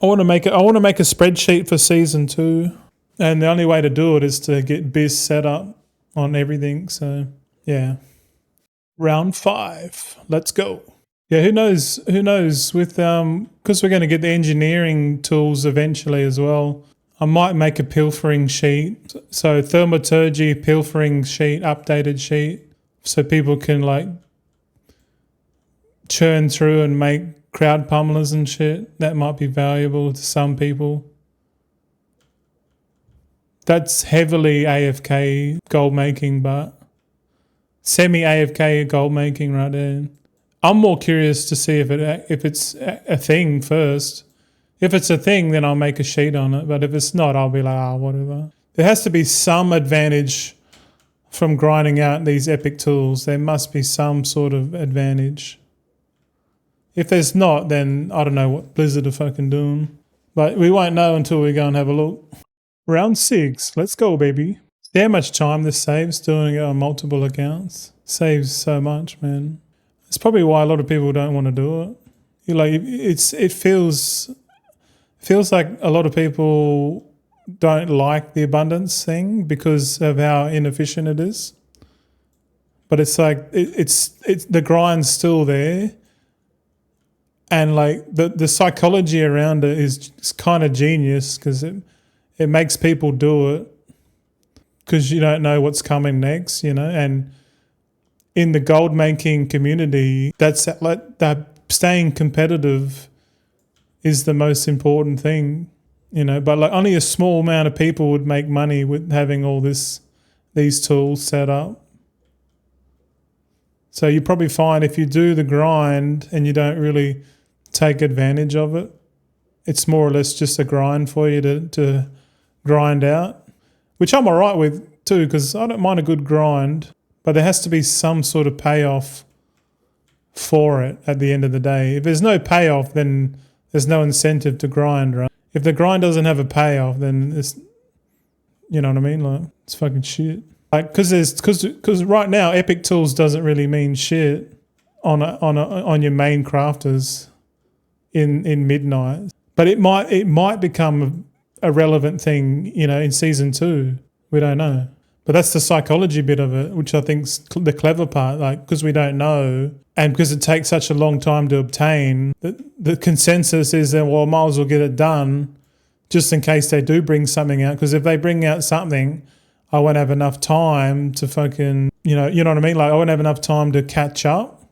I want to make a spreadsheet for season 2, and the only way to do it is to get Biz set up on everything. So yeah, round 5, let's go. Yeah, who knows with because we're going to get the engineering tools eventually as well. I might make a pilfering sheet, so thaumaturgy pilfering sheet, updated sheet, so people can like churn through and make crowd pummelers and shit. That might be valuable to some people. That's heavily AFK gold making, but semi-AFK gold making right there. I'm more curious to see if it's a thing first. If it's a thing, then I'll make a sheet on it. But if it's not, I'll be like, whatever. There has to be some advantage from grinding out these epic tools. There must be some sort of advantage. If there's not, then I don't know what Blizzard are fucking doing. But we won't know until we go and have a look. Round 6. Let's go, baby. See how much time this saves doing it on multiple accounts. Saves so much, man. It's probably why a lot of people don't want to do it. It feels like a lot of people don't like the abundance thing because of how inefficient it is. But it's like it's the grind's still there. And like the psychology around it is kind of genius, because it makes people do it because you don't know what's coming next, you know. And in the gold making community, that staying competitive is the most important thing. you know, but like only a small amount of people would make money with having all these tools set up. So you probably find if you do the grind and you don't really take advantage of it, it's more or less just a grind for you to grind out, which I'm all right with too, because I don't mind a good grind, but there has to be some sort of payoff for it at the end of the day. If there's no payoff, then there's no incentive to grind, right? If the grind doesn't have a payoff, then it's, you know what I mean? Like, it's fucking shit. Like, because right now Epic Tools doesn't really mean shit on your main crafters in Midnight, but it might become a relevant thing, you know, in season 2. We don't know, but that's the psychology bit of it, which I think's the clever part. Like, because we don't know, and because it takes such a long time to obtain, the consensus is that, well, might as well get it done, just in case they do bring something out. Because if they bring out something, I won't have enough time to fucking, you know what I mean? Like, I won't have enough time to catch up.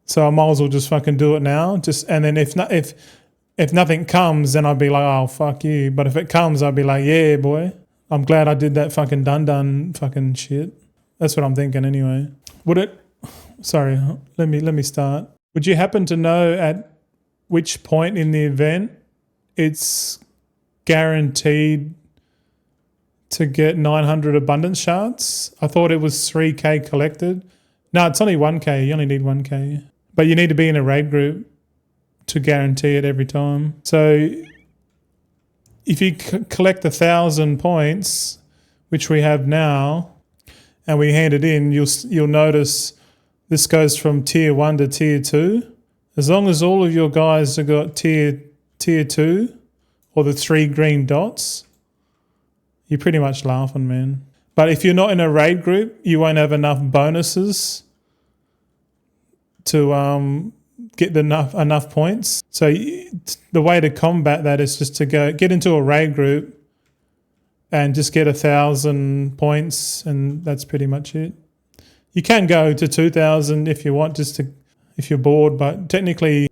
So I might as well just fucking do it now. And then if nothing comes, then I'd be like, oh, fuck you. But if it comes, I'd be like, yeah, boy, I'm glad I did that fucking done fucking shit. That's what I'm thinking anyway. Sorry, let me start. Would you happen to know at which point in the event it's guaranteed to get 900 abundance shards? I thought it was 3k collected. No, it's only 1k. You only need 1k. But you need to be in a raid group to guarantee it every time. So if you collect 1,000 points, which we have now, and we hand it in, you'll notice this goes from tier 1 to tier 2. As long as all of your guys have got tier 2 or the 3 green dots, you're pretty much laughing, man. But if you're not in a raid group, you won't have enough bonuses to get enough points. So the way to combat that is just to get into a raid group and just get 1,000 points, and that's pretty much it. You can go to 2,000 if you want, if you're bored, but technically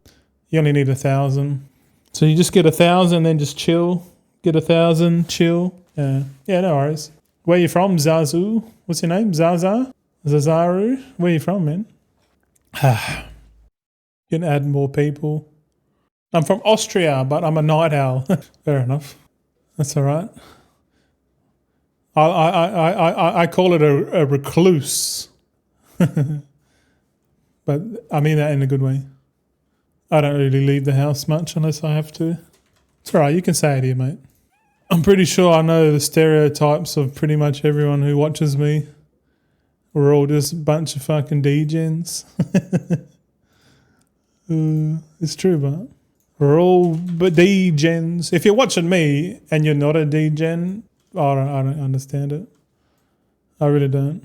you only need 1,000. So you just get 1,000, then just chill. Get 1,000, chill. Yeah, no worries. Where you from, Zazu? What's your name? Zaza? Zazaru? Where you from, man? You can add more people. I'm from Austria, but I'm a night owl. Fair enough. That's all right. I call it a recluse. But I mean that in a good way. I don't really leave the house much unless I have to. It's all right. You can say it here, mate. I'm pretty sure I know the stereotypes of pretty much everyone who watches me. We're all just a bunch of fucking degens. It's true, but we're all degens. If you're watching me and you're not a degen, I don't understand it. I really don't.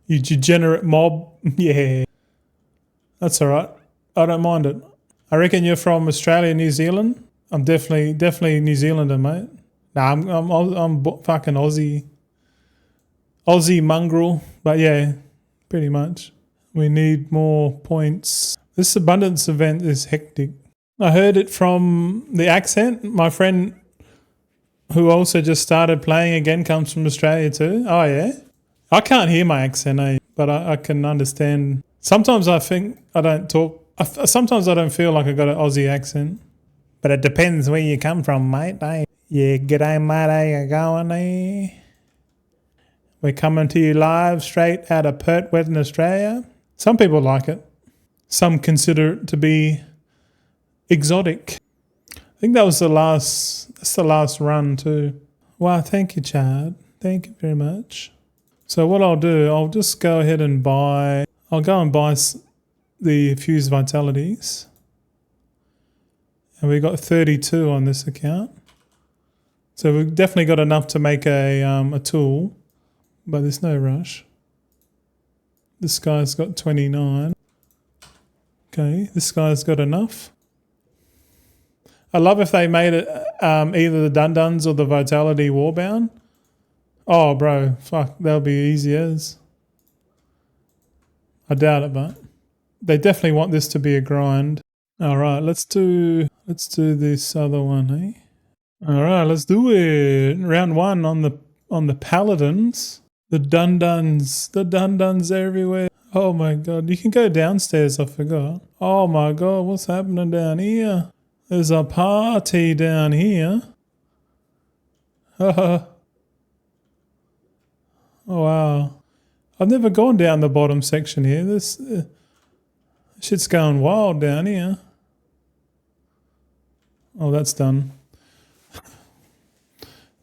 You degenerate mob, yeah. That's all right. I don't mind it. I reckon you're from Australia, New Zealand. I'm definitely New Zealander, mate. Nah, I'm fucking Aussie mongrel, but yeah, pretty much. We need more points. This abundance event is hectic. I heard it from the accent. My friend who also just started playing again comes from Australia too. Oh yeah? I can't hear my accent, but I can understand. Sometimes I think I don't talk. Sometimes I don't feel like I got an Aussie accent. But it depends where you come from, mate. Yeah, g'day, mate. How you going, We're coming to you live straight out of Perth, Western Australia. Some people like it. Some consider it to be exotic. I think that's the last run too. Wow, thank you, Chad. Thank you very much. So what I'll do, I'll just go ahead and buy the fused vitalities. And we got 32 on this account. So we've definitely got enough to make a tool, but there's no rush. This guy's got 29. Okay, this guy's got enough. I love if they made it either the Dun-Duns or the Vitality Warbound. Oh, bro, fuck, that'll be easy as. I doubt it, but they definitely want this to be a grind. All right, let's do this other one, All right, let's do it. Round 1 on the paladins. The Dunduns everywhere. Oh my god, you can go downstairs, I forgot. Oh my god, what's happening down here? There's a party down here. Oh wow. I've never gone down the bottom section here. This shit's going wild down here. Oh, that's done.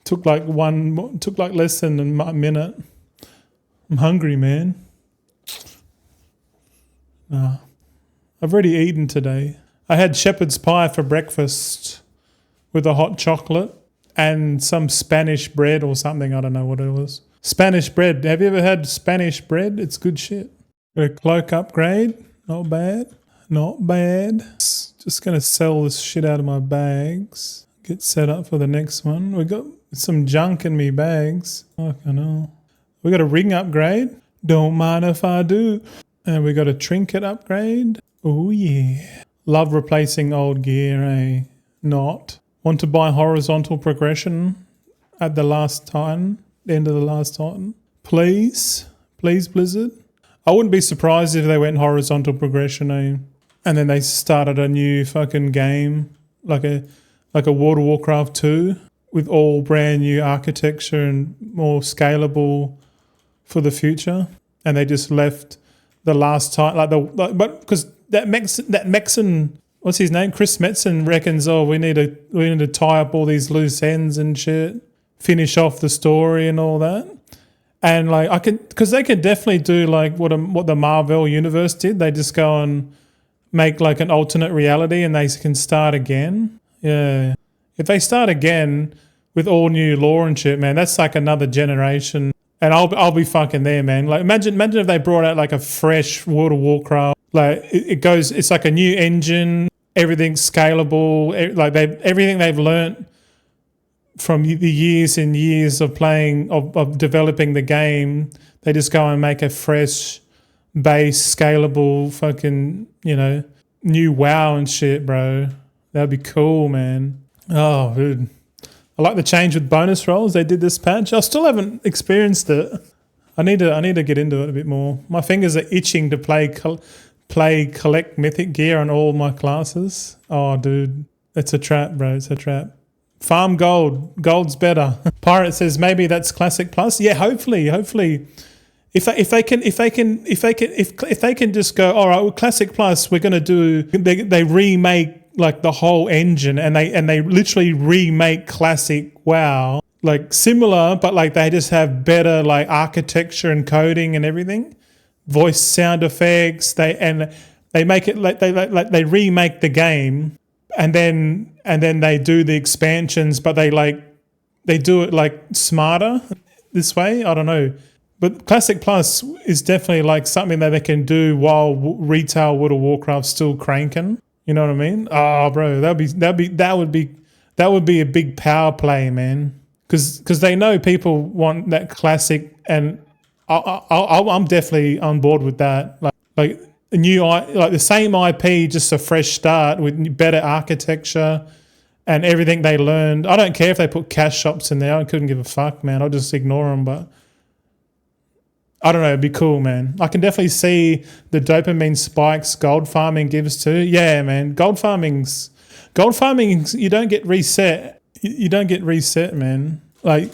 Took like less than a minute. I'm hungry, man. I've already eaten today. I had shepherd's pie for breakfast with a hot chocolate and some Spanish bread or something. I don't know what it was. Spanish bread. Have you ever had Spanish bread? It's good shit. A cloak upgrade. Not bad. Not bad. Just going to sell this shit out of my bags. Get set up for the next one. We got some junk in me bags. Fucking hell. We got a ring upgrade. Don't mind if I do. And we got a trinket upgrade. Oh yeah. Love replacing old gear, eh? Not. Want to buy horizontal progression at the last Titan? The end of the last Titan? Please? Please, Blizzard? I wouldn't be surprised if they went horizontal progression, eh? And then they started a new fucking game, like a World of Warcraft 2 with all brand new architecture and more scalable for the future. And they just left the last time, but because that Mexan, what's his name? Chris Metzen reckons, we need to tie up all these loose ends and shit, finish off the story and all that. And like because they could definitely do like what the Marvel universe did. They just go and make like an alternate reality, and they can start again. Yeah, if they start again with all new lore and shit, man, that's like another generation. And I'll be fucking there, man. Like imagine if they brought out like a fresh World of Warcraft. Like it's like a new engine, everything's scalable. Like everything they've learnt from the years and years of playing, of developing the game, they just go and make a fresh base, scalable fucking, new WoW and shit, bro. That'd be cool, man. Oh, dude. I like the change with bonus rolls they did this patch. I still haven't experienced it. I need to get into it a bit more. My fingers are itching to collect mythic gear on all my classes. Oh, dude, it's a trap, bro. It's a trap. Farm gold. Gold's better. Pirate says maybe that's Classic Plus. Yeah, hopefully. If they can just go, all right, well, Classic Plus, we're gonna do. They remake like the whole engine, and they literally remake classic WoW, like similar, but like they just have better like architecture and coding and everything, voice sound effects. They make it like they remake the game, and then they do the expansions, but they do it like smarter this way. I don't know, but Classic Plus is definitely like something that they can do while retail World of Warcraft's still cranking. You know what I mean? Oh, bro, that would be a big power play, man. Because they know people want that classic, and I'm definitely on board with that. Like a new, like the same IP, just a fresh start with better architecture and everything they learned. I don't care if they put cash shops in there. I couldn't give a fuck, man. I'll just ignore them. But I don't know, it'd be cool, man. I can definitely see the dopamine spikes gold farming gives too. Yeah, man. Gold farming, you don't get reset. You don't get reset, man. Like,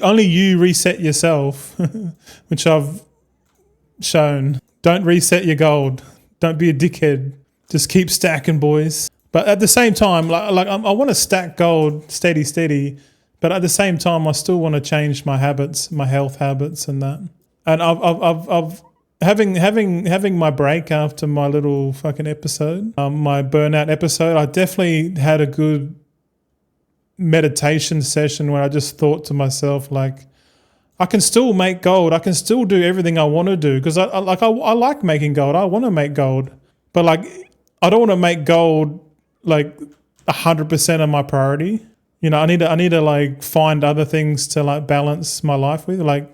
only you reset yourself, which I've shown. Don't reset your gold. Don't be a dickhead. Just keep stacking, boys. But at the same time, I want to stack gold steady. But at the same time, I still want to change my habits, my health habits, and that. And I've having my break after my little fucking episode, my burnout episode. I definitely had a good meditation session where I just thought to myself, like, I can still make gold. I can still do everything I want to do because I like making gold. I want to make gold, but like, I don't want to make gold like 100% of my priority. I need to like find other things to like balance my life with, like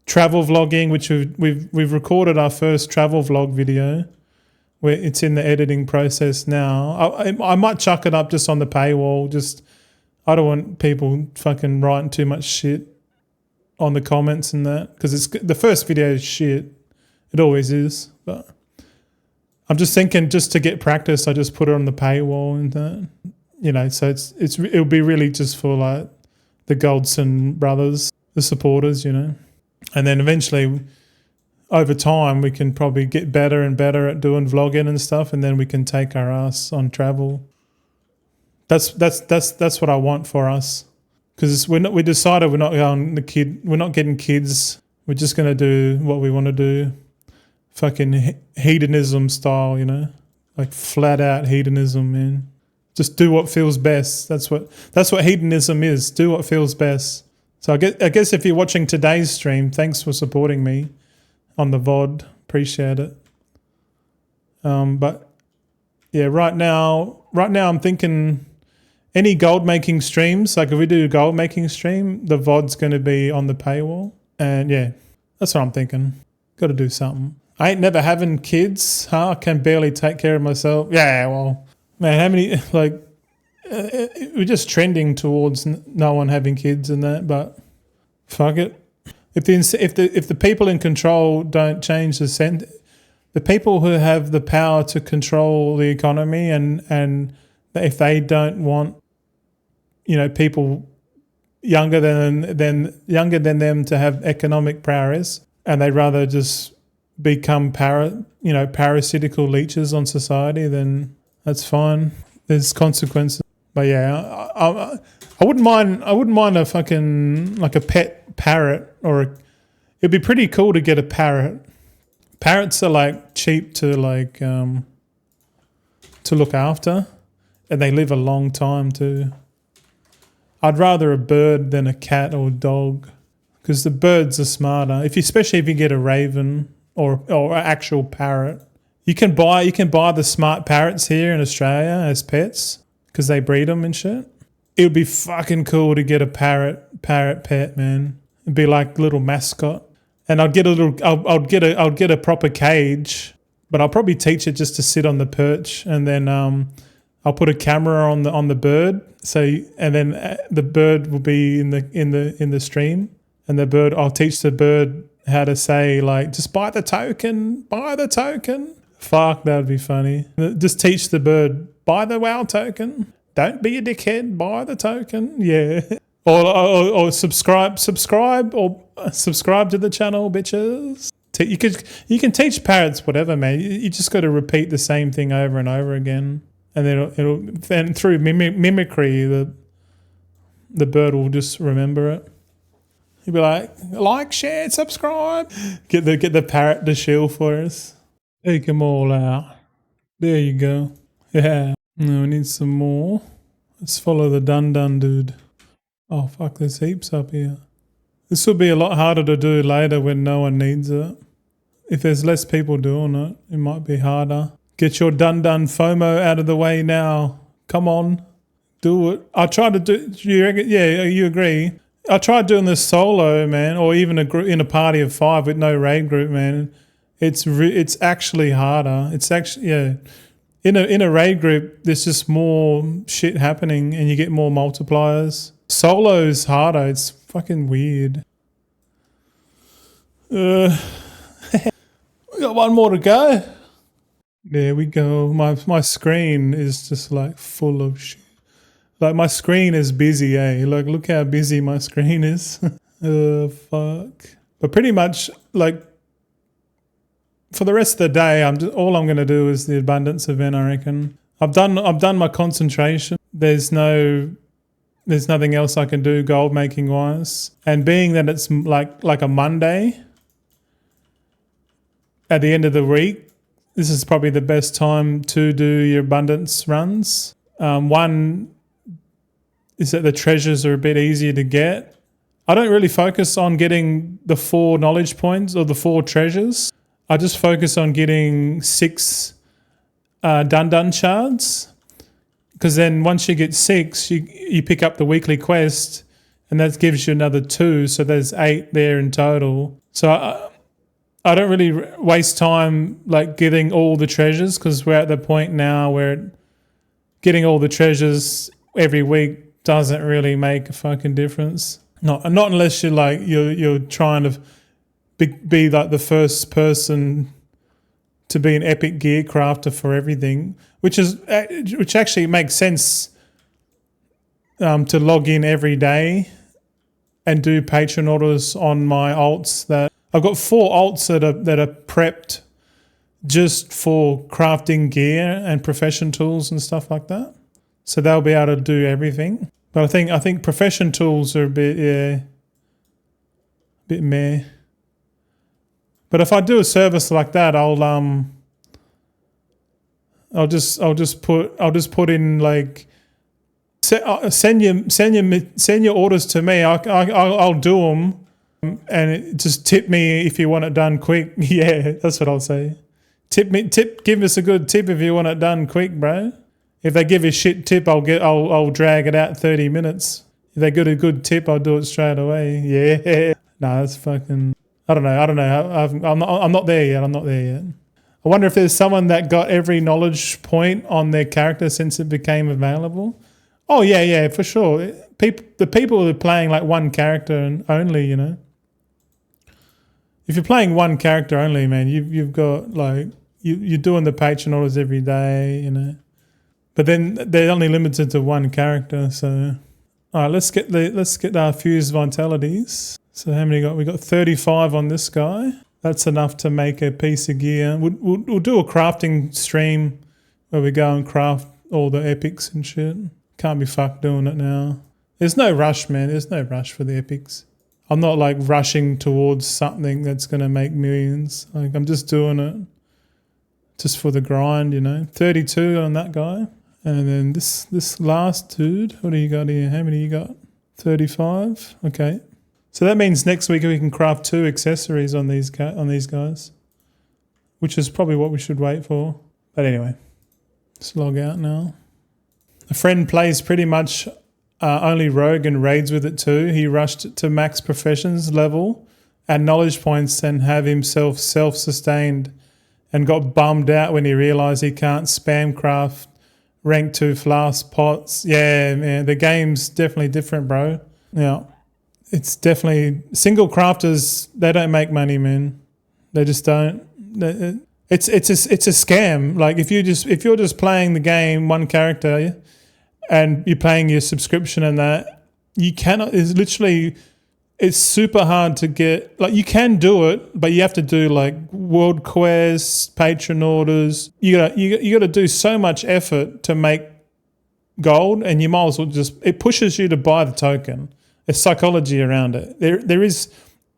travel vlogging, which we've recorded our first travel vlog video, where it's in the editing process now. I might chuck it up just on the paywall. I don't want people fucking writing too much shit on the comments and that, because it's the first video is shit. It always is. But I'm just thinking, just to get practice, I just put it on the paywall and that. You know, so it'll be really just for like the Goldson brothers, the supporters, you know. And then eventually, over time, we can probably get better and better at doing vlogging and stuff, and then we can take our ass on travel. That's what I want for us, because we decided we're not getting kids. We're just gonna do what we want to do, fucking hedonism style, you know, like flat out hedonism, man. Just do what feels best. That's what hedonism is. Do what feels best. So I guess if you're watching today's stream, thanks for supporting me on the VOD. Appreciate it. But yeah, right now I'm thinking any gold making streams, like if we do a gold making stream, the VOD's going to be on the paywall. And yeah, that's what I'm thinking. Got to do something. I ain't never having kids. Huh? I can barely take care of myself. Yeah, well, man, how many, like, we're just trending towards no one having kids and that, but fuck it. If the people in control don't change the people who have the power to control the economy and if they don't want, you know, people younger than them to have economic prowess, and they'd rather just become parasitical leeches on society, then that's fine. There's consequences. But yeah, I wouldn't mind a fucking like a pet parrot, or it'd be pretty cool to get a parrot. Parrots are like cheap to like to look after, and they live a long time too. I'd rather a bird than a cat or a dog, because the birds are smarter. Especially if you get a raven or an actual parrot. You can buy the smart parrots here in Australia as pets, because they breed them and shit. It would be fucking cool to get a parrot pet, man. It'd be like a little mascot. And I'd get a proper cage, but I'll probably teach it just to sit on the perch, and then I'll put a camera on the bird. And then the bird will be in the stream, and I'll teach the bird how to say, like, just buy the token. Fuck, that would be funny. Just teach the bird, buy the WoW token. Don't be a dickhead, buy the token. Yeah. Or subscribe to the channel, bitches. You can teach parrots whatever, man. You just got to repeat the same thing over and over again, and then through mimicry, the bird will just remember it. You'll be like, share, subscribe. Get the parrot to shill for us. Take them all out. There you go. Yeah. No, we need some more. Let's follow the dun dude. Oh, fuck, there's heaps up here. This will be a lot harder to do later when no one needs it. If there's less people doing it, it might be harder. Get your dun FOMO out of the way now. Come on. Do it. I tried to do... you agree? I tried doing this solo, man, or even in a party of 5 with no raid group, man. It's actually harder. It's actually... Yeah. In a raid group, there's just more shit happening and you get more multipliers. Solo's harder. It's fucking weird. We got one more to go. There we go. My screen is just like full of shit. Like my screen is busy, eh? Like look how busy my screen is. Oh fuck. But pretty much like for the rest of the day, all I'm gonna do is the abundance event, I reckon. I've done my concentration. There's nothing else I can do gold making wise. And being that it's like a Monday at the end of the week, this is probably the best time to do your abundance runs. One is that the treasures are a bit easier to get. I don't really focus on getting the 4 knowledge points or the 4 treasures. I just focus on getting 6 dun shards. Because then once you get 6, you pick up the weekly quest, and that gives you another 2. So there's 8 there in total. So I don't really waste time like getting all the treasures, because we're at the point now where getting all the treasures every week doesn't really make a fucking difference. Not unless you're trying to be like the first person to be an epic gear crafter for everything, which actually makes sense to log in every day and do patron orders on my alts. That I've got 4 alts that are prepped just for crafting gear and profession tools and stuff like that. So they'll be able to do everything. But I think profession tools are a bit meh. But if I do a service like that, I'll just put in like send your orders to me. I'll do them, and just tip me if you want it done quick. Yeah, that's what I'll say. Give us a good tip if you want it done quick, bro. If they give a shit tip, I'll drag it out 30 minutes. If they get a good tip, I'll do it straight away. Yeah. No, that's fucking. I don't know. I'm not there yet. I wonder if there's someone that got every knowledge point on their character since it became available. Oh yeah, for sure. The people who are playing like one character and only, you know. If you're playing one character only, man, you've got like you're doing the patron orders every day, you know. But then they're only limited to one character, so all right, let's get our fused vitalities. So how many got? We got 35 on this guy. That's enough to make a piece of gear. We'll do a crafting stream where we go and craft all the epics and shit. Can't be fucked doing it now. There's no rush, man. There's no rush for the epics. I'm not like rushing towards something that's going to make millions. Like I'm just doing it just for the grind, you know. 32 on that guy. And then this last dude, what do you got here? How many you got? 35? Okay. So that means next week we can craft 2 accessories on these guys, which is probably what we should wait for. But anyway, let's log out now. A friend plays pretty much only rogue and raids with it too. He rushed to max professions level and knowledge points and have himself self-sustained and got bummed out when he realised he can't spam craft rank 2 flask pots. Yeah, man, the game's definitely different, bro. Yeah. It's definitely single crafters. They don't make money, man. They just don't. It's a scam. Like if you're just playing the game one character, and you're paying your subscription and that, you cannot. It's super hard to get. Like you can do it, but you have to do like world quests, patron orders. You got to do so much effort to make gold, and you might as well it pushes you to buy the token. There's psychology around it. There is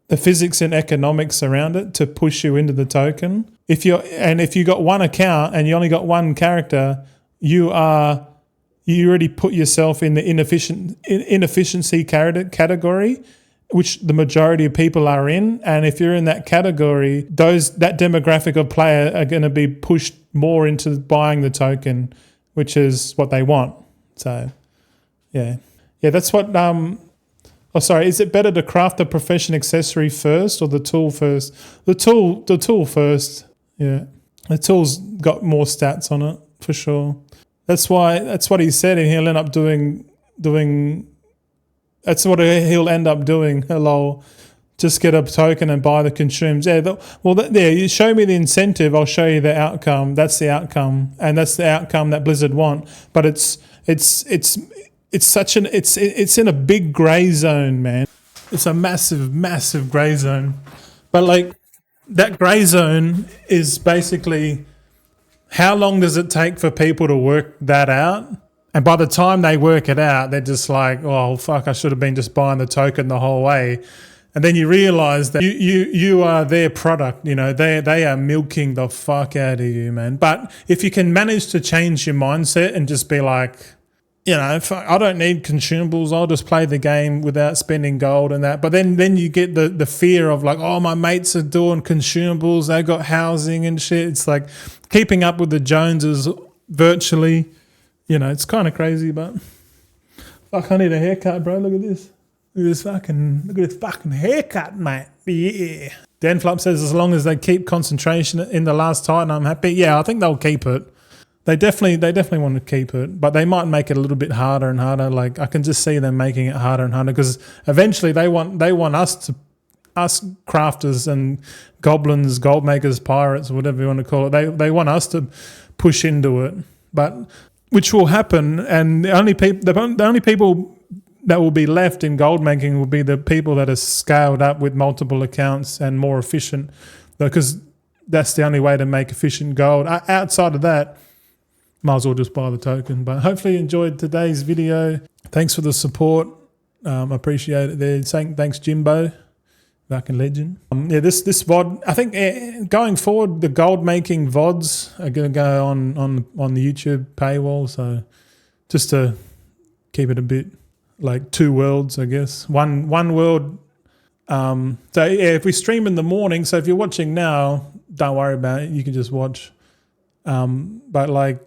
the physics and economics around it to push you into the token. If you got one account and you only got one character, you already put yourself in the inefficiency category, which the majority of people are in. And if you're in that category, that demographic of player are going to be pushed more into buying the token, which is what they want. So, yeah, that's what. Is it better to craft the profession accessory first or the tool first? The tool first. Yeah, the tool's got more stats on it for sure. That's what he said, and he'll end up doing. That's what he'll end up doing. Hello, just get a token and buy the consumes. Yeah, you show me the incentive, I'll show you the outcome. That's the outcome, and that's the outcome that Blizzard want. But it's in a big grey zone, man. It's a massive grey zone. But like that grey zone is basically how long does it take for people to work that out? And by the time they work it out, they're just like, oh fuck, I should have been just buying the token the whole way. And then you realise that you are their product. You know, they are milking the fuck out of you, man. But if you can manage to change your mindset and just be like, you know, I don't need consumables. I'll just play the game without spending gold and that. But then you get the fear of like, oh, my mates are doing consumables. They got housing and shit. It's like keeping up with the Joneses virtually. You know, it's kind of crazy, but fuck, I need a haircut, bro. Look at this. Look at this fucking haircut, mate. Yeah. Dan Flop says as long as they keep concentration in the last Titan, I'm happy. Yeah, I think they'll keep it. They definitely want to keep it, but they might make it a little bit harder and harder. Like I can just see them making it harder and harder because eventually they want us crafters and goblins, gold makers, pirates, whatever you want to call it. They want us to push into it, but which will happen. And the only people that will be left in gold making will be the people that are scaled up with multiple accounts and more efficient, because that's the only way to make efficient gold. Outside of that, might as well just buy the token. But hopefully you enjoyed today's video. Thanks for the support. Appreciate it there. Thanks Jimbo, fucking legend. This VOD, I think going forward, the gold making VODs are going to go on the YouTube paywall. So just to keep it a bit like two worlds, I guess. One world. So yeah, if we stream in the morning, so if you're watching now, don't worry about it. You can just watch. But like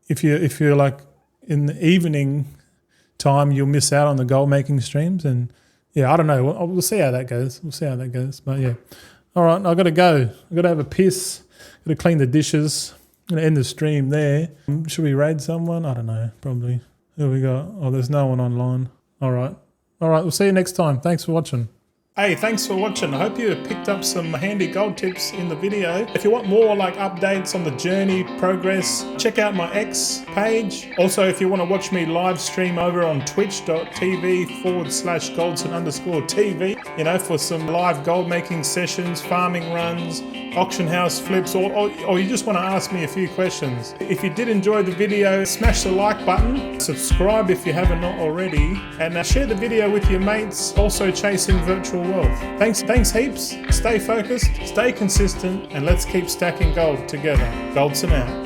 if you're like in the evening time, you'll miss out on the gold making streams. And yeah, I don't know. We'll see how that goes. But yeah, all right. I got to go. I got to have a piss. Got to clean the dishes. I'm gonna end the stream there. Should we raid someone? I don't know. Probably. Who we got? Oh, there's no one online. All right. We'll see you next time. Thanks for watching. Hey, thanks for watching. I hope you picked up some handy gold tips in the video. If you want more like updates on the journey, progress, check out my X page. Also, if you want to watch me live stream over on twitch.tv/Goldson_TV, you know, for some live gold making sessions, farming runs, auction house flips, or you just want to ask me a few questions. If you did enjoy the video, smash the like button, subscribe if you haven't already, and share the video with your mates also chasing virtual wealth. Thanks heaps. Stay focused, stay consistent, and let's keep stacking gold together. Goldson out.